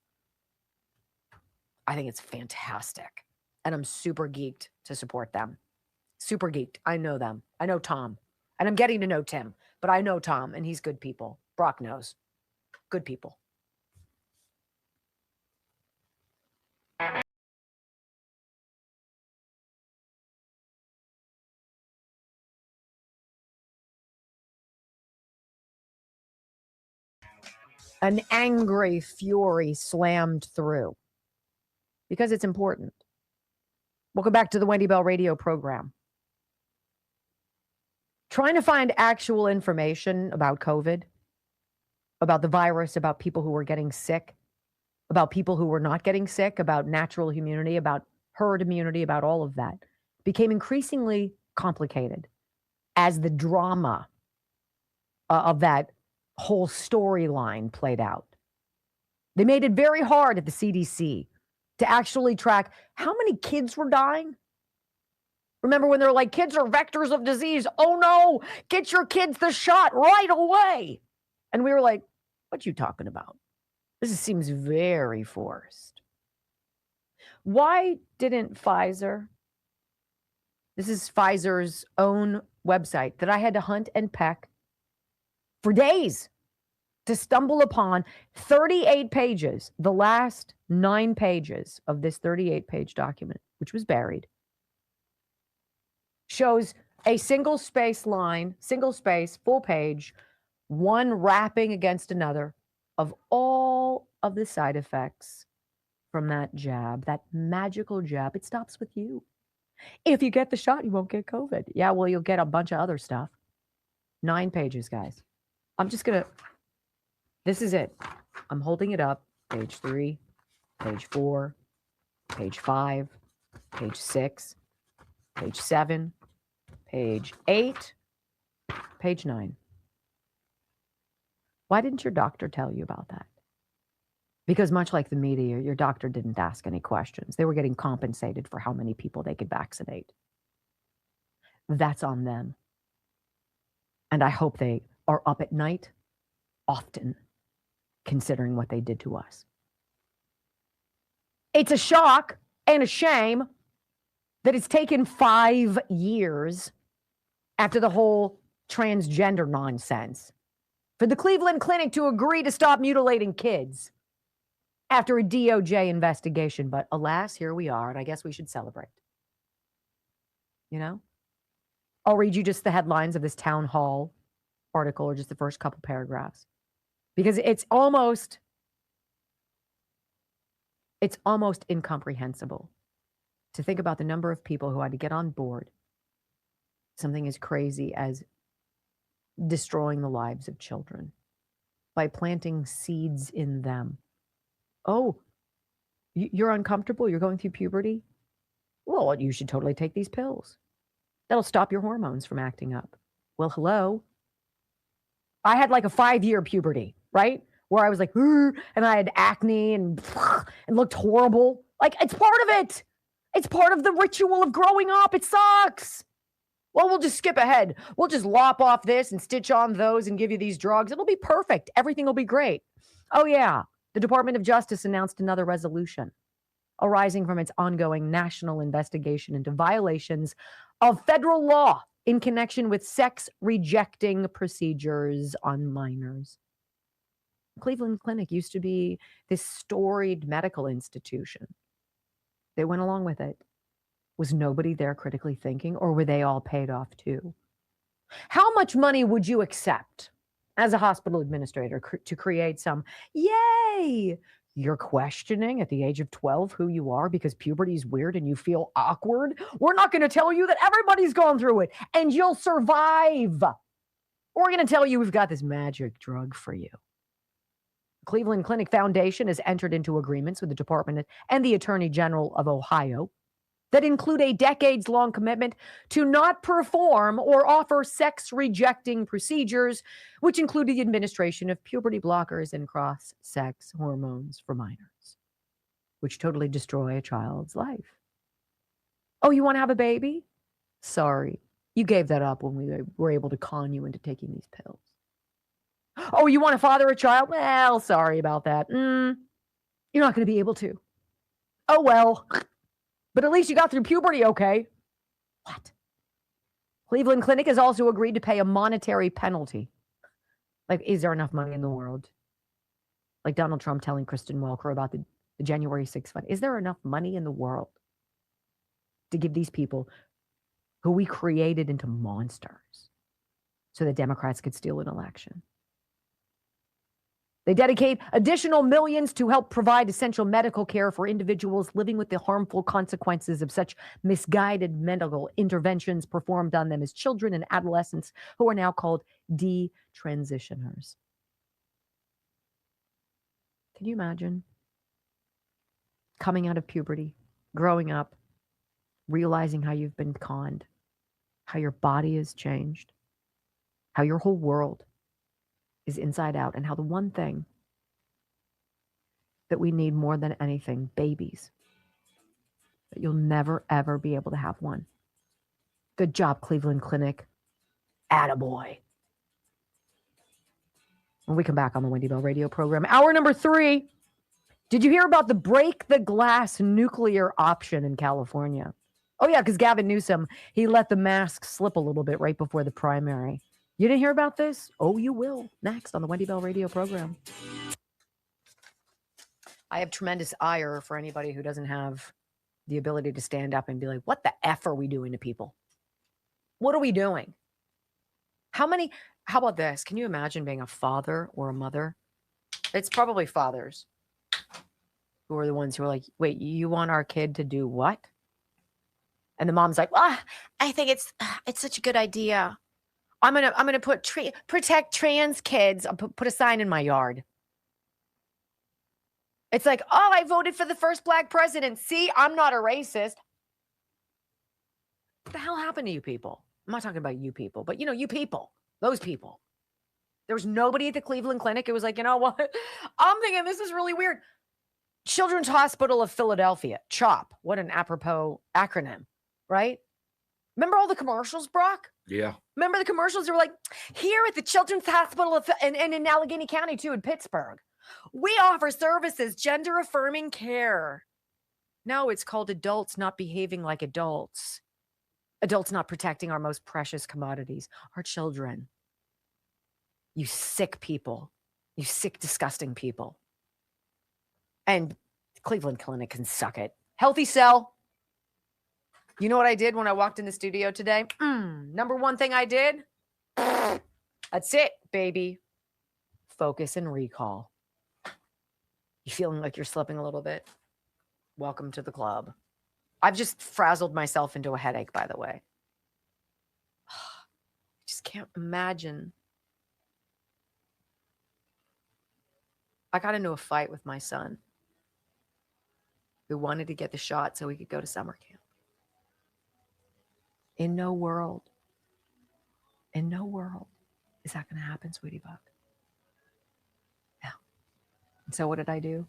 I think it's fantastic. And I'm super geeked to support them. Super geeked. I know them. I know Tom. And I'm getting to know Tim. But I know Tom, and he's good people. Brock knows. Good people. An angry fury slammed through because it's important. Welcome back to the Wendy Bell radio program. Trying to find actual information about COVID, about the virus, about people who are getting sick, about people who were not getting sick, about natural immunity, about herd immunity, about all of that became increasingly complicated as the drama of that whole storyline played out. They made it very hard at the CDC to actually track how many kids were dying. Remember when they're like, kids are vectors of disease. Oh no, get your kids the shot right away. And we were like, what you talking about? This seems very forced. Why didn't Pfizer? This is Pfizer's own website that I had to hunt and peck for days to stumble upon 38 pages, the last 9 pages of this 38-page document, which was buried, shows a single space line, single space, full page, one wrapping against another of all of the side effects from that jab, that magical jab. It stops with you. If you get the shot, you won't get COVID. Yeah, well, you'll get a bunch of other stuff. 9 pages, guys. I'm just going to, this is it. I'm holding it up. Page 3, page 4, page 5, page 6, page 7, page 8, page 9. Why didn't your doctor tell you about that? Because much like the media, your doctor didn't ask any questions. They were getting compensated for how many people they could vaccinate. That's on them. And I hope they are up at night often, considering what they did to us. It's a shock and a shame that it's taken 5 years after the whole transgender nonsense for the Cleveland Clinic to agree to stop mutilating kids after a DOJ investigation. But alas, here we are, and I guess we should celebrate. You know? I'll read you just the headlines of this town hall article, or just the first couple paragraphs, because it's almost incomprehensible to think about the number of people who had to get on board something as crazy as destroying the lives of children by planting seeds in them. Oh, you're uncomfortable? You're going through puberty? Well, you should totally take these pills. That'll stop your hormones from acting up. Well, hello. I had like a 5-year puberty, right? Where I was like, and I had acne and looked horrible. Like, it's part of it. It's part of the ritual of growing up. It sucks. Well, we'll just skip ahead. We'll just lop off this and stitch on those and give you these drugs. It'll be perfect. Everything will be great. Oh, yeah. The Department of Justice announced another resolution arising from its ongoing national investigation into violations of federal law in connection with sex-rejecting procedures on minors. Cleveland Clinic used to be this storied medical institution. They went along with it. Was nobody there critically thinking, or were they all paid off too? How much money would you accept as a hospital administrator to create some, yay, you're questioning at the age of 12 who you are because puberty is weird and you feel awkward? We're not going to tell you that everybody's gone through it and you'll survive. We're going to tell you we've got this magic drug for you. Cleveland Clinic Foundation has entered into agreements with the Department and the Attorney General of Ohio that include a decades-long commitment to not perform or offer sex-rejecting procedures, which include the administration of puberty blockers and cross-sex hormones for minors, which totally destroy a child's life. Oh, you want to have a baby? Sorry, you gave that up when we were able to con you into taking these pills. Oh, you want to father a child? Well, sorry about that. You're not going to be able to. Oh, well. But at least you got through puberty, okay? What? Cleveland Clinic has also agreed to pay a monetary penalty. Like, is there enough money in the world? Like Donald Trump telling Kristen Welker about the January 6th fund. Is there enough money in the world to give these people who we created into monsters so that Democrats could steal an election? They dedicate additional millions to help provide essential medical care for individuals living with the harmful consequences of such misguided medical interventions performed on them as children and adolescents who are now called detransitioners. Can you imagine coming out of puberty, growing up, realizing how you've been conned, how your body has changed, how your whole world is inside out, and how the one thing that we need more than anything, babies, that you'll never, ever be able to have one. Good job, Cleveland Clinic. Attaboy. When we come back on the Wendy Bell radio program, hour number 3, did you hear about the break the glass nuclear option in California? Oh, yeah, because Gavin Newsom, he let the mask slip a little bit right before the primary. You didn't hear about this? Oh, you will. Next on the Wendy Bell radio program. I have tremendous ire for anybody who doesn't have the ability to stand up and be like, what the F are we doing to people? What are we doing? How about this? Can you imagine being a father or a mother? It's probably fathers who are the ones who are like, wait, you want our kid to do what? And the mom's like, well, I think it's such a good idea. I'm gonna protect trans kids. I'll put a sign in my yard. It's like, oh, I voted for the first black president. See, I'm not a racist. What the hell happened to you people? I'm not talking about you people, but you people, those people. There was nobody at the Cleveland Clinic. It was like, you know what? I'm thinking this is really weird. Children's Hospital of Philadelphia, CHOP. What an apropos acronym, right? Remember all the commercials, Brock?
Yeah.
Remember the commercials? They were like, here at the Children's Hospital of, and in Allegheny County, too, in Pittsburgh, we offer services, gender-affirming care. No, it's called adults not behaving like adults. Adults not protecting our most precious commodities, our children. You sick people. You sick, disgusting people. And Cleveland Clinic can suck it. Healthy Cell. You know what I did when I walked in the studio today? Number one thing I did. That's it, baby. Focus and recall. You feeling like you're slipping a little bit? Welcome to the club. I've just frazzled myself into a headache, by the way. I just can't imagine. I got into a fight with my son who wanted to get the shot so he could go to summer camp. In no world is that going to happen, sweetie buck. Yeah. And so what did I do?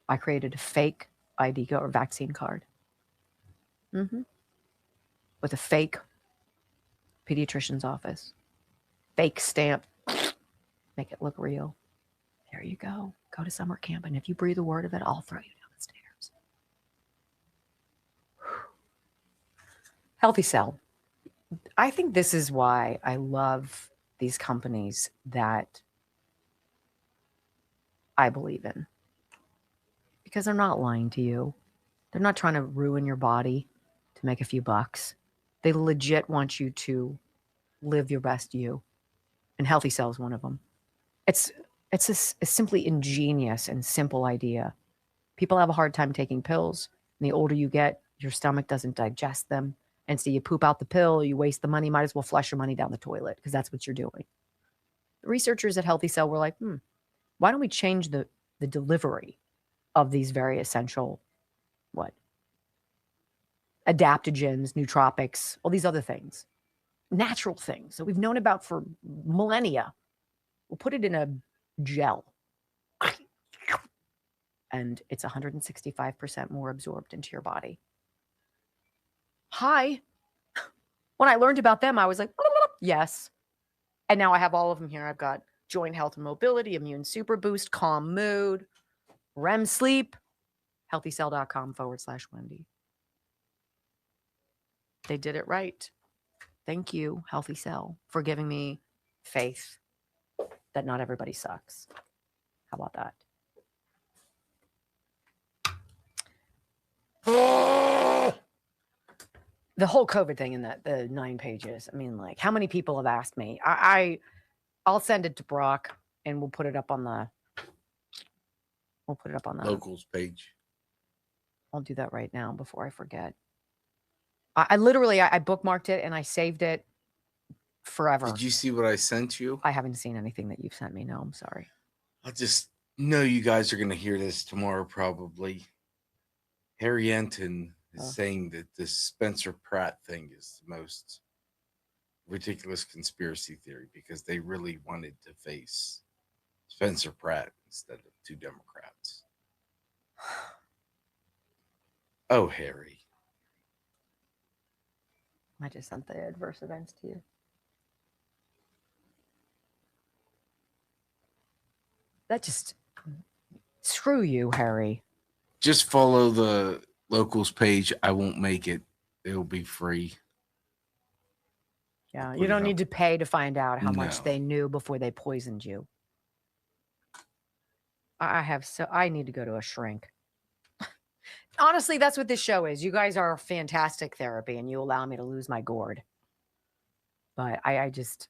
I created a fake ID or vaccine card. With a fake pediatrician's office. Fake stamp. Make it look real. There you go. Go to summer camp. And if you breathe a word of it, I'll throw you down the stairs. Healthy Cell. I think this is why I love these companies that I believe in. Because they're not lying to you. They're not trying to ruin your body to make a few bucks. They legit want you to live your best you. And Healthy Cell is one of them. It's a simply ingenious and simple idea. People have a hard time taking pills. And the older you get, your stomach doesn't digest them. And so you poop out the pill, you waste the money, might as well flush your money down the toilet because that's what you're doing. The researchers at Healthy Cell were like, why don't we change the delivery of these very essential, adaptogens, nootropics, all these other things, natural things that we've known about for millennia. We'll put it in a gel. And it's 165% more absorbed into your body. Hi. When I learned about them, I was like, yes. And now I have all of them here. I've got joint health and mobility, immune super boost, calm mood, REM sleep, healthycell.com/Wendy. They did it right. Thank you, Healthy Cell, for giving me faith that not everybody sucks. How about that? The whole COVID thing in the 9 pages. I mean, like, how many people have asked me? I'll send it to Brock and we'll put it up on the
locals page.
I'll do that right now before I forget. I literally bookmarked it and I saved it forever.
Did you see what I sent you?
I haven't seen anything that you've sent me. No, I'm sorry.
I just know you guys are going to hear this tomorrow, probably. Harry Enton is saying that this Spencer Pratt thing is the most ridiculous conspiracy theory because they really wanted to face Spencer Pratt instead of 2 Democrats. Oh, Harry.
I just sent the adverse events to you. That just, screw you, Harry.
Just follow the locals page. I won't make it. It'll be free.
Yeah, you don't need to pay to find out how much they knew before they poisoned you. I need to go to a shrink. Honestly, that's what this show is. You guys are fantastic therapy and you allow me to lose my gourd. But I just...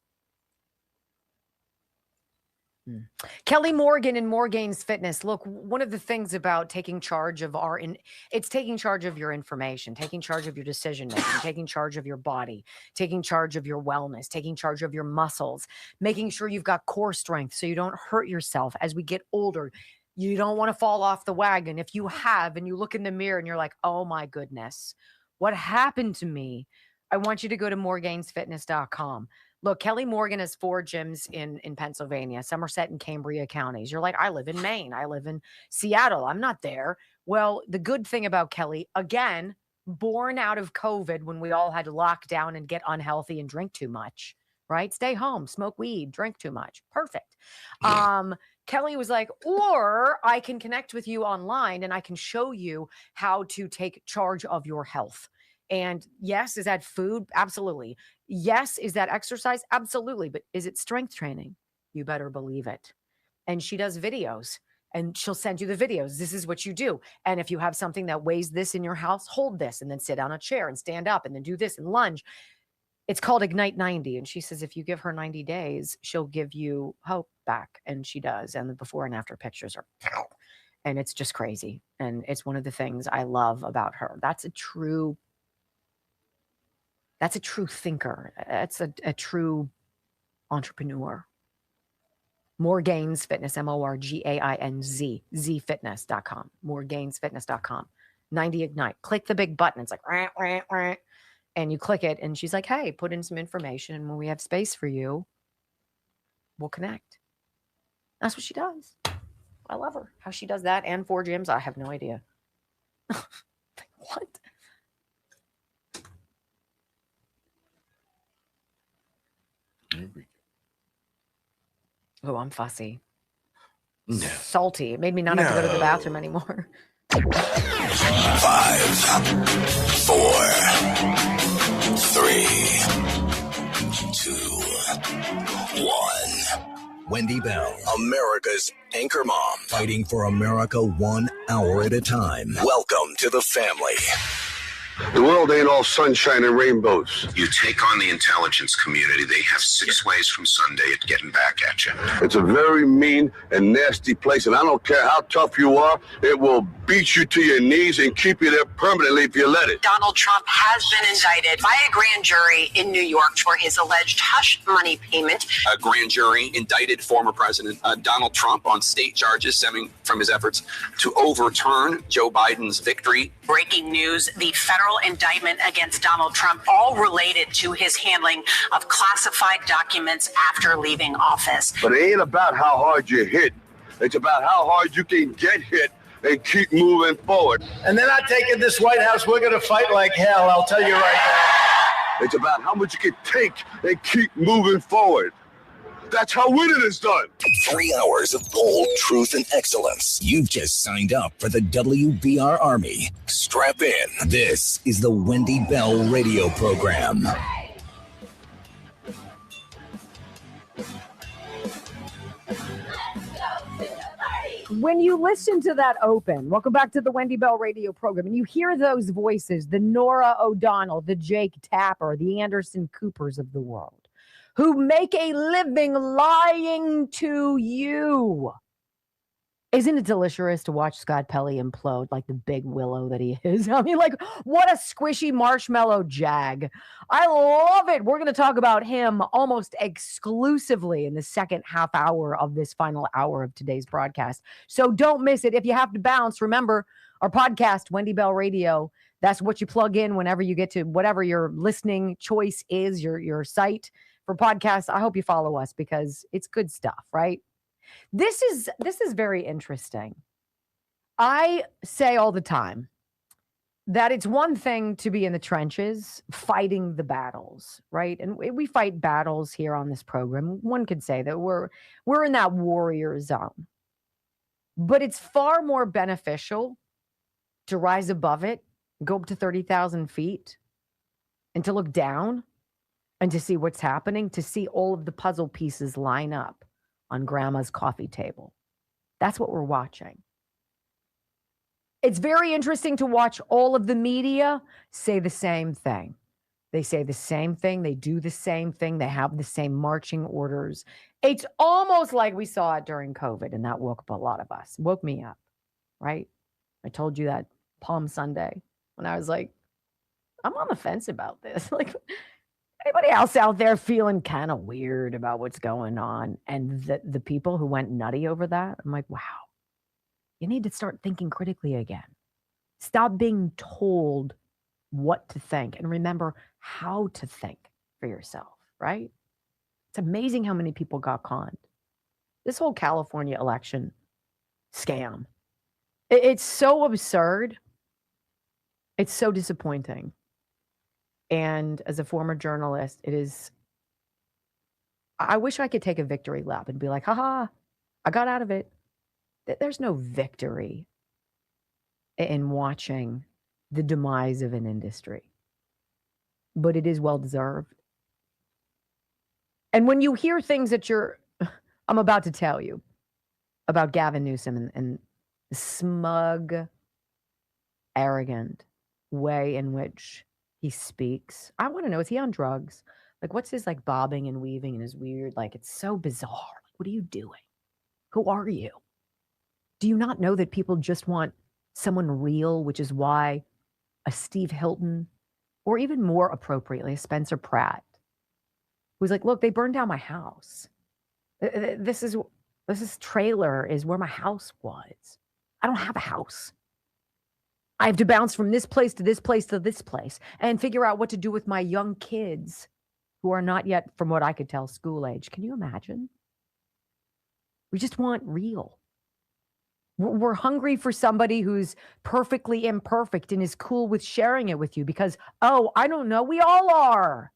Kelly Morgan and Morgane's Fitness. Look, one of the things about taking charge of it's taking charge of your information, taking charge of your decision making, taking charge of your body, taking charge of your wellness, taking charge of your muscles, making sure you've got core strength so you don't hurt yourself as we get older. You don't want to fall off the wagon. If you have and you look in the mirror and you're like, oh my goodness, what happened to me? I want you to go to morgainsfitness.com. Look, Kelly Morgan has 4 gyms in Pennsylvania, Somerset and Cambria counties. You're like, I live in Maine. I live in Seattle. I'm not there. Well, the good thing about Kelly, again, born out of COVID when we all had to lock down and get unhealthy and drink too much, right? Stay home, smoke weed, drink too much. Perfect. Kelly was like, or I can connect with you online and I can show you how to take charge of your health. And yes, is that food? Absolutely. Yes, is that exercise? Absolutely. But is it strength training? You better believe it. And she does videos and she'll send you the videos. This is what you do. And if you have something that weighs this in your house, hold this and then sit on a chair and stand up and then do this and lunge. It's called Ignite 90. And she says, if you give her 90 days, she'll give you hope back. And she does. And the before and after pictures are, and it's just crazy. And it's one of the things I love about her. That's a true thinker. That's a true entrepreneur. Morgain's Fitness, MORGAINZ, zfitness.com, morgainsfitness.com, 90 Ignite. Click the big button. It's like, rah, rah, rah, and you click it. And she's like, hey, put in some information. And when we have space for you, we'll connect. That's what she does. I love her. How she does that and 4 gyms, I have no idea. What? Oh, I'm fussy.
No.
Salty. It made me not have to go to the bathroom anymore.
5, 4, 3, 2, 1. Wendy Bell, America's anchor mom, fighting for America 1 hour at a time. Welcome to the family.
The world ain't all sunshine and rainbows.
You take on the intelligence community, they have 6 ways from Sunday at getting back at you.
It's a very mean and nasty place, and I don't care how tough you are, it will beat you to your knees and keep you there permanently if you let it.
Donald Trump has been indicted by a grand jury in New York for his alleged hush money payment.
A grand jury indicted former President Donald Trump on state charges stemming from his efforts to overturn Joe Biden's victory.
Breaking news, the federal indictment against Donald Trump, all related to his handling of classified documents after leaving office.
But it ain't about how hard you hit. It's about how hard you can get hit and keep moving forward.
And they're not taking this White House. We're going to fight like hell, I'll tell you right now.
It's about how much you can take and keep moving forward. That's how winning is done.
3 hours of bold truth and excellence. You've just signed up for the WBR Army. Strap in. This is the Wendy Bell radio program.
When you listen to that open, welcome back to the Wendy Bell radio program, and you hear those voices, the Nora O'Donnell, the Jake Tapper, the Anderson Coopers of the world, who make a living lying to you. Isn't it delicious to watch Scott Pelley implode like the big willow that he is? I mean, like, what a squishy marshmallow jag. I love it. We're going to talk about him almost exclusively in the second half hour of this final hour of today's broadcast. So don't miss it. If you have to bounce, remember our podcast, Wendy Bell Radio. That's what you plug in whenever you get to whatever your listening choice is, your site for podcasts. I hope you follow us because it's good stuff, right? This is very interesting. I say all the time that it's one thing to be in the trenches fighting the battles, right? And we fight battles here on this program. One could say that we're in that warrior zone. But it's far more beneficial to rise above it, go up to 30,000 feet, and to look down and to see what's happening, to see all of the puzzle pieces line up on grandma's coffee table. That's what we're watching. It's very interesting to watch all of the media say the same thing. They say the same thing. They do the same thing. They have the same marching orders. It's almost like we saw it during COVID, and that woke up a lot of us. Woke me up, right? I told you that Palm Sunday when I was like, I'm on the fence about this. Like, anybody else out there feeling kind of weird about what's going on? And the people who went nutty over that, I'm like, wow, you need to start thinking critically again. Stop being told what to think and remember how to think for yourself, right? It's amazing how many people got conned. This whole California election scam. It's so absurd. It's so disappointing. And as a former journalist, I wish I could take a victory lap and be like, haha, I got out of it. There's no victory in watching the demise of an industry, but it is well deserved. And when you hear things that I'm about to tell you about Gavin Newsom and the smug, arrogant way in which he speaks, I want to know, is he on drugs? Like, what's his like bobbing and weaving and his weird, like, it's so bizarre. Like, what are you doing? Who are you? Do you not know that people just want someone real, which is why a Steve Hilton, or even more appropriately, a Spencer Pratt, who's like, look, they burned down my house. This trailer is where my house was. I don't have a house. I have to bounce from this place to this place to this place and figure out what to do with my young kids who are not yet, from what I could tell, school age. Can you imagine? We just want real. We're hungry for somebody who's perfectly imperfect and is cool with sharing it with you because, oh, I don't know, we all are.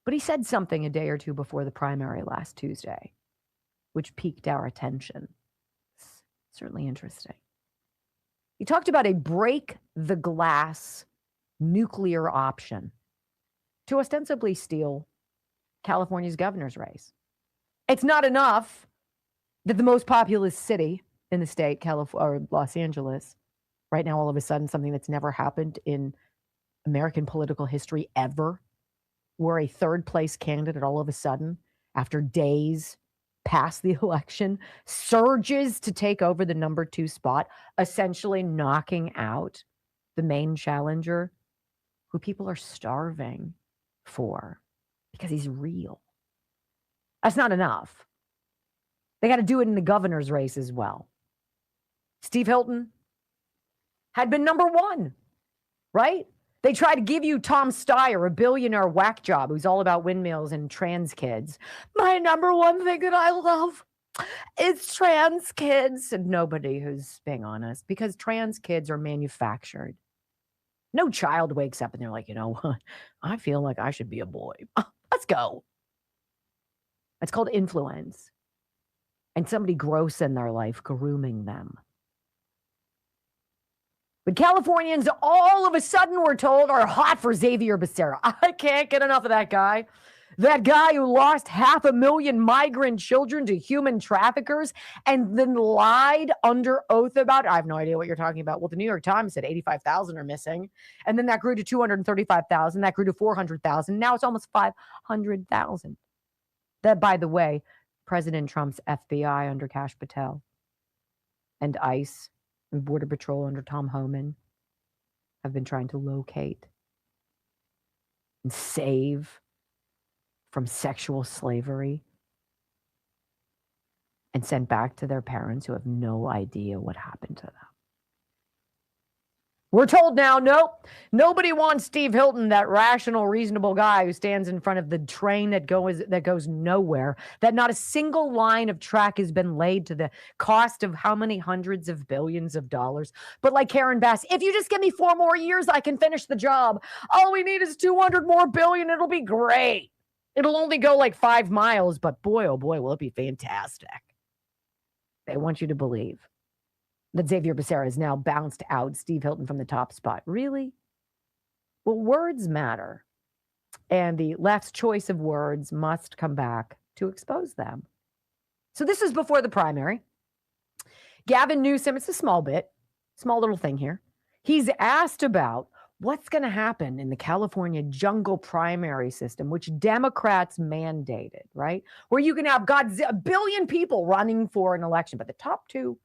But he said something a day or two before the primary last Tuesday, which piqued our attention. It's certainly interesting. He talked about a break the glass nuclear option to ostensibly steal California's governor's race. It's not enough that the most populous city in the state, California, or Los Angeles, right now, all of a sudden, something that's never happened in American political history ever, where a third place candidate all of a sudden, after days past the election, surges to take over the number 2 spot, essentially knocking out the main challenger who people are starving for because he's real. That's not enough. They got to do it in the governor's race as well. Steve Hilton had been number 1, right? They try to give you Tom Steyer, a billionaire whack job who's all about windmills and trans kids. My number 1 thing that I love is trans kids. And nobody who's being honest, because trans kids are manufactured. No child wakes up and they're like, you know what? I feel like I should be a boy. Let's go. It's called influence. And somebody gross in their life grooming them. But Californians all of a sudden, we're told, are hot for Xavier Becerra. I can't get enough of that guy. That guy who lost 500,000 migrant children to human traffickers and then lied under oath about it. I have no idea what you're talking about. Well, the New York Times said 85,000 are missing. And then that grew to 235,000. That grew to 400,000. Now it's almost 500,000. That, by the way, President Trump's FBI under Kash Patel and ICE and Border Patrol under Tom Homan have been trying to locate and save from sexual slavery and sent back to their parents who have no idea what happened to them. We're told now, nope, nobody wants Steve Hilton, that rational, reasonable guy who stands in front of the train that goes nowhere, that not a single line of track has been laid to the cost of how many hundreds of billions of dollars. But like Karen Bass, if you just give me 4 more years, I can finish the job. All we need is 200 more billion. It'll be great. It'll only go like 5 miles, but boy, oh boy, will it be fantastic. They want you to believe that Xavier Becerra has now bounced out Steve Hilton from the top spot. Really? Well, words matter. And the left's choice of words must come back to expose them. So this is before the primary. Gavin Newsom, it's a small little thing here. He's asked about what's going to happen in the California jungle primary system, which Democrats mandated, right? Where you can have a billion people running for an election, but the top 2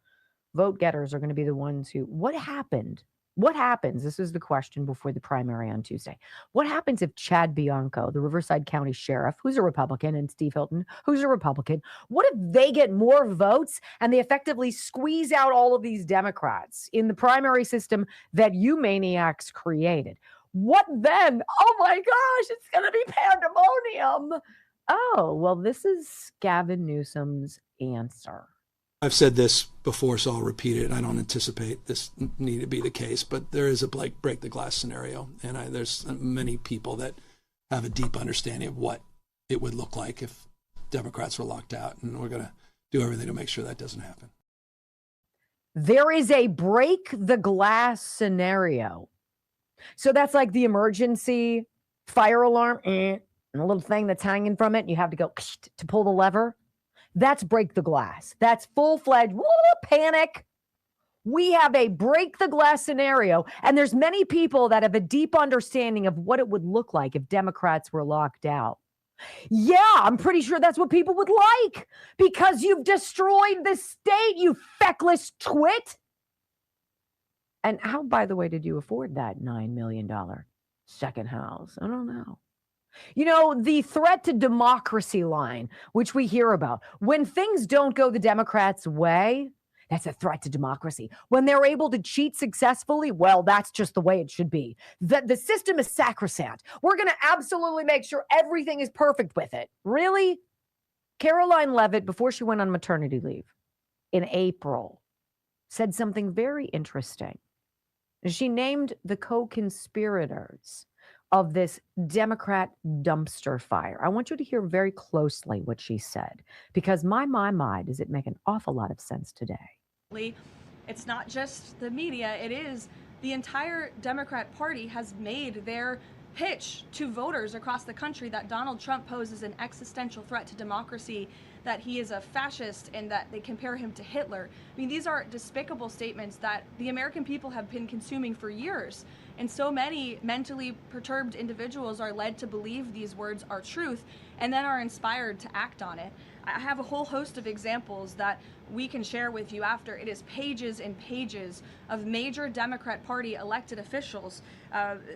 vote getters are going to be the ones who, what happened? What happens? This is the question before the primary on Tuesday. What happens if Chad Bianco, the Riverside County Sheriff, who's a Republican, and Steve Hilton, who's a Republican, what if they get more votes and they effectively squeeze out all of these Democrats in the primary system that you maniacs created? What then? Oh my gosh, it's going to be pandemonium. Oh, well, this is Gavin Newsom's answer.
I've said this before, so I'll repeat it. I don't anticipate this need to be the case, but there is a break the glass scenario. And there's many people that have a deep understanding of what it would look like if Democrats were locked out. And we're going to do everything to make sure that doesn't happen.
There is a break the glass scenario. So that's like the emergency fire alarm and a little thing that's hanging from it. And you have to go to pull the lever. That's break the glass. That's full-fledged panic. We have a break the glass scenario. And there's many people that have a deep understanding of what it would look like if Democrats were locked out. Yeah, I'm pretty sure that's what people would like because you've destroyed the state, you feckless twit. And how, by the way, did you afford that $9 million second house? I don't know. You know, the threat to democracy line, which we hear about, when things don't go the Democrats' way, that's a threat to democracy. When they're able to cheat successfully, well, that's just the way it should be. The system is sacrosanct. We're going to absolutely make sure everything is perfect with it. Really? Caroline Leavitt, before she went on maternity leave in April, said something very interesting. She named the co-conspirators of this Democrat dumpster fire. I want you to hear very closely what she said, because my, does it make an awful lot of sense today.
It's not just the media, it is the entire Democrat Party has made their pitch to voters across the country that Donald Trump poses an existential threat to democracy, that he is a fascist, and that they compare him to Hitler. I mean, these are despicable statements that the American people have been consuming for years. And so many mentally perturbed individuals are led to believe these words are truth and then are inspired to act on it. I have a whole host of examples that we can share with you after. It is pages and pages of major Democrat Party elected officials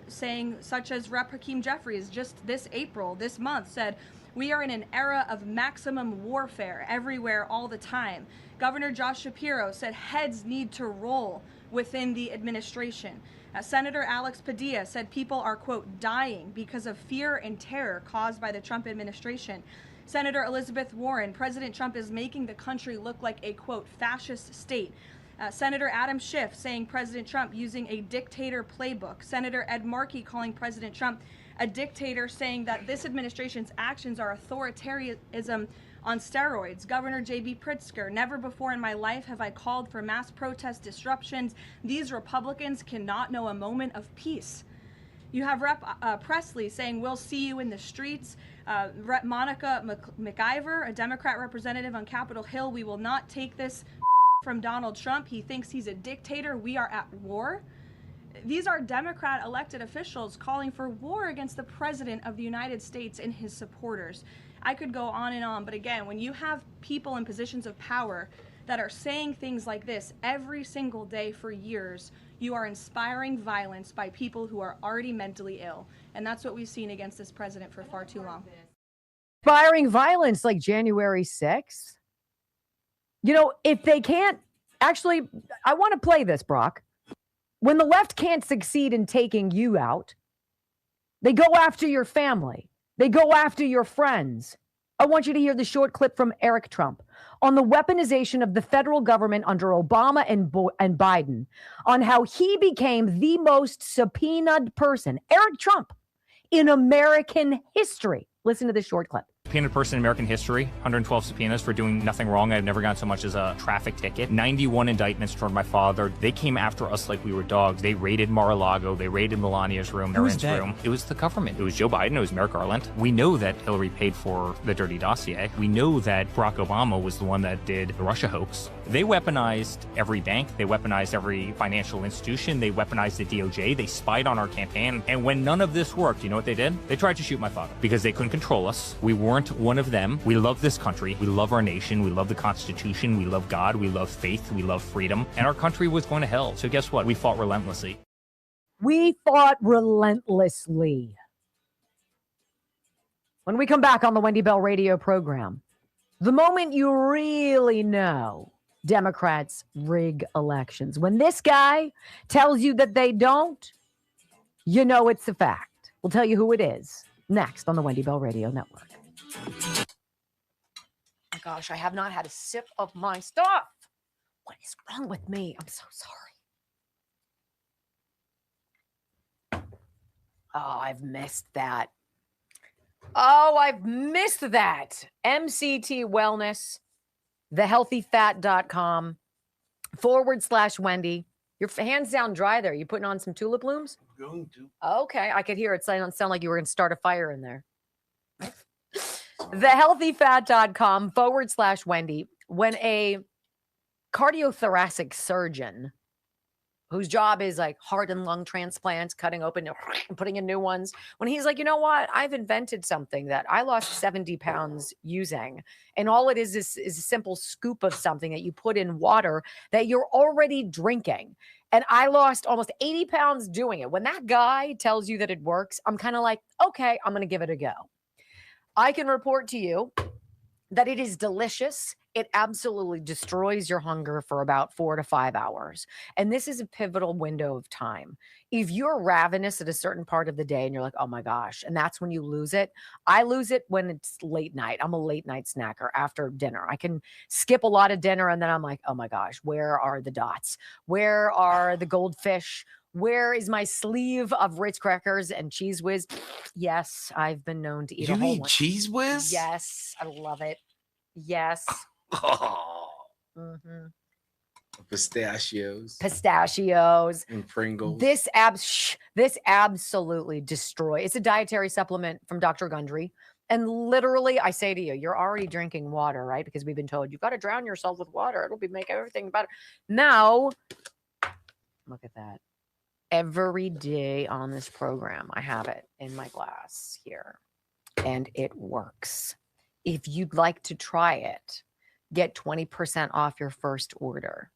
saying, such as Rep. Hakeem Jeffries just this month said, "We are in an era of maximum warfare everywhere all the time." Governor Josh Shapiro said heads need to roll within the administration. Senator Alex Padilla said people are, quote, dying because of fear and terror caused by the Trump administration. Senator Elizabeth Warren, President Trump is making the country look like a, quote, fascist state. Senator Adam Schiff saying President Trump using a dictator playbook. Senator Ed Markey calling President Trump a dictator, saying that this administration's actions are authoritarianism on steroids. Governor J.B. Pritzker, never before in my life have I called for mass protest disruptions. These Republicans cannot know a moment of peace. You have Rep. Presley saying, we'll see you in the streets. Rep. Monica McIver, a Democrat representative on Capitol Hill, we will not take this from Donald Trump. He thinks he's a dictator. We are at war. These are Democrat elected officials calling for war against the President of the United States and his supporters. I could go on and on, but again, when you have people in positions of power that are saying things like this every single day for years, you are inspiring violence by people who are already mentally ill. And that's what we've seen against this president for far too long.
Inspiring violence like January 6th. You know, if they can't, actually, I want to play this, Brock. When the left can't succeed in taking you out, they go after your family. They go after your friends. I want you to hear the short clip from Eric Trump on the weaponization of the federal government under Obama and Biden, on how he became the most subpoenaed person, Eric Trump, in American history. Listen to this short clip.
Subpoenaed person in American history, 112 subpoenas for doing nothing wrong. I've never gotten so much as a traffic ticket. 91 indictments toward my father. They came after us like we were dogs. They raided Mar-a-Lago. They raided Melania's room, Erin's room. It was the government. It was Joe Biden. It was Merrick Garland. We know that Hillary paid for the dirty dossier. We know that Barack Obama was the one that did the Russia hoax. They weaponized every bank. They weaponized every financial institution. They weaponized the DOJ. They spied on our campaign. And when none of this worked, you know what they did? They tried to shoot my father because they couldn't control us. We weren't one of them. We love this country. We love our nation. We love the Constitution. We love God. We love faith. We love freedom. And our country was going to hell. So guess what? We fought relentlessly.
We fought relentlessly. When we come back on the Wendy Bell radio program, the moment you really know Democrats rig elections, when this guy tells you that they don't, You know it's a fact. We'll tell you who it is next on the Wendy Bell Radio Network. Oh my gosh, I have not had a sip of my stuff. What is wrong with me? I'm so sorry. Oh, I've missed that. Oh, I've missed that. MCT Wellness, thehealthyfat.com/Wendy. Your hands down dry there. You putting on some tulip blooms?
I'm going to.
Okay, I could hear it sound like you were going to start a fire in there. Thehealthyfat.com/Wendy. When a cardiothoracic surgeon whose job is like heart and lung transplants, cutting open and putting in new ones, when he's like, you know what, I've invented something that I lost 70 pounds using. And all it is a simple scoop of something that you put in water that you're already drinking. And I lost almost 80 pounds doing it. When that guy tells you that it works, I'm kind of like, okay, I'm going to give it a go. I can report to you that it is delicious. It absolutely destroys your hunger for about 4 to 5 hours. And this is a pivotal window of time. If you're ravenous at a certain part of the day and you're like, oh my gosh, and that's when you lose it. I lose it when it's late night. I'm a late night snacker after dinner. I can skip a lot of dinner and then I'm like, oh my gosh, where are the dots? Where are the goldfish? Where is my sleeve of Ritz crackers and Cheese Whiz? Yes, I've been known to eat a
You
whole
eat
one.
Cheese Whiz?
Yes, I love it. Yes.
Oh.
Mm-hmm.
Pistachios
And
Pringles.
This absolutely destroys. It's a dietary supplement from Dr. Gundry. And literally, I say to you, you're already drinking water, right? Because we've been told you've got to drown yourself with water. It'll make everything better. Now, look at that. Every day on this program, I have it in my glass here. And it works. If you'd like to try it, get 20% off your first order.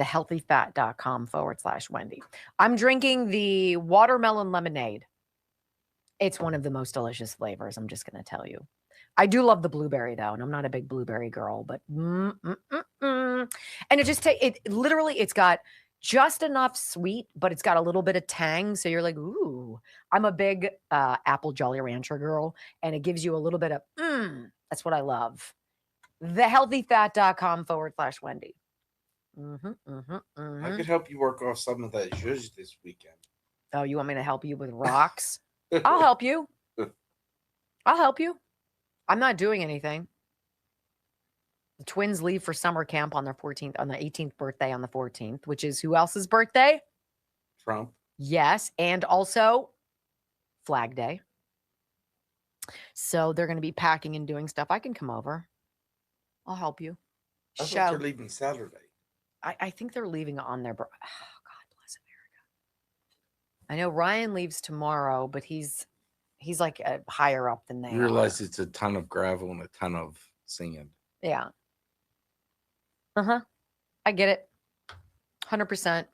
Thehealthyfat.com/Wendy. I'm drinking the watermelon lemonade. It's one of the most delicious flavors. I'm just going to tell you. I do love the blueberry though, and I'm not a big blueberry girl, but and it just it's got just enough sweet, but it's got a little bit of tang. So you're like, ooh, I'm a big apple Jolly Rancher girl, and it gives you a little bit of that's what I love. Thehealthyfat.com/Wendy.
I could help you work off some of that zhuzh this weekend.
Oh, you want me to help you with rocks? I'll help you. I'll help you. I'm not doing anything. The twins leave for summer camp on their 18th birthday on the 14th, which is who else's birthday?
Trump.
Yes, and also Flag Day. So they're going to be packing and doing stuff. I can come over. I'll help you.
I thought they're leaving Saturday.
I think they're leaving on their birthday. Oh, God bless America. I know Ryan leaves tomorrow, but he's like higher up than they
You realize it's a ton of gravel and a ton of sand.
Yeah. I get it. 100%.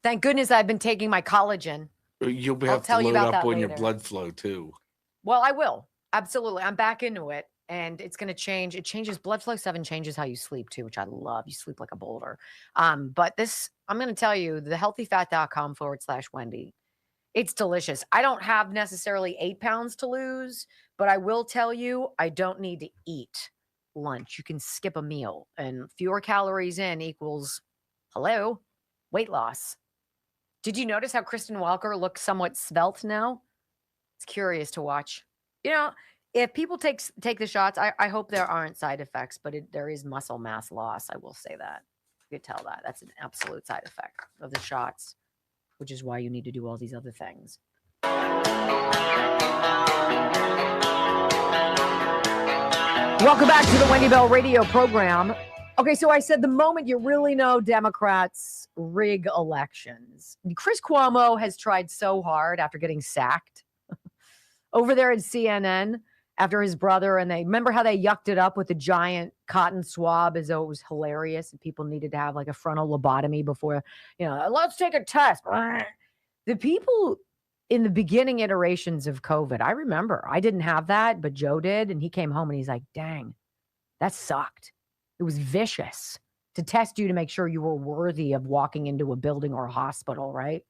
Thank goodness I've been taking my collagen.
You'll have to load up on your blood flow too.
Well, I will. Absolutely. I'm back into it. And it's going to change. It changes blood flow 7 changes how you sleep too, which I love. You sleep like a boulder. But this, I'm going to tell you, thehealthyfat.com/Wendy. It's delicious. I don't have necessarily 8 pounds to lose, but I will tell you, I don't need to eat lunch. You can skip a meal, and fewer calories in equals, weight loss. Did you notice how Kristen Walker looks somewhat svelte now? It's curious to watch. You know, if people take the shots, I hope there aren't side effects, but there is muscle mass loss. I will say that. You could tell that. That's an absolute side effect of the shots, which is why you need to do all these other things. Welcome back to the Wendy Bell Radio program. Okay, so I said the moment you really know Democrats rig elections. Chris Cuomo has tried so hard after getting sacked over there at CNN after his brother, and they remember how they yucked it up with the giant cotton swab as though it was hilarious and people needed to have like a frontal lobotomy before, let's take a test. The people in the beginning iterations of COVID, I remember I didn't have that, but Joe did. And he came home and he's like, dang, that sucked. It was vicious to test you to make sure you were worthy of walking into a building or a hospital, right?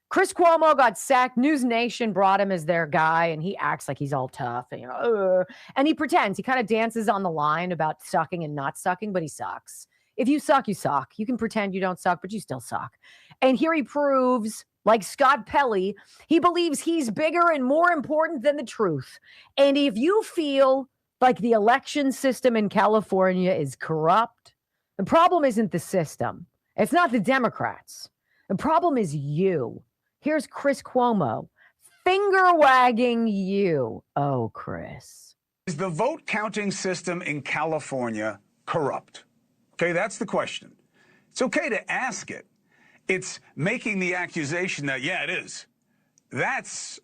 Chris Cuomo got sacked. News Nation brought him as their guy, and he acts like he's all tough. And, and he pretends. He kind of dances on the line about sucking and not sucking, but he sucks. If you suck, you suck. You can pretend you don't suck, but you still suck. And here he proves, like Scott Pelley, he believes he's bigger and more important than the truth. And if you feel like the election system in California is corrupt, the problem isn't the system. It's not the Democrats. The problem is you. Here's Chris Cuomo finger wagging you. Oh, Chris.
Is the vote counting system in California corrupt? Okay, that's the question. It's okay to ask it. It's making the accusation that, yeah, it is. That's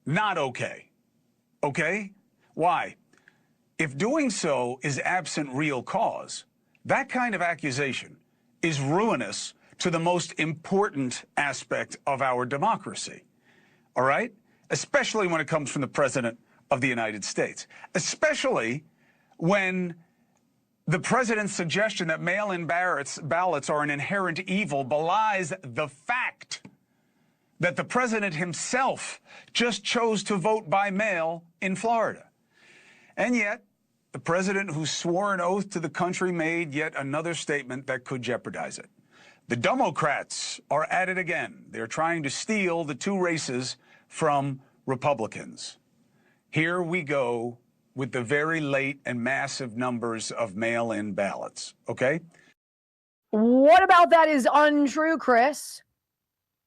not okay. Okay? Why? If doing so is absent real cause, that kind of accusation is ruinous to the most important aspect of our democracy. All right? Especially when it comes from the President of the United States. Especially when the president's suggestion that mail-in ballots are an inherent evil belies the fact that the president himself just chose to vote by mail in Florida. And yet, the president who swore an oath to the country made yet another statement that could jeopardize it. The Democrats are at it again. They're trying to steal the two races from Republicans. Here we go with the very late and massive numbers of mail-in ballots, okay?
What about that is untrue, Chris?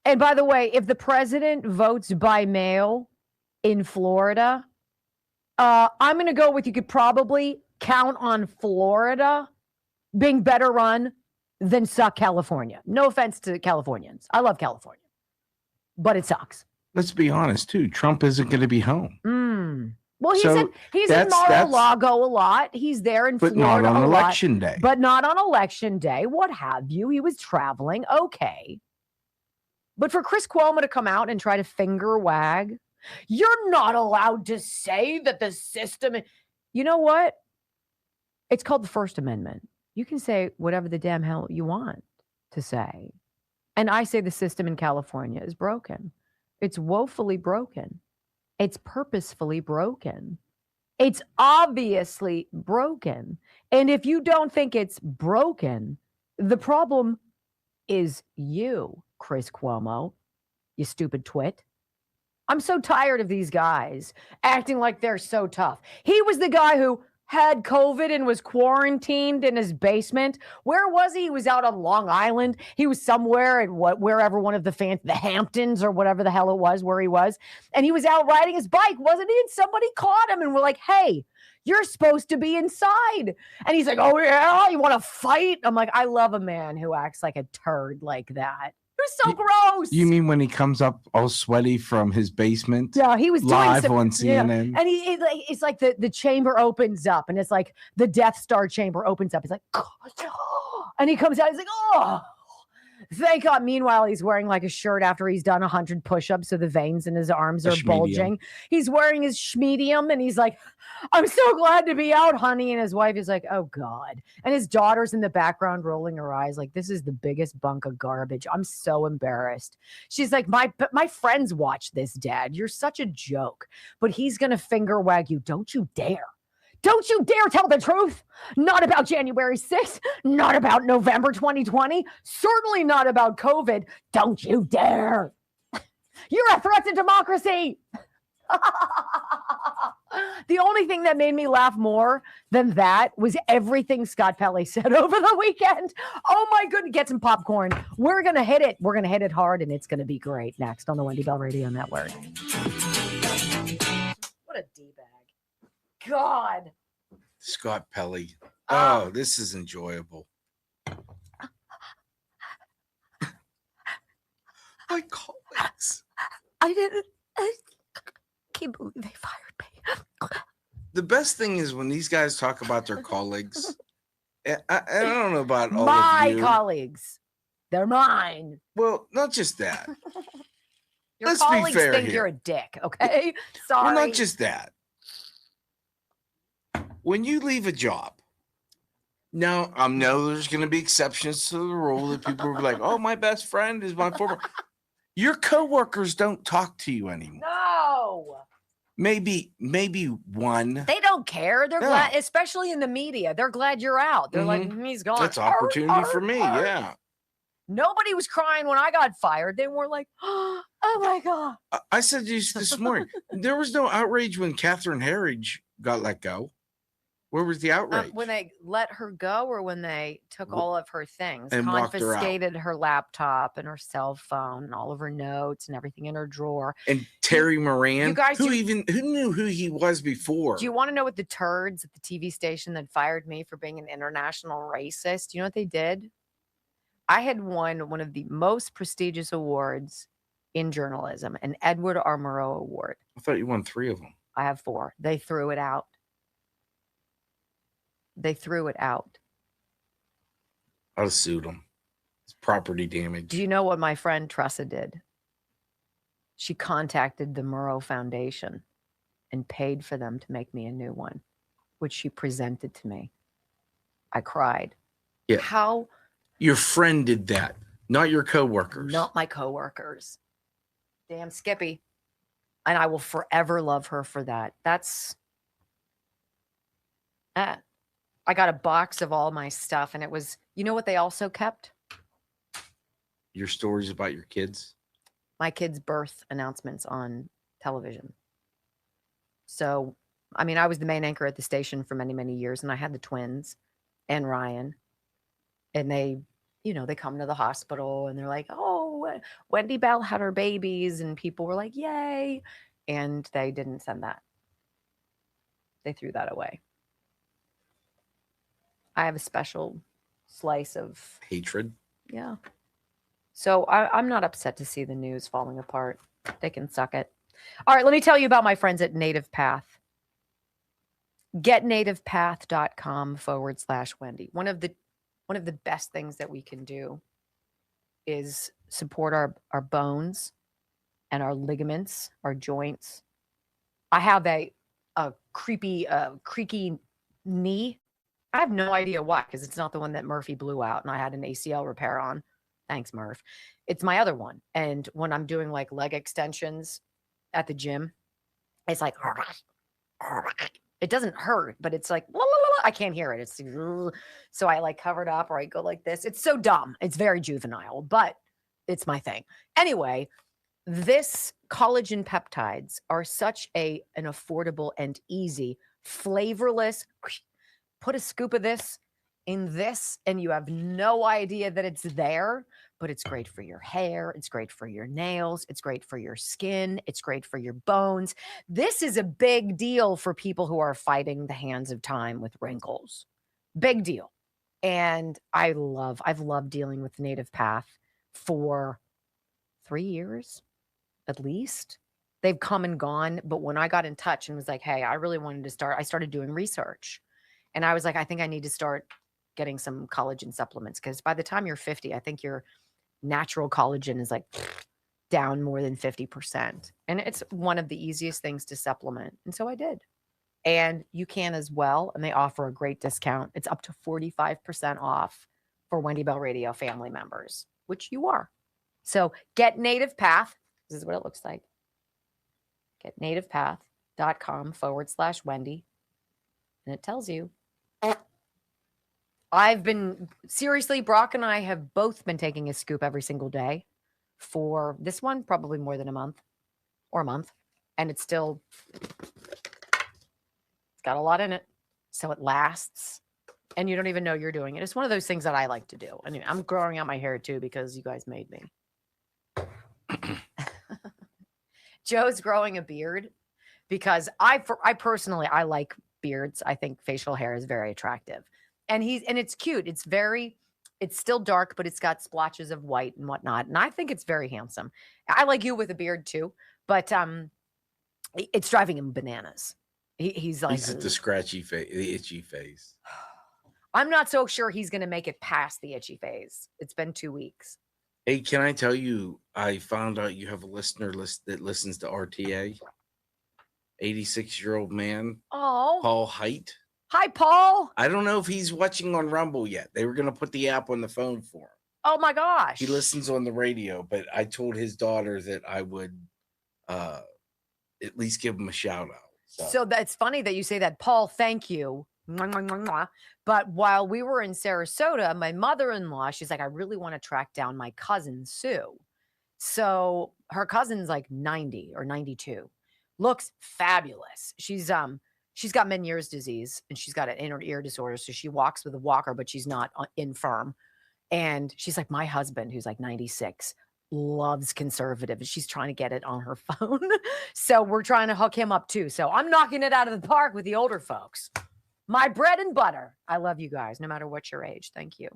And by the way, if the president votes by mail in Florida, I'm going to go with you could probably count on Florida being better run than suck California. No offense to Californians. I love California, but it sucks.
Let's be honest, too. Trump isn't going to be home.
Well, he's in Mar-a-Lago a lot. He's there in Florida
not on
a
election
lot,
day.
But not on election day. What have you? He was traveling. Okay. But for Chris Cuomo to come out and try to finger wag, you're not allowed to say that the system. You know what? It's called the First Amendment. You can say whatever the damn hell you want to say. And I say the system in California is broken. It's woefully broken. It's purposefully broken. It's obviously broken. And if you don't think it's broken, the problem is you, Chris Cuomo, you stupid twit. I'm so tired of these guys acting like they're so tough. He was the guy who had COVID and was quarantined in his basement. Where was he? He was out on Long Island. He was somewhere at wherever one of the Hamptons or whatever the hell it was where he was. And he was out riding his bike, wasn't he? And somebody caught him and were like, hey, you're supposed to be inside. And he's like, oh yeah, you want to fight? I'm like, I love a man who acts like a turd like that. It was so gross.
You mean when he comes up all sweaty from his basement?
Yeah, he was
live on CNN.
Yeah. And it's like the chamber opens up, and it's like the Death Star chamber opens up. He's like, and he comes out. He's like, oh, thank God. Meanwhile, he's wearing like a shirt after he's done 100 push-ups, so the veins in his arms are bulging. He's wearing his schmedium, and he's like, I'm so glad to be out, honey. And his wife is like, oh God. And his daughter's in the background rolling her eyes like, this is the biggest bunk of garbage. I'm so embarrassed. She's like, my friends watch this, Dad. You're such a joke. But he's going to finger wag you. Don't you dare. Don't you dare tell the truth. Not about January 6th. Not about November 2020. Certainly not about COVID. Don't you dare. You're a threat to democracy. The only thing that made me laugh more than that was everything Scott Pelley said over the weekend. Oh my goodness, get some popcorn. We're going to hit it. We're going to hit it hard, and it's going to be great next on the Wendy Bell Radio Network. What a D-bag. God.
Scott Pelley. Oh, this is enjoyable. My colleagues.
I can't believe they fired me.
The best thing is when these guys talk about their colleagues. I don't know about all
my
of you.
colleagues. They're mine.
Well, not just that.
Your
Let's be
colleagues
fair
think
here.
you're a dick, okay? Sorry.
Well, not just that. When you leave a job, now I know there's going to be exceptions to the rule that people will be like, oh, my best friend is my former. Your coworkers don't talk to you anymore.
No.
Maybe one.
They don't care. They're
No.
glad, especially in the media. They're glad you're out. They're like, he's gone.
That's opportunity for me.
Arr.
Yeah.
Nobody was crying when I got fired. They were like, oh my God.
I said this morning, there was no outrage when Catherine Herridge got let go. Where was the outrage?
When they let her go, or when they took all of her things,
and
confiscated her laptop and her cell phone and all of her notes and everything in her drawer.
And Terry Moran,
you guys
who knew who he was before?
Do you want to know what the turds at the TV station that fired me for being an international racist? Do you know what they did? I had won one of the most prestigious awards in journalism, an Edward R. Murrow Award.
I thought you won 3 of them.
I have 4. They threw it out. They threw it out.
I'd have sued them. It's property damage.
Do you know what my friend Tressa did? She contacted the Murrow Foundation and paid for them to make me a new one, which she presented to me. I cried.
Yeah.
How?
Your friend did that, not your coworkers.
Not my coworkers. Damn Skippy. And I will forever love her for that. That's... I got a box of all my stuff, and it was, you know what they also kept?
Your stories about your kids?
My kids' birth announcements on television. So, I mean, I was the main anchor at the station for many, many years, and I had the twins and Ryan, and they, you know, they come to the hospital and they're like, oh, Wendy Bell had her babies, and people were like, yay. And they didn't send that. They threw that away. I have a special slice of
hatred.
Yeah. So I'm not upset to see the news falling apart. They can suck it. All right, let me tell you about my friends at Native Path. GetNativePath.com/Wendy. One of the best things that we can do is support our bones and our ligaments, our joints. I have a creaky knee. I have no idea why, because it's not the one that Murphy blew out and I had an ACL repair on. Thanks, Murph. It's my other one. And when I'm doing like leg extensions at the gym, it's like, it doesn't hurt, but it's like, I can't hear it. It's so I like cover it up, or I go like this. It's so dumb. It's very juvenile, but it's my thing. Anyway, this collagen peptides are such an affordable and easy, flavorless. Put a scoop of this in this, and you have no idea that it's there, but it's great for your hair. It's great for your nails. It's great for your skin. It's great for your bones. This is a big deal for people who are fighting the hands of time with wrinkles. Big deal. And I've loved dealing with Native Path for 3 years, at least. They've come and gone, but when I got in touch and was like, hey, I really wanted to start, I started doing research. And I was like, I think I need to start getting some collagen supplements, because by the time you're 50, I think your natural collagen is like down more than 50%. And it's one of the easiest things to supplement. And so I did. And you can as well. And they offer a great discount. It's up to 45% off for Wendy Bell Radio family members, which you are. So get Native Path. This is what it looks like. Get nativepath.com/Wendy. And it tells you. I've been, seriously, Brock and I have both been taking a scoop every single day for this one, probably more than a month. And it's still, it's got a lot in it. So it lasts. And you don't even know you're doing it. It's one of those things that I like to do. I mean, I'm growing out my hair too, because you guys made me. Joe's growing a beard because I personally, I like beards. I think facial hair is very attractive. And it's cute. It's still dark, but it's got splotches of white and whatnot. And I think it's very handsome. I like you with a beard too, but it's driving him bananas. He's like,
he's at the scratchy face, the itchy face.
I'm not so sure he's going to make it past the itchy phase. It's been 2 weeks.
Hey, can I tell you, I found out you have a listener list that listens to RTA. 86-year-old man.
Oh.
Paul Height.
Hi, Paul.
I don't know if he's watching on Rumble yet. They were going to put the app on the phone for him.
Oh my gosh.
He listens on the radio, but I told his daughter that I would at least give him a shout out.
So that's funny that you say that, Paul. Thank you. Mwah, mwah, mwah, mwah. But while we were in Sarasota, my mother-in-law, she's like, I really want to track down my cousin Sue. So her cousin's like 90 or 92, looks fabulous. She's got Meniere's disease and she's got an inner ear disorder, so she walks with a walker, but she's not infirm. And she's like, my husband, who's like 96, loves conservative. She's trying to get it on her phone. So we're trying to hook him up too. So I'm knocking it out of the park with the older folks. My bread and butter. I love you guys, no matter what your age. Thank you.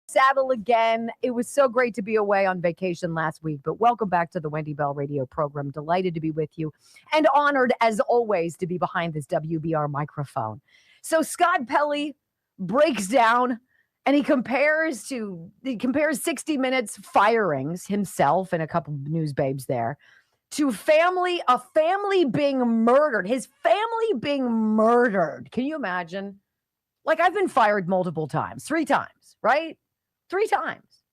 Saddle again. It was so great to be away on vacation last week, but welcome back to the Wendy Bell radio program. Delighted to be with you and honored as always to be behind this WBR microphone. So Scott Pelley breaks down and he compares 60 Minutes firings himself and a couple of news babes there to a family being murdered, his family being murdered. Can you imagine? Like, I've been fired multiple times, 3 times, right? 3 times.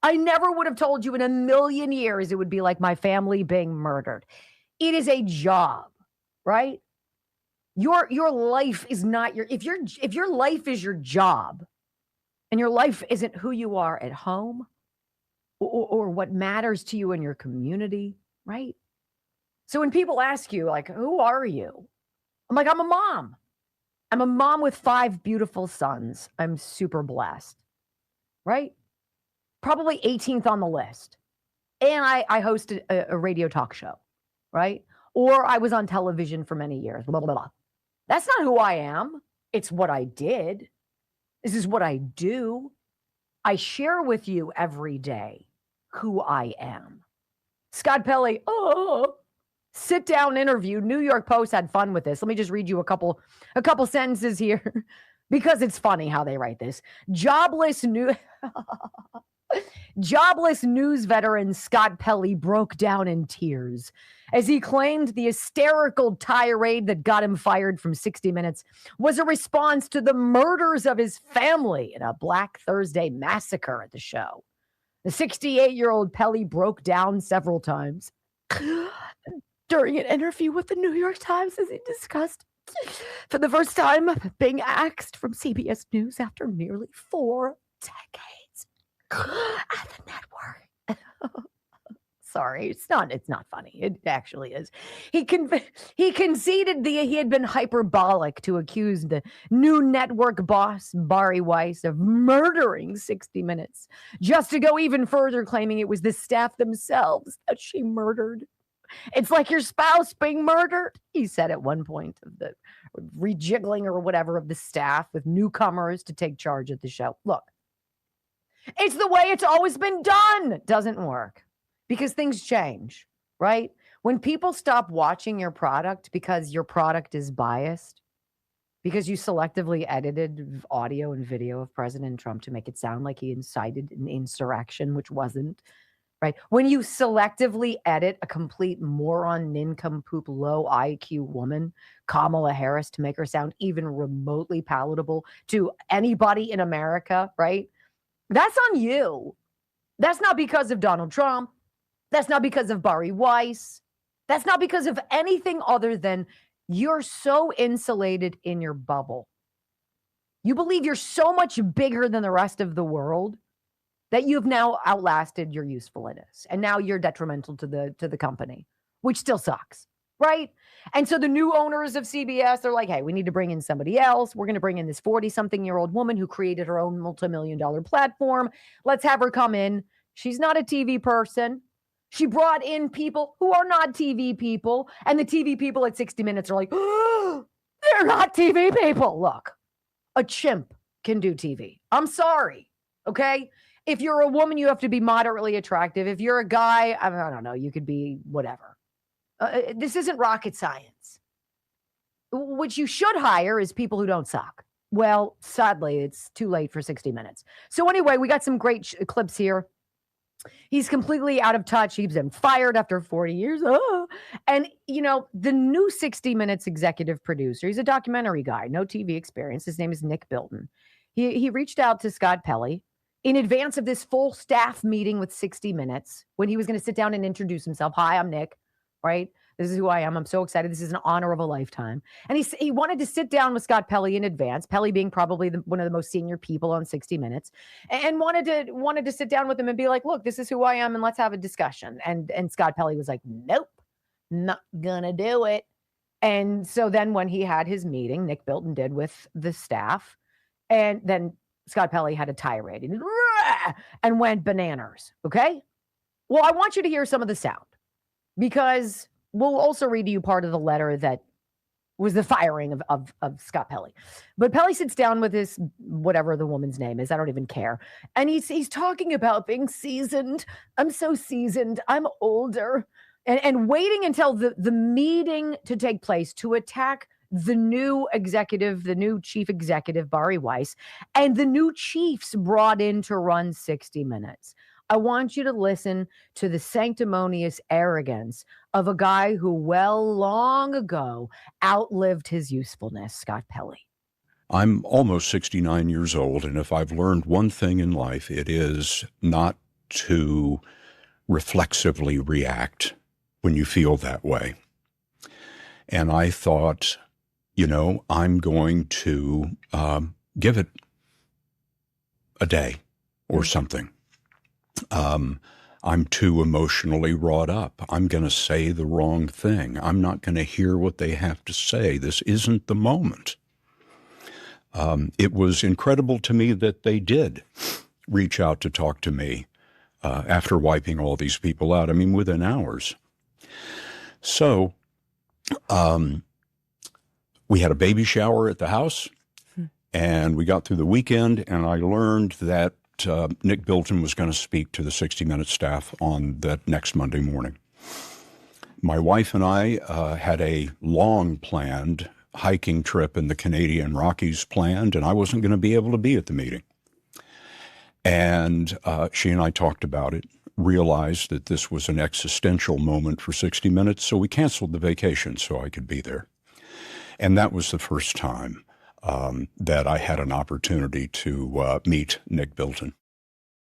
I never would have told you in a million years it would be like my family being murdered. It is a job, right? Your life is not if your life is your job and your life isn't who you are at home or what matters to you in your community, right? So when people ask you, like, who are you? I'm like, I'm a mom. I'm a mom with 5 beautiful sons. I'm super blessed. Right? Probably 18th on the list. And I hosted a radio talk show, right? Or I was on television for many years, blah, blah, blah. That's not who I am. It's what I did. This is what I do. I share with you every day who I am. Scott Pelley, sit down interview. New York Post had fun with this. Let me just read you a couple sentences here. Because it's funny how they write this. Jobless news veteran Scott Pelley broke down in tears as he claimed the hysterical tirade that got him fired from 60 Minutes was a response to the murders of his family in a Black Thursday massacre at the show. The 68-year-old Pelley broke down several times during an interview with the New York Times as he discussed for the first time being axed from CBS News after nearly 4 decades at the network. Sorry, it's not funny. It actually is. He conceded he had been hyperbolic to accuse the new network boss, Bari Weiss, of murdering 60 Minutes, just to go even further, claiming it was the staff themselves that she murdered. It's like your spouse being murdered, he said at one point of the rejiggling or whatever of the staff with newcomers to take charge of the show. Look, it's the way it's always been done. It doesn't work because things change, right? When people stop watching your product because your product is biased, because you selectively edited audio and video of President Trump to make it sound like he incited an insurrection, which wasn't, right? When you selectively edit a complete moron, nincompoop, low IQ woman, Kamala Harris, to make her sound even remotely palatable to anybody in America, right? That's on you. That's not because of Donald Trump. That's not because of Bari Weiss. That's not because of anything other than you're so insulated in your bubble. You believe you're so much bigger than the rest of the world that you've now outlasted your usefulness. And now you're detrimental to the company, which still sucks, right? And so the new owners of CBS, they're like, hey, we need to bring in somebody else. We're going to bring in this 40-something-year-old woman who created her own multi-million-dollar platform. Let's have her come in. She's not a TV person. She brought in people who are not TV people. And the TV people at 60 Minutes are like, oh, they're not TV people. Look, a chimp can do TV. I'm sorry, okay? If you're a woman, you have to be moderately attractive. If you're a guy, I don't know, you could be whatever. This isn't rocket science. What you should hire is people who don't suck. Well, sadly, it's too late for 60 Minutes. So anyway, we got some great clips here. He's completely out of touch. He's been fired after 40 years. Oh. And, you know, the new 60 Minutes executive producer, he's a documentary guy, no TV experience. His name is Nick Bilton. He reached out to Scott Pelley in advance of this full staff meeting with 60 Minutes when he was going to sit down and introduce himself. Hi, I'm Nick, right? This is who I am. I'm so excited. This is an honor of a lifetime. And he wanted to sit down with Scott Pelley in advance, Pelley being probably one of the most senior people on 60 Minutes, and wanted to sit down with him and be like, look, this is who I am, and let's have a discussion. And Scott Pelley was like, nope, not gonna do it. And so then when he had his meeting, Nick Bilton did with the staff, and then Scott Pelley had a tirade and went bananas, okay? Well, I want you to hear some of the sound, because we'll also read to you part of the letter that was the firing of Scott Pelley. But Pelley sits down with this, whatever the woman's name is, I don't even care. And he's talking about being seasoned. I'm so seasoned. I'm older. And waiting until the meeting to take place to attack the new executive, the new chief executive, Bari Weiss, and the new chiefs brought in to run 60 Minutes. I want you to listen to the sanctimonious arrogance of a guy who long ago outlived his usefulness, Scott Pelley.
I'm almost 69 years old, and if I've learned one thing in life, it is not to reflexively react when you feel that way. And I thought, you know, I'm going to give it a day or something. I'm too emotionally wrought up. I'm going to say the wrong thing. I'm not going to hear what they have to say. This isn't the moment. It was incredible to me that they did reach out to talk to me after wiping all these people out. I mean, within hours. So we had a baby shower at the house, and we got through the weekend, and I learned that Nick Bilton was going to speak to the 60 Minutes staff on that next Monday morning. My wife and I had a long-planned hiking trip in the Canadian Rockies planned, and I wasn't going to be able to be at the meeting. And she and I talked about it, realized that this was an existential moment for 60 Minutes, so we canceled the vacation so I could be there. And that was the first time that I had an opportunity to meet Nick Bilton.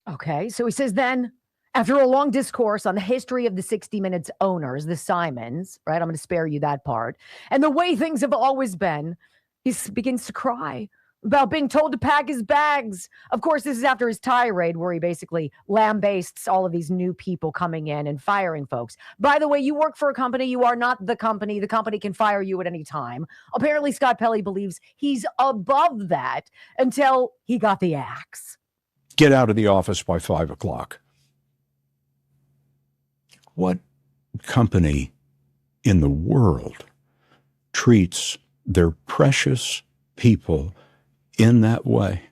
Okay, so he says then, after a long discourse on the history of the 60 Minutes owners, the Simons, right? I'm going to spare you that part. And the way things have always been, he begins to cry about being told to pack his bags. Of course, this is after his tirade where he basically lambastes all of these new people coming in and firing folks. By the way, you work for a company. You are not the company. The company can fire you at any time. Apparently, Scott Pelley believes he's above that until he got the axe.
Get out of the office by 5 o'clock. What company in the world treats their precious people in that way?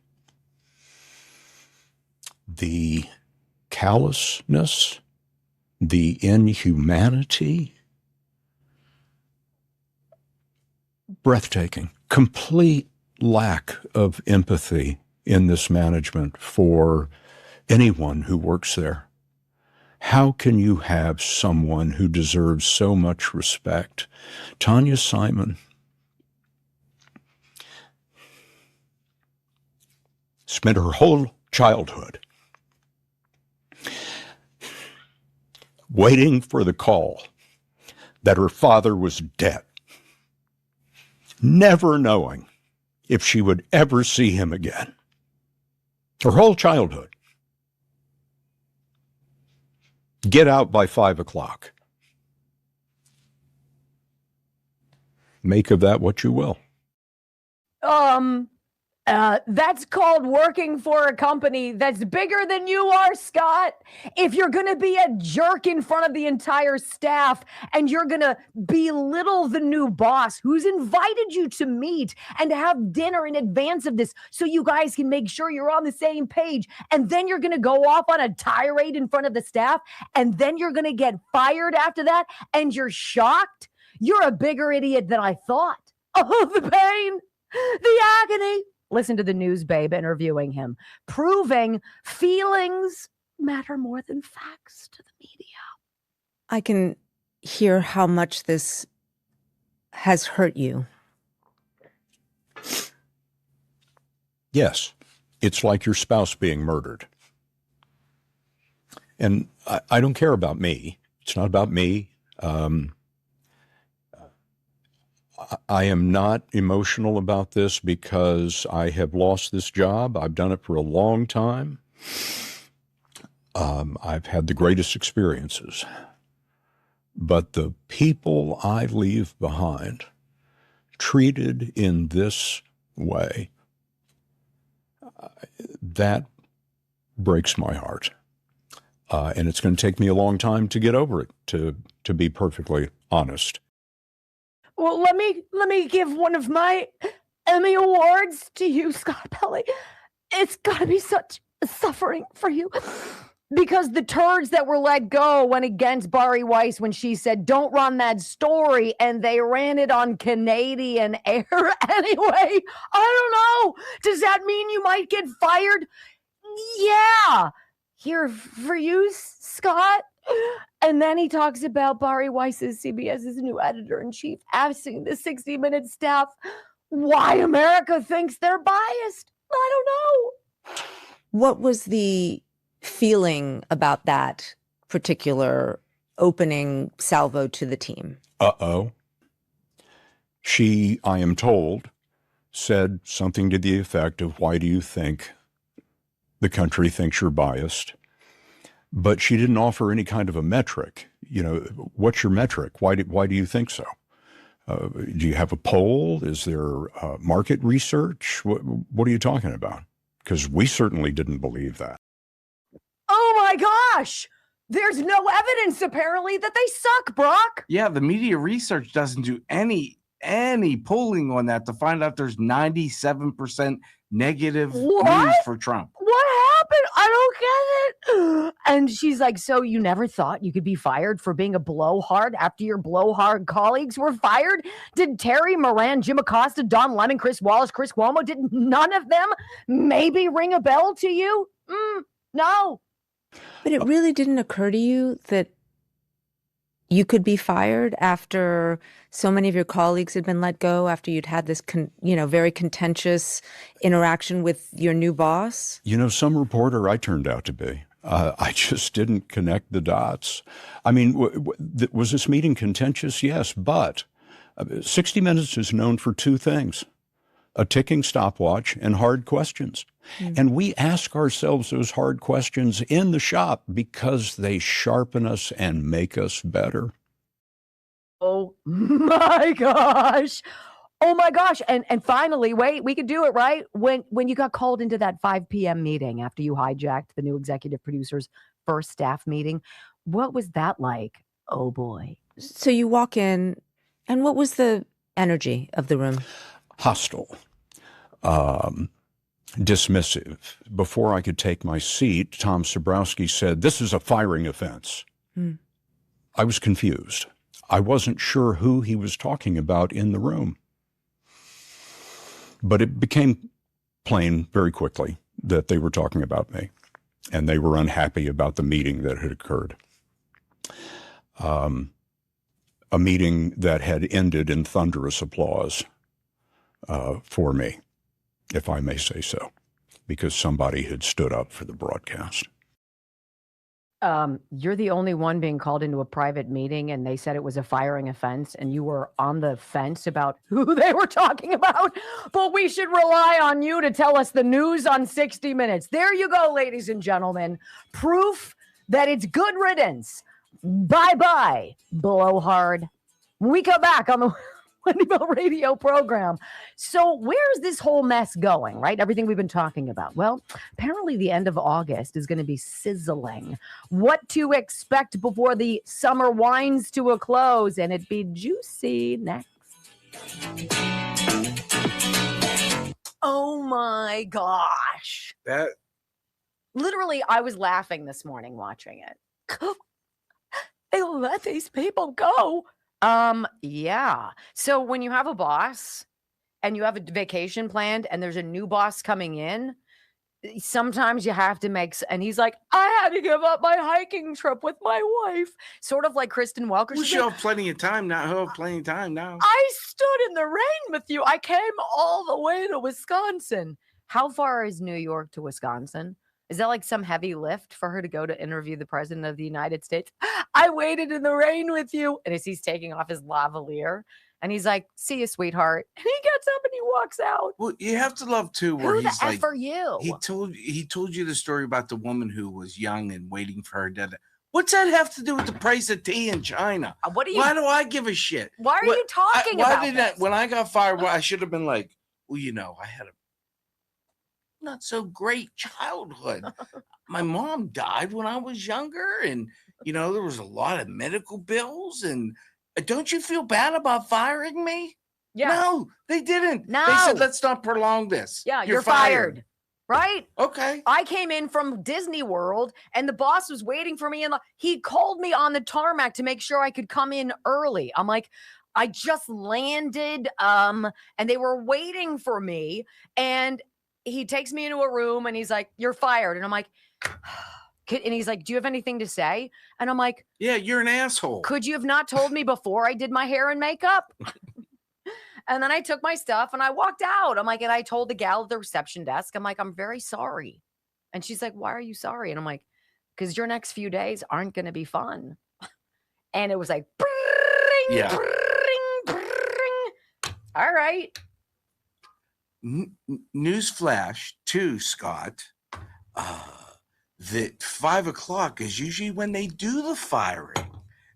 The callousness, the inhumanity, breathtaking, complete lack of empathy in this management for anyone who works there. How can you have someone who deserves so much respect? Tanya Simon spent her whole childhood waiting for the call that her father was dead, never knowing if she would ever see him again. Her whole childhood. Get out by 5 o'clock. Make of that what you will.
That's called working for a company that's bigger than you are, Scott. If you're going to be a jerk in front of the entire staff and you're going to belittle the new boss who's invited you to meet and to have dinner in advance of this so you guys can make sure you're on the same page, and then you're going to go off on a tirade in front of the staff, and then you're going to get fired after that, and you're shocked, you're a bigger idiot than I thought. Oh, the pain, the agony. Listen to the news babe interviewing him, proving feelings matter more than facts to the media.
I can hear how much this has hurt you.
Yes, it's like your spouse being murdered. And I don't care about me. It's not about me. I am not emotional about this because I have lost this job. I've done it for a long time. I've had the greatest experiences. But the people I leave behind, treated in this way, that breaks my heart. And it's going to take me a long time to get over it, to be perfectly honest.
Well, let me give one of my Emmy Awards to you, Scott Pelley. It's got to be such suffering for you because the turds that were let go went against Bari Weiss when she said, don't run that story, and they ran it on Canadian air anyway. I don't know. Does that mean you might get fired? Yeah. Here for you, Scott. And then he talks about Bari Weiss's, CBS's new editor-in-chief, asking the 60 Minutes staff why America thinks they're biased. I don't know.
What was the feeling about that particular opening salvo to the team?
She, I am told, said something to the effect of, why do you think the country thinks you're biased? But she didn't offer any kind of a metric. You know, what's your metric? Why do you think so? Do you have a poll? Is there market research? What are you talking about? Because we certainly didn't believe that.
Oh my gosh! There's no evidence apparently that they suck, Brock.
Yeah, the media research doesn't do any polling on that to find out there's 97% negative news for Trump.
What happened? I don't get it. And she's like, so you never thought you could be fired for being a blowhard after your blowhard colleagues were fired? Did Terry Moran, Jim Acosta, Don Lemon, Chris Wallace, Chris Cuomo, did none of them maybe ring a bell to you? No.
But it really didn't occur to you that you could be fired after so many of your colleagues had been let go, after you'd had this, very contentious interaction with your new boss?
You know, some reporter I turned out to be. I just didn't connect the dots. I mean, was this meeting contentious? Yes, but 60 Minutes is known for two things: a ticking stopwatch and hard questions. And we ask ourselves those hard questions in the shop because they sharpen us and make us better.
Oh my gosh. Oh my gosh. And finally, wait, we could do it, right? When you got called into that 5 p.m. meeting after you hijacked the new executive producer's first staff meeting, what was that like? Oh boy.
So you walk in, and what was the energy of the room?
Hostile. Dismissive. Before I could take my seat, Tom Sobrowski said, "This is a firing offense." I was confused. I wasn't sure who he was talking about in the room. But it became plain very quickly that they were talking about me, and they were unhappy about the meeting that had occurred. A meeting that had ended in thunderous applause for me, if I may say so, because somebody had stood up for the broadcast.
You're the only one being called into a private meeting, and they said it was a firing offense, and you were on the fence about who they were talking about. But we should rely on you to tell us the news on 60 Minutes. There you go, ladies and gentlemen. Proof that it's good riddance. Bye-bye, blowhard. When we come back on the Wendy Bell radio program. So where's this whole mess going, right? Everything we've been talking about. Well, apparently the end of August is going to be sizzling. What to expect before the summer winds to a close, and it'd be juicy next. Oh my gosh.
That
literally, I was laughing this morning watching it. They let these people go. Yeah. So when you have a boss and you have a vacation planned and there's a new boss coming in, sometimes you have to make, and he's like, I had to give up my hiking trip with my wife. Sort of like Kristen Welker.
We should have plenty of time now. He'll have plenty of time now.
I stood in the rain with you. I came all the way to Wisconsin. How far is New York to Wisconsin? Is that like some heavy lift for her to go to interview the president of the United States? I waited in the rain with you. And as he's taking off his lavalier, and he's like, see you, sweetheart. And he gets up and he walks out.
Well, you have to love too, where
Who the
he's
F
like,
are you?
He told you the story about the woman who was young and waiting for her dad. What's that have to do with the price of tea in China?
What do you?
Why do I give a shit?
Why are you talking about this?
When I got fired, I should have been like, well, you know, I had a not so great childhood. My mom died when I was younger, and you know there was a lot of medical bills. And don't you feel bad about firing me?
Yeah.
No, they didn't.
No.
They said let's not prolong this.
Yeah, you're fired. Right?
Okay.
I came in from Disney World and the boss was waiting for me, and he called me on the tarmac to make sure I could come in early. I'm like, I just landed, and they were waiting for me, and he takes me into a room and he's like, you're fired. And I'm like, and he's like, do you have anything to say? And I'm like,
yeah, you're an asshole.
Could you have not told me before I did my hair and makeup? And then I took my stuff and I walked out. I'm like, and I told the gal at the reception desk, I'm like, I'm very sorry. And she's like, why are you sorry? And I'm like, because your next few days aren't going to be fun. And it was like, bring,
yeah.
Bring. All right.
Newsflash too, Scott. That 5 o'clock is usually when they do the firing.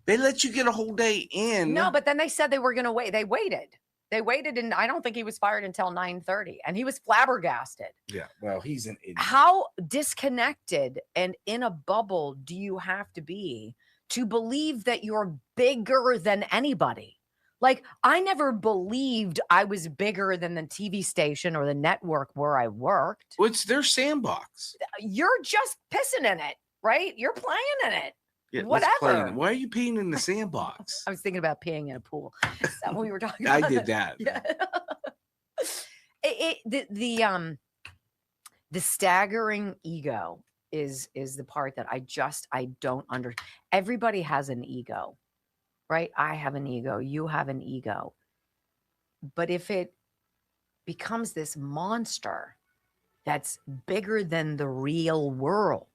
They let you get a whole day in.
No, but then they said they were going to wait. They waited, and I don't think he was fired until 9:30, and he was flabbergasted.
Yeah, well, he's an idiot.
How disconnected and in a bubble do you have to be to believe that you're bigger than anybody? Like, I never believed I was bigger than the TV station or the network where I worked.
Well, it's their sandbox.
You're just pissing in it, right? You're playing in it.
Yeah,
whatever.
Why are you peeing in the sandbox?
I was thinking about peeing in a pool. Is that what we were talking
I
about?
did that.
Yeah. The staggering ego is the part that I don't understand. Everybody has an ego, right? I have an ego. You have an ego. But if it becomes this monster that's bigger than the real world,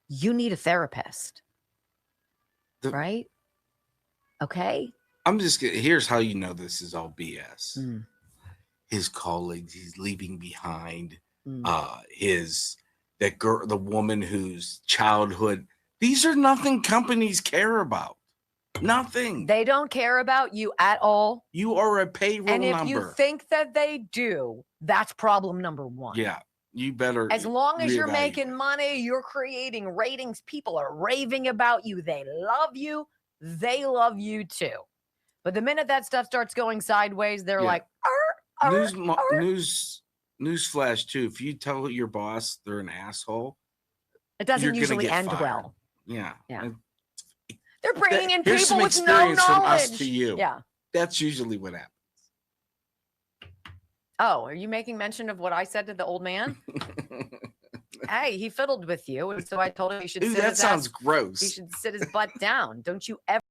you need a therapist, right? Okay.
I'm just kidding. Here's how you know this is all BS. His colleagues he's leaving behind, that girl, the woman whose childhood. These are nothing companies care about. Nothing.
They don't care about you at all.
You are a payroll number.
And if you think that they do, that's problem number one.
Yeah. You better.
As long as you're making money, you're creating ratings. People are raving about you. They love you. They love you too. But the minute that stuff starts going sideways, they're like,
Newsflash too. If you tell your boss they're an asshole,
it doesn't usually end well.
Yeah.
Yeah. They're bringing in
Here's
people
some
with no
experience from
knowledge.
us to you.
Yeah.
That's usually what happens.
Oh, are you making mention of what I said to the old man? Hey, he fiddled with you, and so I told him he should.
Ooh, that sounds gross.
He should sit his butt down. Don't you ever.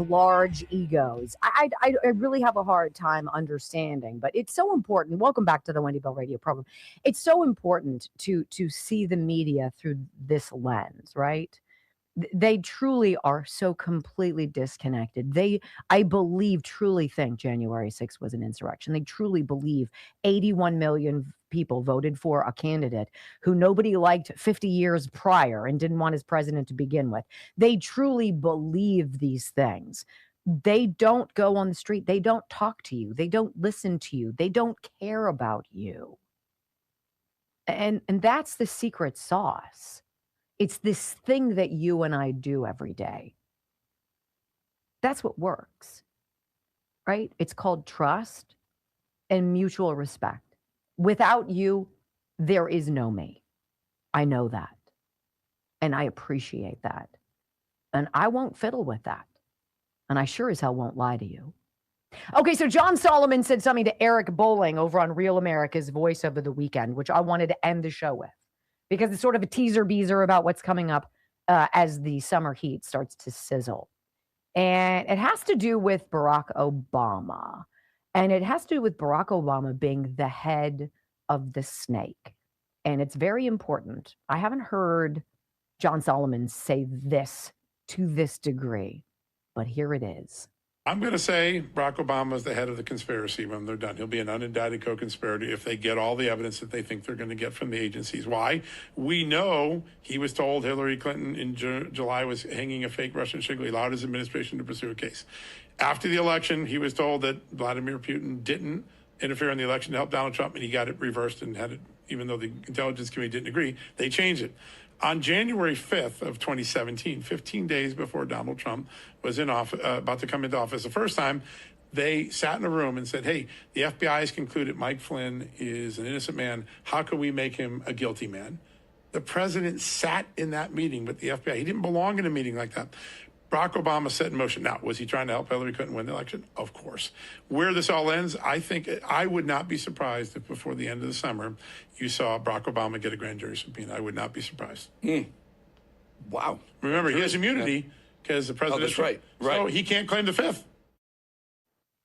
large egos. I really have a hard time understanding, but it's so important. Welcome back to the Wendy Bell Radio program. It's so important to see the media through this lens, right? They truly are so completely disconnected. I believe, truly think January 6th was an insurrection. They truly believe 81 million people voted for a candidate who nobody liked 50 years prior and didn't want as president to begin with. They truly believe these things. They don't go on the street. They don't talk to you. They don't listen to you. They don't care about you. And that's the secret sauce. It's this thing that you and I do every day. That's what works, right? It's called trust and mutual respect. Without you, there is no me. I know that. And I appreciate that. And I won't fiddle with that. And I sure as hell won't lie to you. Okay, so John Solomon said something to Eric Bowling over on Real America's Voice over the weekend, which I wanted to end the show with, because it's sort of a teaser-beaser about what's coming up as the summer heat starts to sizzle. And it has to do with Barack Obama. And it has to do with Barack Obama being the head of the snake. And it's very important. I haven't heard John Solomon say this to this degree, but here it is.
I'm going to say Barack Obama is the head of the conspiracy when they're done. He'll be an unindicted co-conspirator if they get all the evidence that they think they're going to get from the agencies. Why? We know he was told Hillary Clinton in July was hanging a fake Russian shingle. He allowed his administration to pursue a case. After the election, he was told that Vladimir Putin didn't interfere in the election to help Donald Trump, and he got it reversed and had it, even though the Intelligence Committee didn't agree, they changed it. On January 5th of 2017, 15 days before Donald Trump was in office, about to come into office the first time, they sat in a room and said, hey, the FBI has concluded Mike Flynn is an innocent man. How can we make him a guilty man? The president sat in that meeting with the FBI. He didn't belong in a meeting like that. Barack Obama set in motion. Now, was he trying to help Hillary Clinton win the election? Of course. Where this all ends, I think I would not be surprised if before the end of the summer you saw Barack Obama get a grand jury subpoena. I would not be surprised.
Wow.
Remember, he has immunity because the president.
Oh, that's right. Right.
So he can't claim the fifth.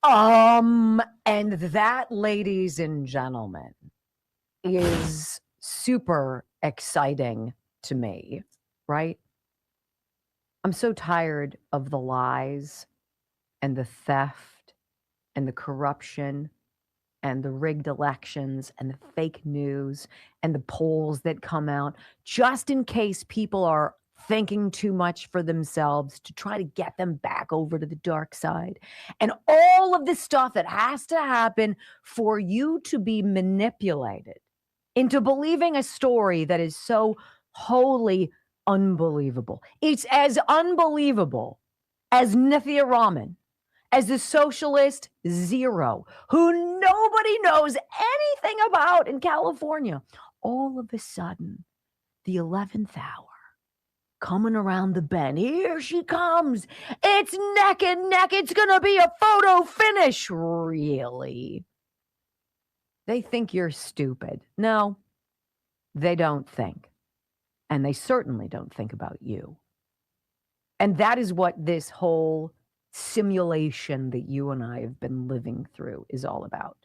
And that, ladies and gentlemen, is super exciting to me, right? I'm so tired of the lies and the theft and the corruption and the rigged elections and the fake news and the polls that come out just in case people are thinking too much for themselves to try to get them back over to the dark side. And all of the stuff that has to happen for you to be manipulated into believing a story that is so wholly unbelievable. It's as unbelievable as Nithya Raman, as the socialist Zero, who nobody knows anything about in California. All of a sudden, the 11th hour, coming around the bend. Here she comes. It's neck and neck. It's going to be a photo finish. Really? They think you're stupid. No, they don't think. And they certainly don't think about you. And that is what this whole simulation that you and I have been living through is all about.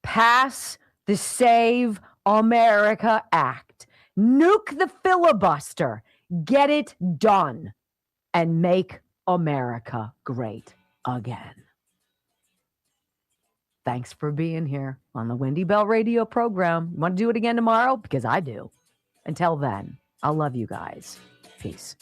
Pass the Save America Act. Nuke the filibuster. Get it done. And make America great again. Thanks for being here on the Wendy Bell Radio program. Want to do it again tomorrow? Because I do. Until then, I love you guys. Peace.